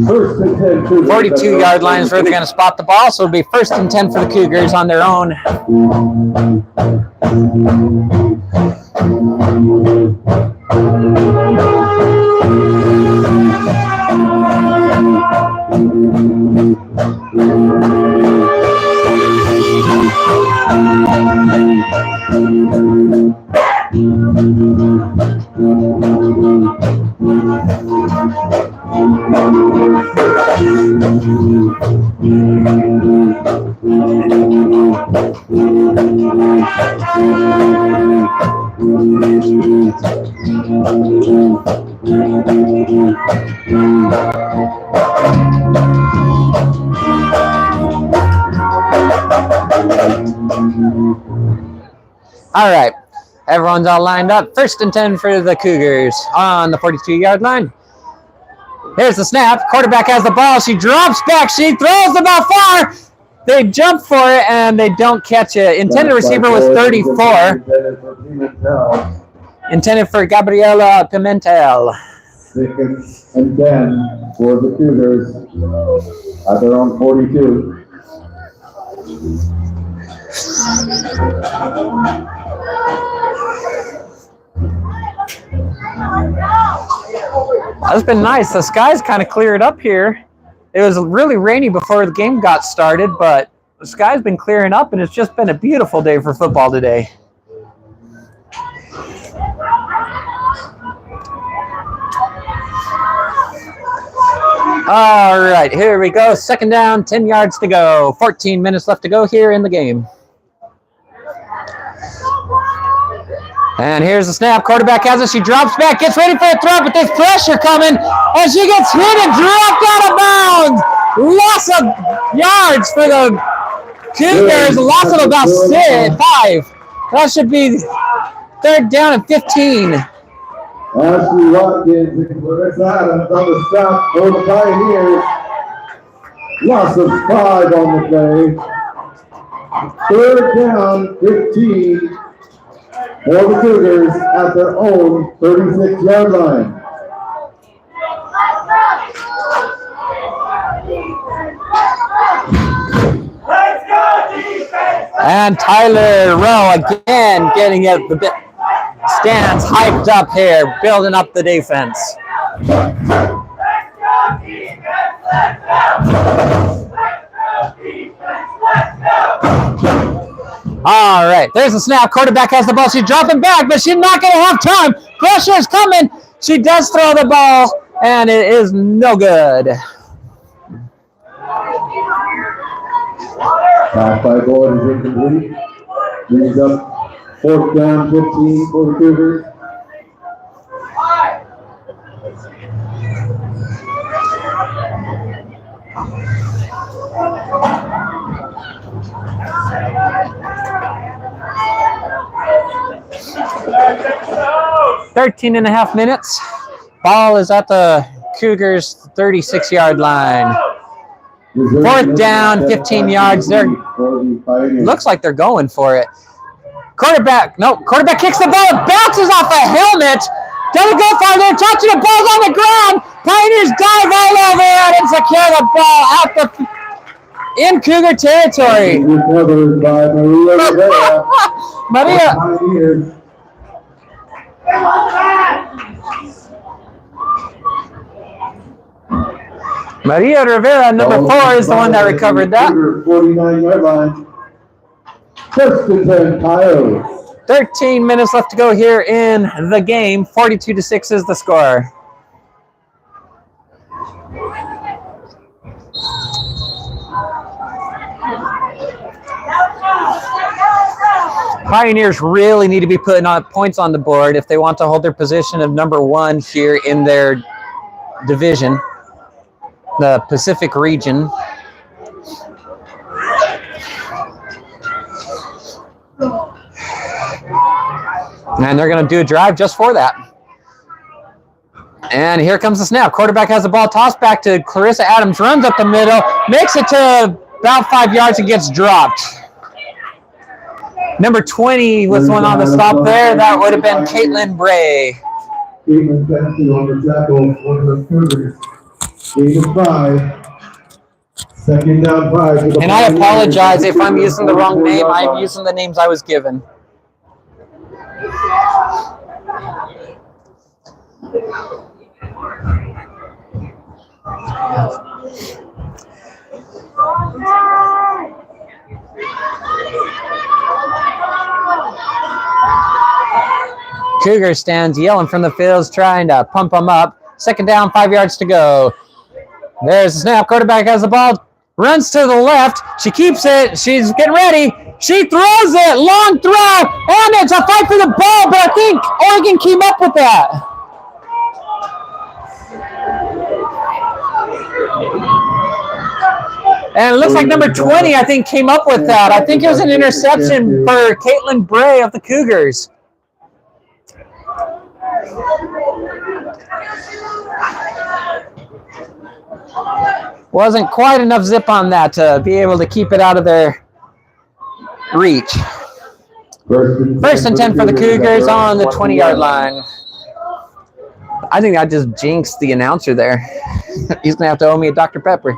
First and 10 Cougars. 42-yard line is where they're going to spot the ball, so it'll be 1st and 10 for the Cougars on their own. All right, everyone's all lined up. 1st and 10 for the Cougars on the 42-yard line. Here's the snap. Quarterback has the ball. She drops back. She throws the ball far. They jump for it, and they don't catch it. Intended receiver was 34. Intended for Gabriela Pimentel. 2nd and 10 for the Cougars at their own 42. That's been nice. The sky's kind of cleared up here. It was really rainy before the game got started, but the sky's been clearing up, and it's just been a beautiful day for football today. All right, here we go. 2nd down, 10 yards to go. 14 minutes left to go here in the game. And here's the snap. Quarterback has it. She drops back, gets ready for a throw, but there's pressure coming, and she gets hit and dropped out of bounds. Loss of yards for the Cougars. Loss of about 5. That should be 3rd down and 15. Ashley Watkins and Clarissa Adams on the stop for the Pioneers. Loss of 5 on the play. 3rd down, 15 for the Cougars at their own 36-yard line. Let's go, defense! And Tyler Rowe again getting it the bit. Stance hyped up here, building up the defense. Let's go, defense! Let's go! Let's go, defense! Let's go! All right, there's the snap. Quarterback has the ball. She's dropping back, but she's not going to have time. Pressure is coming. She does throw the ball, and it is no good. Pass by Boyd is incomplete. Brings up 4th down, 15 for the Cougars. Go! 13 and a half minutes. Ball is at the Cougars' 36-yard line. 4th down, 15 yards. Looks like they're going for it. Quarterback kicks the ball. It bounces off a helmet. Doesn't go far. They're touching the ball on the ground. Pioneers dive all over it and secure the ball out in Cougar territory. Recovered by Maria. Pioneers. Maria Rivera, number 4, is the one that recovered that. 49-yard line. 1st and 10 Coyotes. 13 minutes left to go here in the game. 42-6 is the score. Pioneers really need to be putting points on the board if they want to hold their position of number 1 here in their division, the Pacific region. And they're going to do a drive just for that. And here comes the snap. Quarterback has the ball tossed back to Clarissa Adams, runs up the middle, makes it to about 5 yards and gets dropped. Number 20 was one on the stop there. That would have been Caitlin Bray. Caitlin Benson on the tackle for the Cougars. Gain of 5. 2nd down 5. And I apologize if I'm using the wrong name. I'm using the names I was given. Cougar stands yelling from the fields, trying to pump them up. 2nd down, 5 yards to go. There's the snap. Quarterback has the ball, runs to the left. She keeps it. She's getting ready. She throws it. Long throw. And it's a fight for the ball, but I think Oregon came up with that. And it looks like number 20, I think, came up with that. I think it was an interception for Caitlin Bray of the Cougars. Wasn't quite enough zip on that to be able to keep it out of their reach. 1st and 10 for the Cougars on the 20-yard line. I think I just jinxed the announcer there. He's going to have to owe me a Dr. Pepper.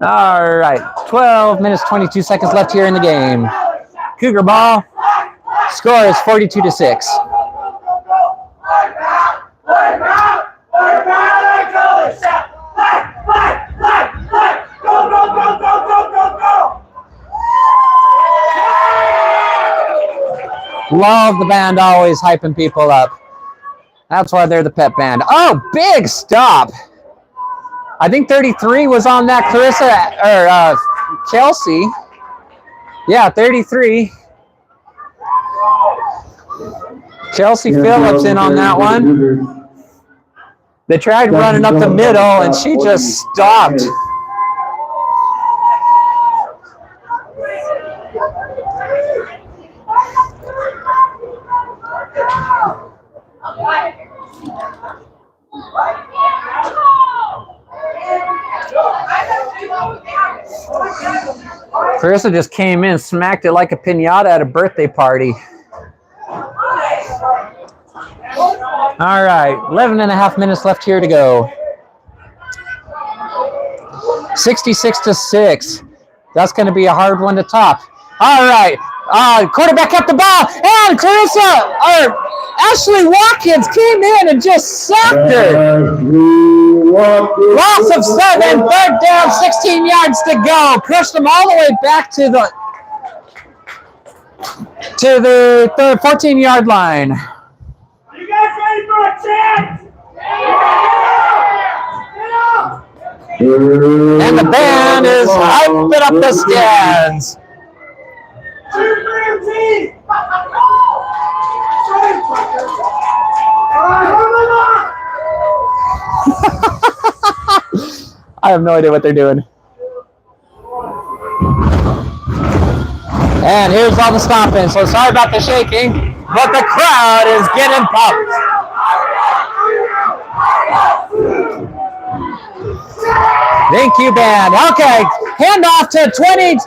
All right, 12 minutes, 22 seconds left here in the game. Cougar ball. Score is 42-6. Love the band always hyping people up. That's why they're the pep band. Oh, big stop. I think 33 was on that Kelsey. Yeah, 33. Chelsea Phillips in on that one. They tried running up the middle, and she just stopped. Clarissa just came in, smacked it like a piñata at a birthday party. All right, 11 and a half minutes left here to go. 66-6. That's going to be a hard one to top. All right, quarterback kept the ball, and Ashley Watkins came in and just sacked her. Loss of 7, 3rd down, 16 yards to go. Pushed them all the way back to the 14-yard line. You guys ready for a chance? Yeah! And the band is hyping up the stands. I have no idea what they're doing. And here's all the stomping. So sorry about the shaking, but the crowd is getting pumped. Thank you, band. Okay, handoff to 20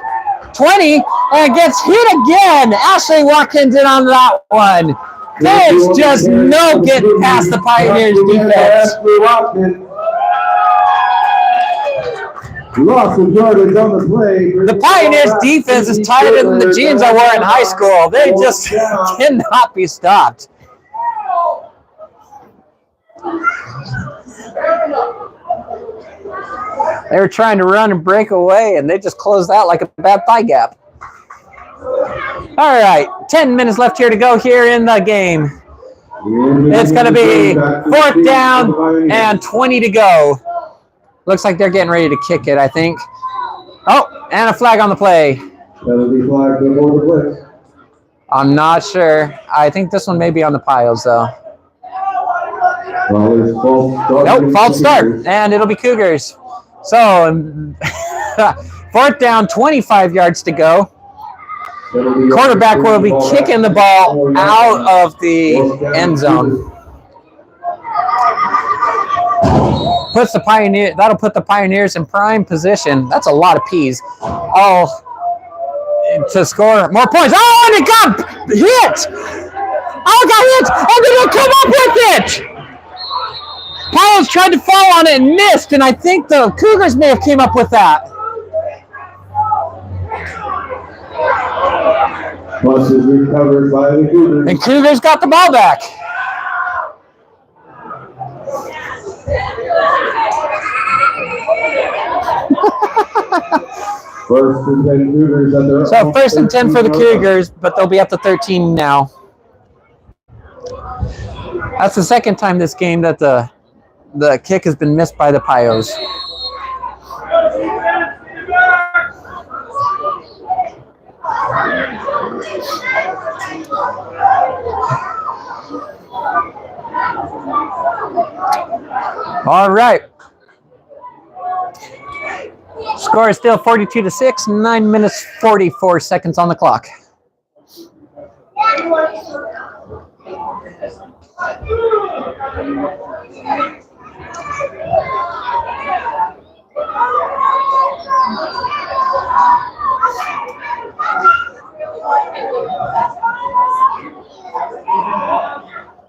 and gets hit again. Ashley Watkins in on that one. There's just no getting past the Pioneers defense. Loss of yardage on the play. The Pioneers defense is tighter than the jeans I wore in high school. They just cannot be stopped. They were trying to run and break away, and they just closed out like a bad thigh gap. All right, 10 minutes left here to go here in the game. It's going to be 4th down and 20 to go. Looks like they're getting ready to kick it, I think. Oh, and a flag on the play. That'll be flagged before the play. I'm not sure. I think this one may be on the Pios, though. Nope, false start, and it'll be Cougars. So, 4th down, 25 yards to go. Quarterback will be kicking the ball out of the end zone. That'll put the Pioneers in prime position. That's a lot of P's. Oh, to score more points. Oh, and it got hit. Oh, it got hit, and then they'll come up with it. Pios tried to fall on it and missed, and I think the Cougars may have came up with that. Plus is recovered by the Cougars. And Cougars got the ball back. First and 10 Cougars at their So 1st and 10 for the Cougars, but they'll be at the 13 now. That's the second time this game that the kick has been missed by the Pios. All right. Score is still 42-6, 9 minutes 44 seconds on the clock.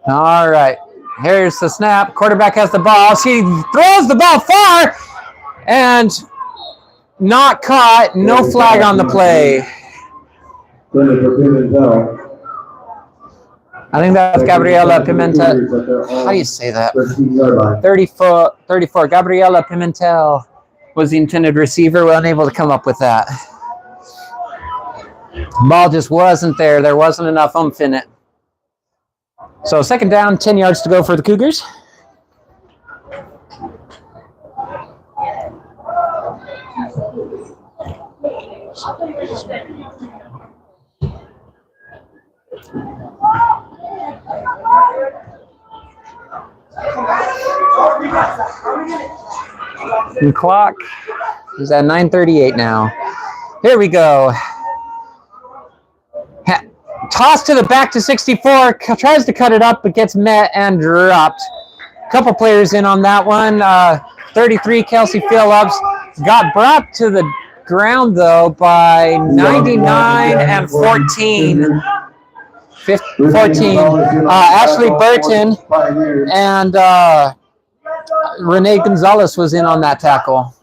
All right. Here's the snap. Quarterback has the ball. She throws the ball far and not caught. No flag on the play. I think that's Gabriela Pimentel. How do you say that? 34. Gabriela Pimentel was the intended receiver. We're unable to come up with that. Ball just wasn't there. There wasn't enough oomph in it. So 2nd down, 10 yards to go for the Cougars. The clock is at 9:38 now. Here we go. Toss to the back to 64, tries to cut it up, but gets met and dropped. A couple players in on that one. 33, Kelsey Phillips, got brought to the ground, though, by 99 and 14. 14. Ashley Burton and Renee Gonzalez was in on that tackle.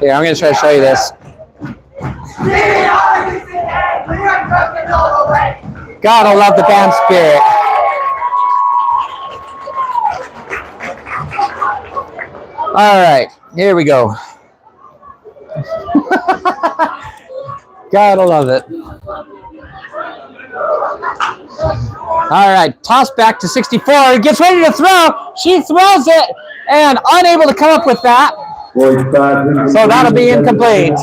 Here, I'm going to try to show you this. God, I love the band spirit. All right, here we go. Gotta love it. All right, toss back to 64. Gets ready to throw. She throws it and unable to come up with that. So that'll be incomplete.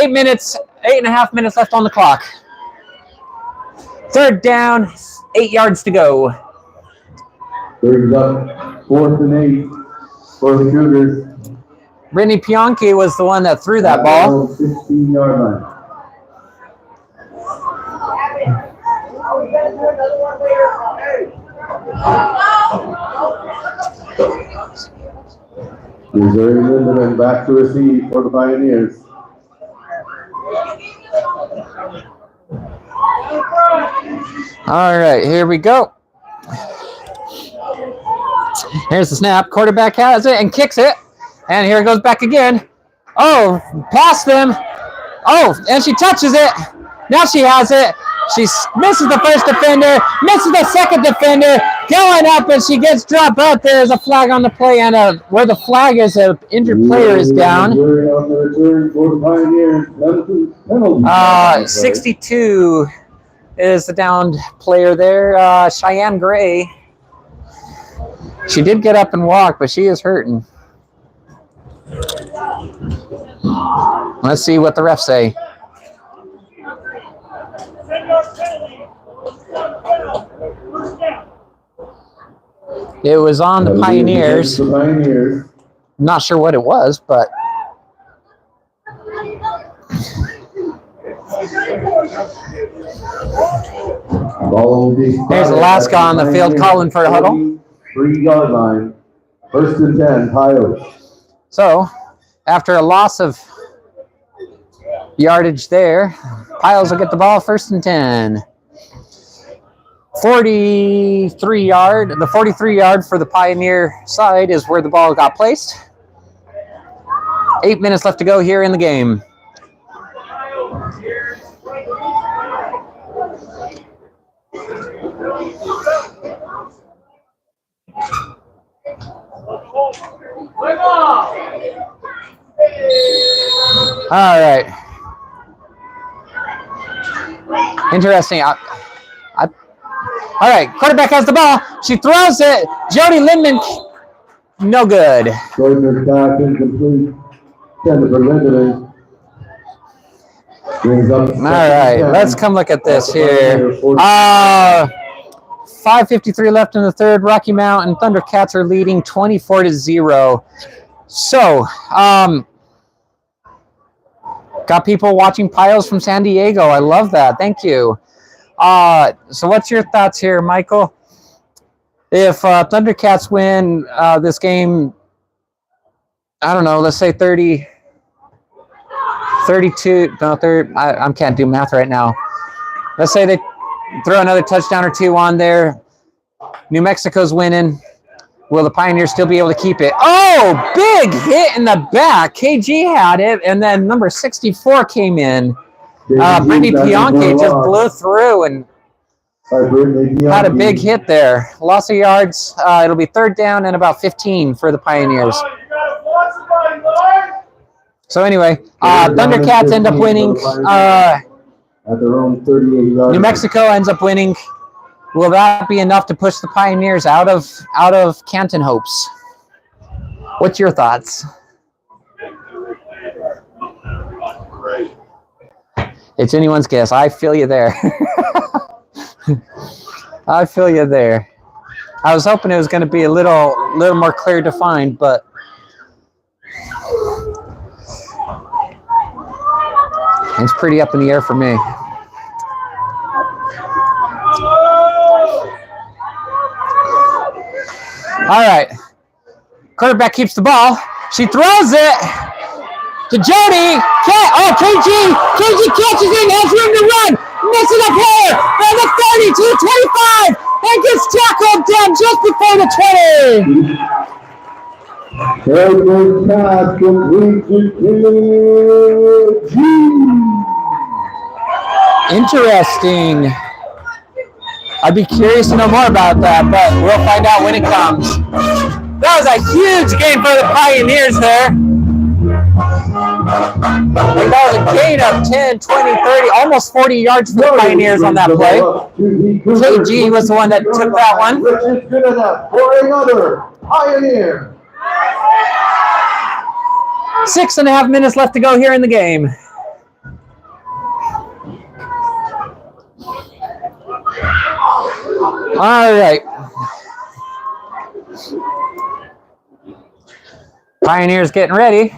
8 minutes, 8.5 minutes left on the clock. Third down, 8 yards to go. Brings up 4th and 8 for the Cougars. Brittany Pionki was the one that threw that ball. 16-yard line. Missouri Lindemann back to receive for the Pioneers. All right, here we go. Here's the snap. Quarterback has it and kicks it. And here it goes back again. Oh, past them. Oh, and she touches it. Now she has it. She misses the first defender, misses the second defender, going up, and she gets dropped out. There's a flag on the play, and where the flag is, an injured player is down. 62 is the downed player there. Cheyenne Gray. She did get up and walk, but she is hurting. Let's see what the refs say. It was on the Pioneers. Not sure what it was, but there's Alaska on the field calling for a huddle. 3-yard line. 1st and 10, Pios. So, after a loss of yardage there, Piles will get the ball 1st and 10. 43-yard. The 43-yard for the Pioneer side is where the ball got placed. 8 minutes left to go here in the game. All right. Interesting. All right, quarterback has the ball. She throws it. Jody Lindman, no good. Gardner pass incomplete. Jennifer Lindemann. Brings up. All right, let's come look at this here. 5:53 left in the third. Rocky Mountain Thundercats are leading 24-0. So, got people watching Piles from San Diego. I love that. Thank you. So what's your thoughts here, Michael? If Thundercats win this game, I don't know, let's say 32, no, I can't do math right now. Let's say they throw another touchdown or two on there. New Mexico's winning. Will the Pioneers still be able to keep it? Oh, big hit in the back. KG had it, and then number 64 came in. Brittany Pionki just blew through and had a big hit there. Loss of yards. It'll be 3rd down and about 15 for the Pioneers. So anyway, Thundercats end up winning. At their own 38-yard. New Mexico ends up winning. Will that be enough to push the Pioneers out of Canton hopes? What's your thoughts? It's anyone's guess. I feel you there. I feel you there. I was hoping it was going to be a little more clear defined, but it's pretty up in the air for me. All right. Quarterback keeps the ball. She throws it to Jody. KG catches it and has room to run. Misses a player from the 30 to the 25 and gets tackled down just before the 20. First pass complete to KG. Interesting. I'd be curious to know more about that, but we'll find out when it comes. That was a huge gain for the Pioneers there. And that was a gain of 10, 20, 30, almost 40 yards for the Pioneers on that play. KG was the one that took that one. Which is good enough for another Pioneer. 6.5 minutes left to go here in the game. All right. Pioneers getting ready.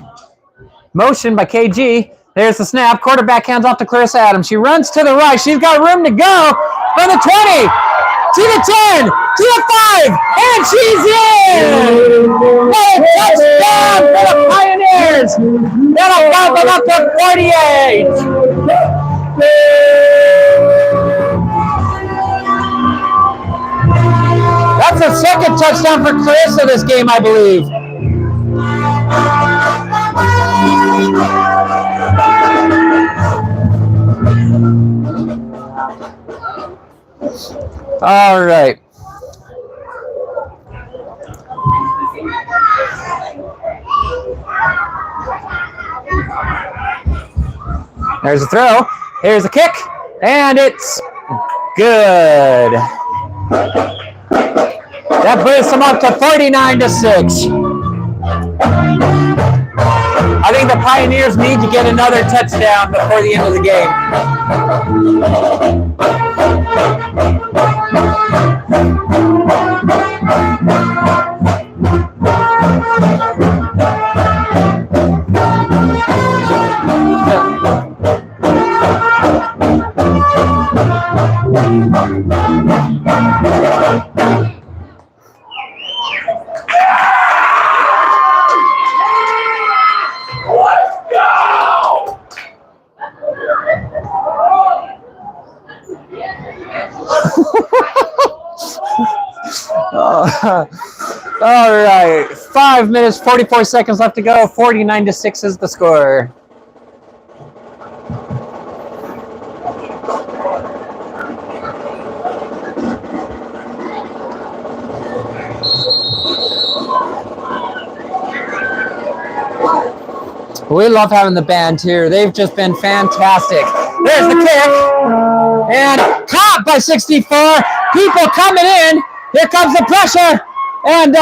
Motion by KG. There's the snap. Quarterback hands off to Clarissa Adams. She runs to the right. She's got room to go from the 20 to the 10 to the 5, and she's in! And a touchdown for the Pioneers! That'll bump them up to 48! That's the second touchdown for Clarissa this game, I believe. All right. There's a throw. Here's a kick, and it's good. That brings them up to 49-6. I think the Pioneers need to get another touchdown before the end of the game. All right, 5 minutes, 44 seconds left to go. 49-6 is the score. We love having the band here. They've just been fantastic. There's the kick. And caught by 64. People coming in. Here comes the pressure. And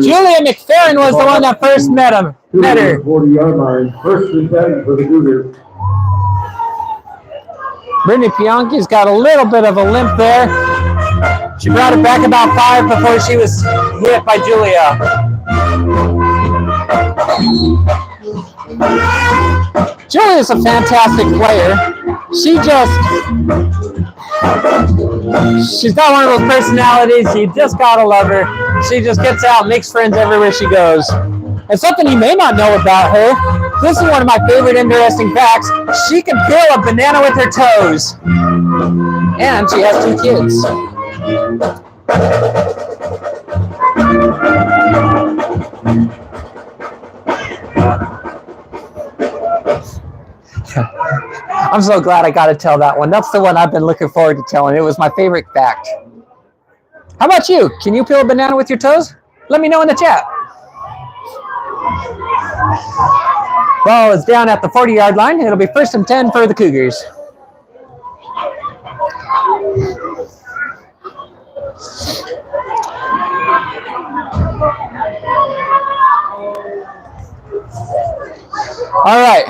Julia McFerrin was the one that first met her. 40-yard line. First and 10 for the Cougars. Brittany Pianki's got a little bit of a limp there. She brought it back about 5 before she was hit by Julia. Julia's a fantastic player. She's got one of those personalities. You just gotta love her. She just gets out, makes friends everywhere she goes. And something you may not know about her, this is one of my favorite interesting facts. She can peel a banana with her toes. And she has 2 kids. I'm so glad I got to tell that one. That's the one I've been looking forward to telling. It was my favorite fact. How about you? Can you peel a banana with your toes? Let me know in the chat. Ball is down at the 40-yard line. It'll be 1st and 10 for the Cougars. All right.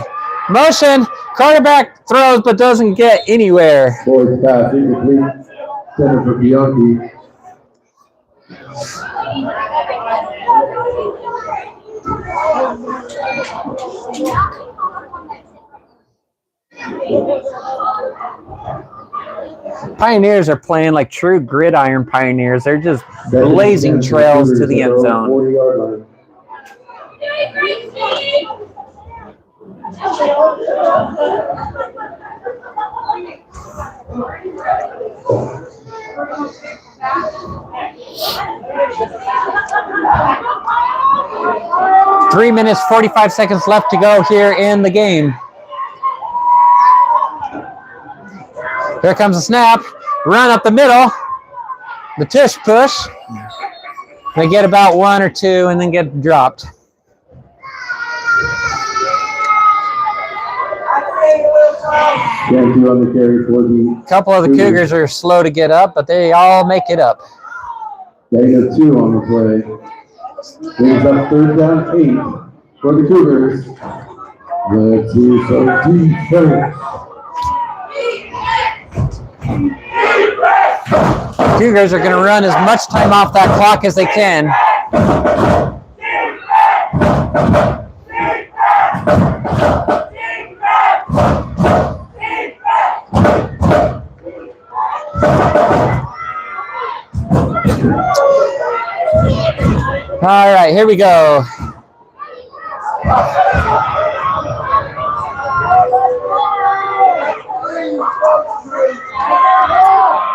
Motion. Quarterback throws but doesn't get anywhere. Boys pass incomplete. Center for Bianchi. Pioneers are playing like true gridiron Pioneers. They're just blazing trails to the end zone. 40-yard line. 3 minutes, 45 seconds left to go here in the game. Here comes the snap. run up the middle. The tush push. They get about 1 or 2 and then get dropped. Thank you on the carry for the A couple of the Cougars are slow to get up, but they all make it up. gain of 2 on the play. Brings up 3rd down 8 for the Cougars. The 2 so defense. Cougars are going to run as much time off that clock as they can. All right, here we go.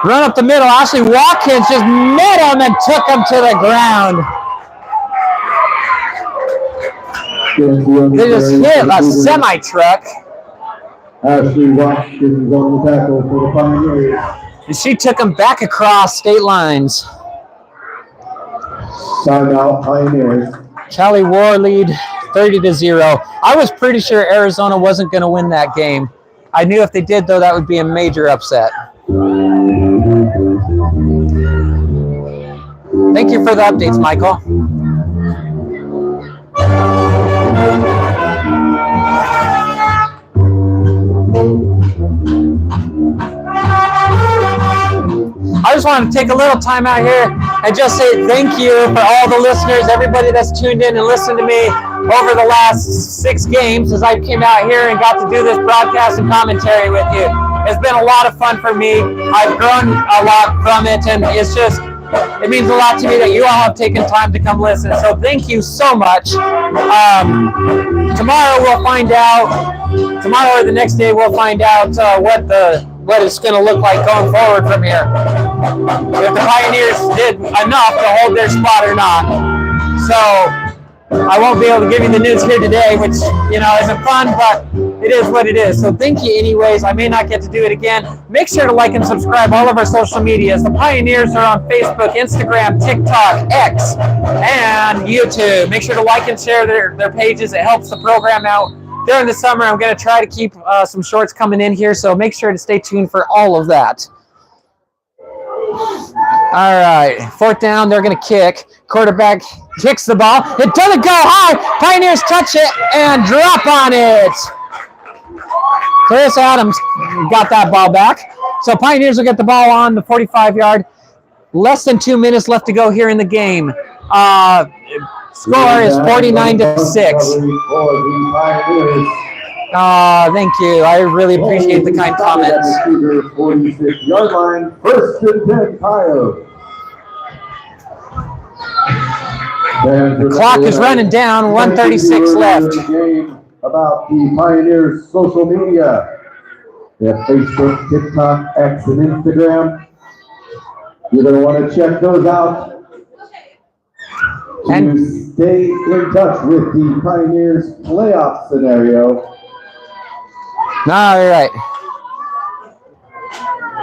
Run up the middle. Ashley Watkins just met him and took him to the ground. They just hit a semi-truck. Ashley Watkins on the tackle for the Pioneers. And she took him back across state lines. Timeout Pioneers. Callie War lead 30-0. I was pretty sure Arizona wasn't going to win that game. I knew if they did, though, that would be a major upset. Thank you for the updates, Michael. I just want to take a little time out here and just say thank you for all the listeners, everybody that's tuned in and listened to me over the last 6 games as I came out here and got to do this broadcast and commentary with you. It's been a lot of fun for me. I've grown a lot from it, and it means a lot to me that you all have taken time to come listen. So thank you so much. Tomorrow we'll find out. Tomorrow or the next day we'll find out what it's going to look like going forward from here. If the Pioneers did enough to hold their spot or not. So I won't be able to give you the news here today, which, isn't fun, but it is what it is. So thank you anyways. I may not get to do it again. Make sure to like and subscribe all of our social medias. The Pioneers are on Facebook, Instagram, TikTok, X, and YouTube. Make sure to like and share their pages. It helps the program out. During the summer, I'm going to try to keep some shorts coming in here, so make sure to stay tuned for all of that. All right, 4th down, they're going to kick. Quarterback kicks the ball. It doesn't go high. Pioneers touch it and drop on it. Chris Adams got that ball back. So Pioneers will get the ball on the 45-yard. Less than 2 minutes left to go here in the game. Score is 49-6. Thank you. I really appreciate the kind comments. 46-yard line, 1st and 10 Coyotes. The clock is running down, 1:36 left. About the Pioneers' social media. They have Facebook, TikTok, X, and Instagram. You're going to want to check those out to stay in touch with the Pioneers playoff scenario. All right.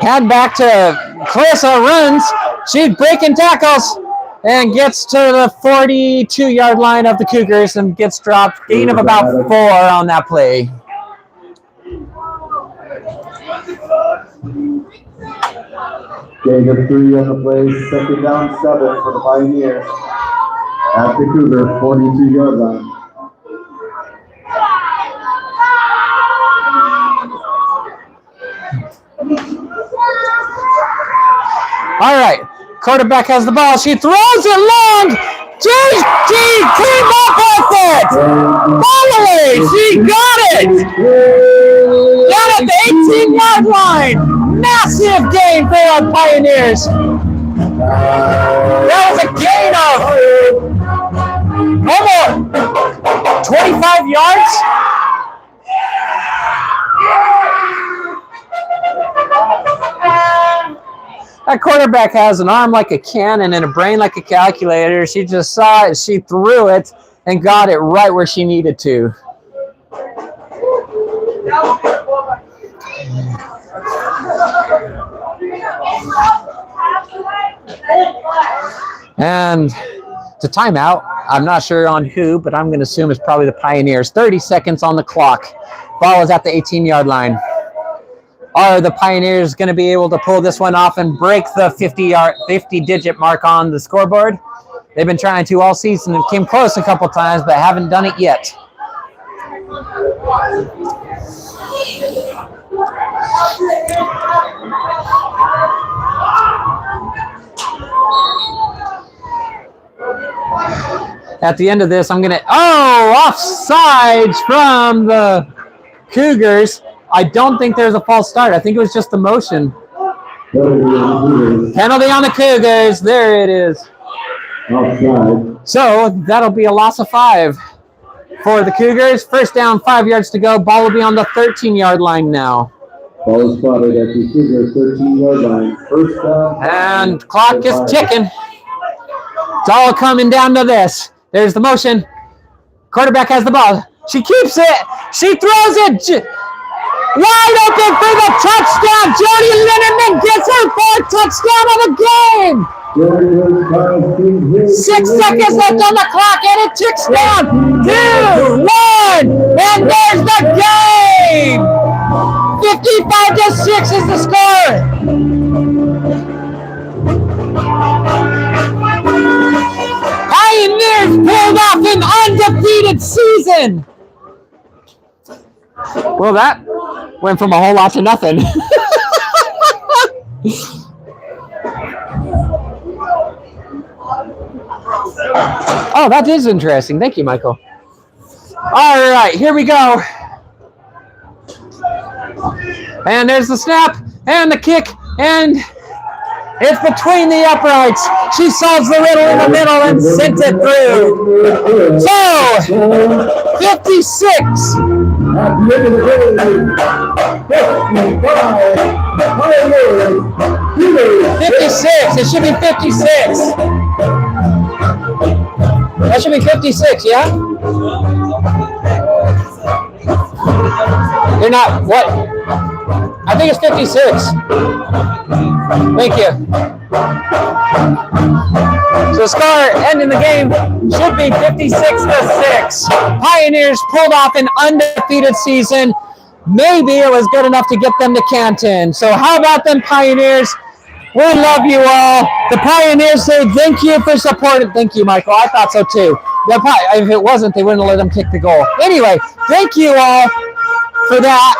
Hand back to Clarissa, runs. She's breaking tackles and gets to the 42-yard line of the Cougars and gets dropped. Gain of about 4 on that play. Gain of 3 on the play. 2nd down 7 for the Pioneers. At the Cougar, 42-yard line. All right. Quarterback has the ball. She throws it long. JT came up with it. Finally, she got it. Down at the 18-yard line. Massive gain for our Pioneers. That was a gain of almost 25 yards. That quarterback has an arm like a cannon and a brain like a calculator. She just saw it, she threw it, and got it right where she needed to. And it's a timeout. I'm not sure on who, but I'm going to assume it's probably the Pioneers. 30 seconds on the clock. Ball is at the 18-yard line. Are the Pioneers going to be able to pull this one off and break the 50-digit mark on the scoreboard? They've been trying to all season and came close a couple times, but haven't done it yet. At the end of this, I'm going to... Oh, offsides from the Cougars. I don't think there's a false start. I think it was just the motion. Penalty on the Cougars. There it is. Outside. So that'll be a loss of 5 for the Cougars. First down, 5 yards to go. Ball will be on the 13-yard line now. Ball is spotted at the Cougars 13-yard line. First down. And clock is ticking. It's all coming down to this. There's the motion. Quarterback has the ball. She keeps it. She throws it. Wide open for the touchdown. Jody Linderman gets her 4th touchdown of the game. 6 seconds left on the clock, and it ticks down. 2, 1, and there's the game. 55-6 is the score. Pioneers pulled off an undefeated season. Well, that went from a whole lot to nothing. Oh, that is interesting. Thank you, Michael. All right, here we go. And there's the snap and the kick, and it's between the uprights. She solves the riddle in the middle and sends it through. So, 56. At the end of the day, 56. It should be 56. That should be 56, yeah? You're not, what? I think it's 56. Thank you. So the score ending the game should be 56-6. Pioneers pulled off an undefeated season. Maybe it was good enough to get them to Canton. So how about them Pioneers? We love you all. The Pioneers say thank you for supporting. Thank you, Michael. I thought so too. If it wasn't, they wouldn't have let them kick the goal. Anyway, thank you all for that.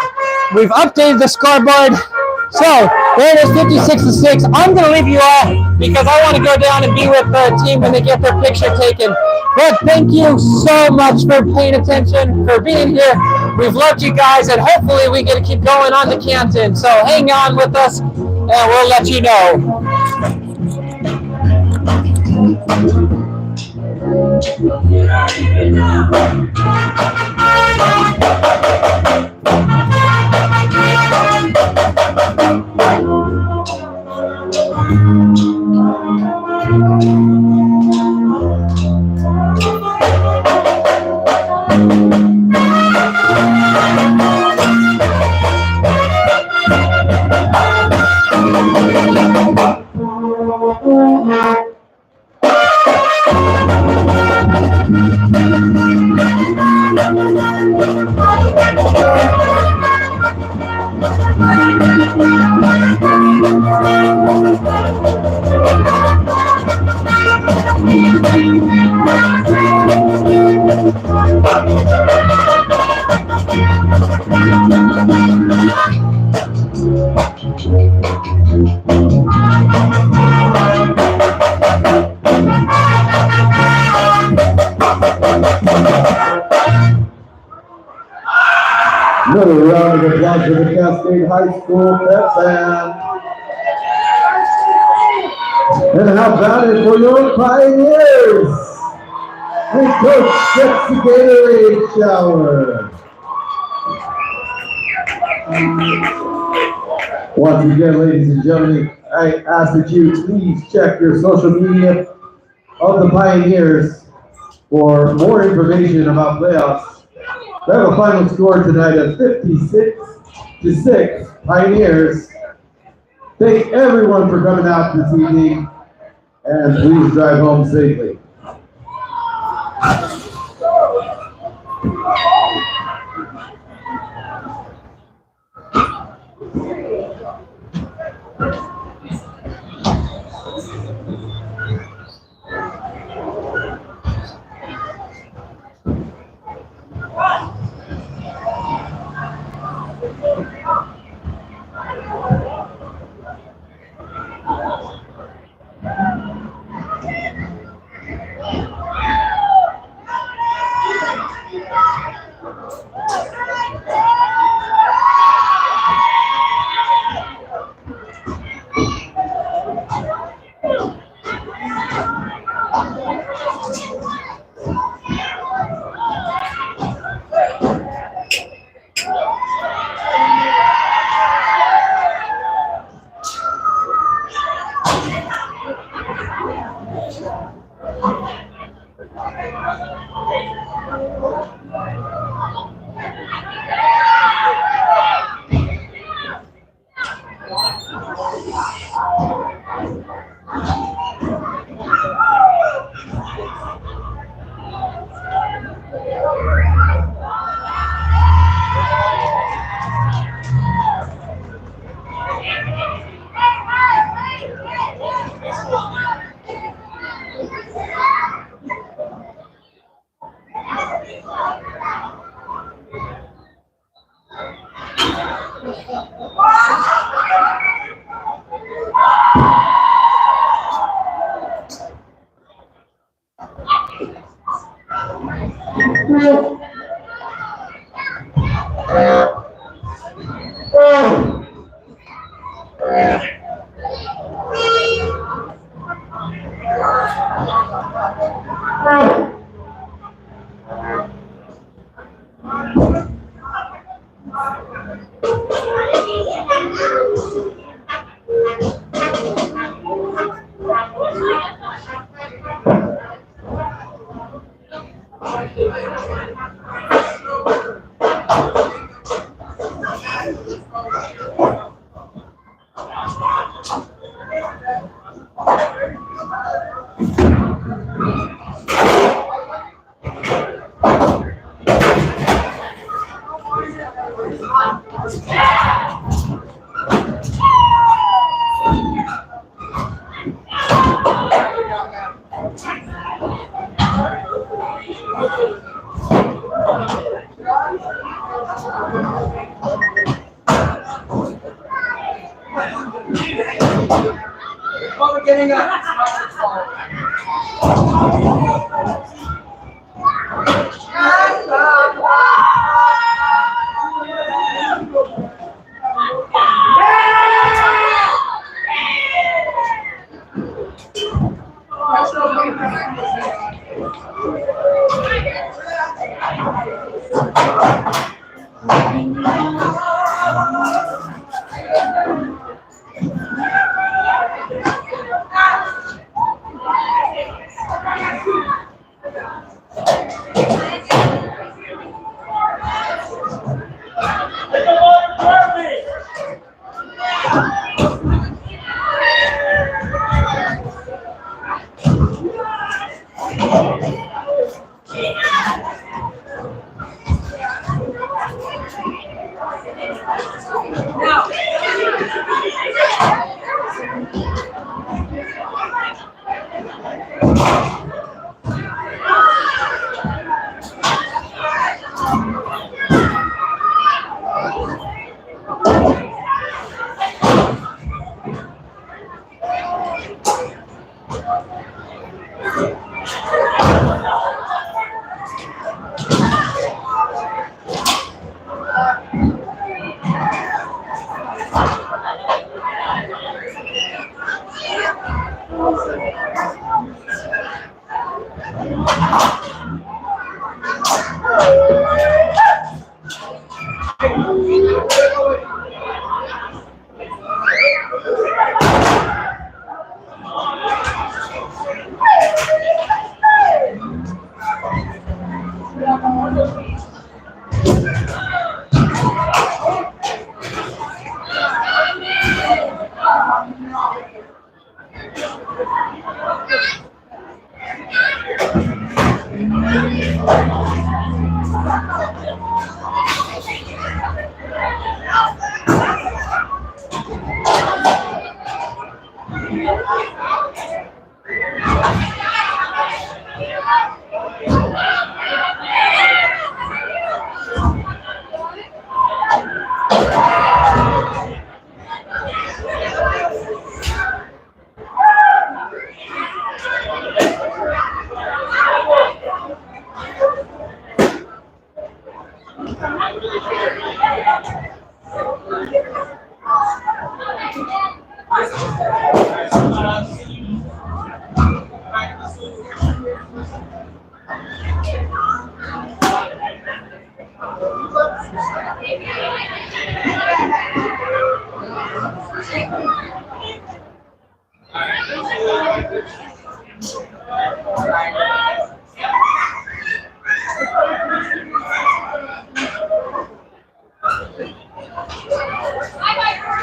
We've updated the scoreboard. So there it is, 56-6. I'm going to leave you all because I want to go down and be with the team when they get their picture taken. But thank you so much for paying attention, for being here. We've loved you guys, and hopefully we get to keep going on to Canton. So hang on with us, and we'll let you know. Another round of applause for the Cascade High School Pep Band. And how about it for your Pioneers? And Coach gets the Gatorade shower. Once again, ladies and gentlemen, I ask that you please check your social media of the Pioneers for more information about playoffs. We have a final score tonight of 56-6 Pioneers. Thank everyone for coming out this evening. And please drive home safely.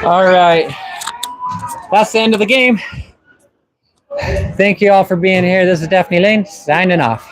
All right. That's the end of the game. Thank you all for being here. This is Daphne Lane signing off.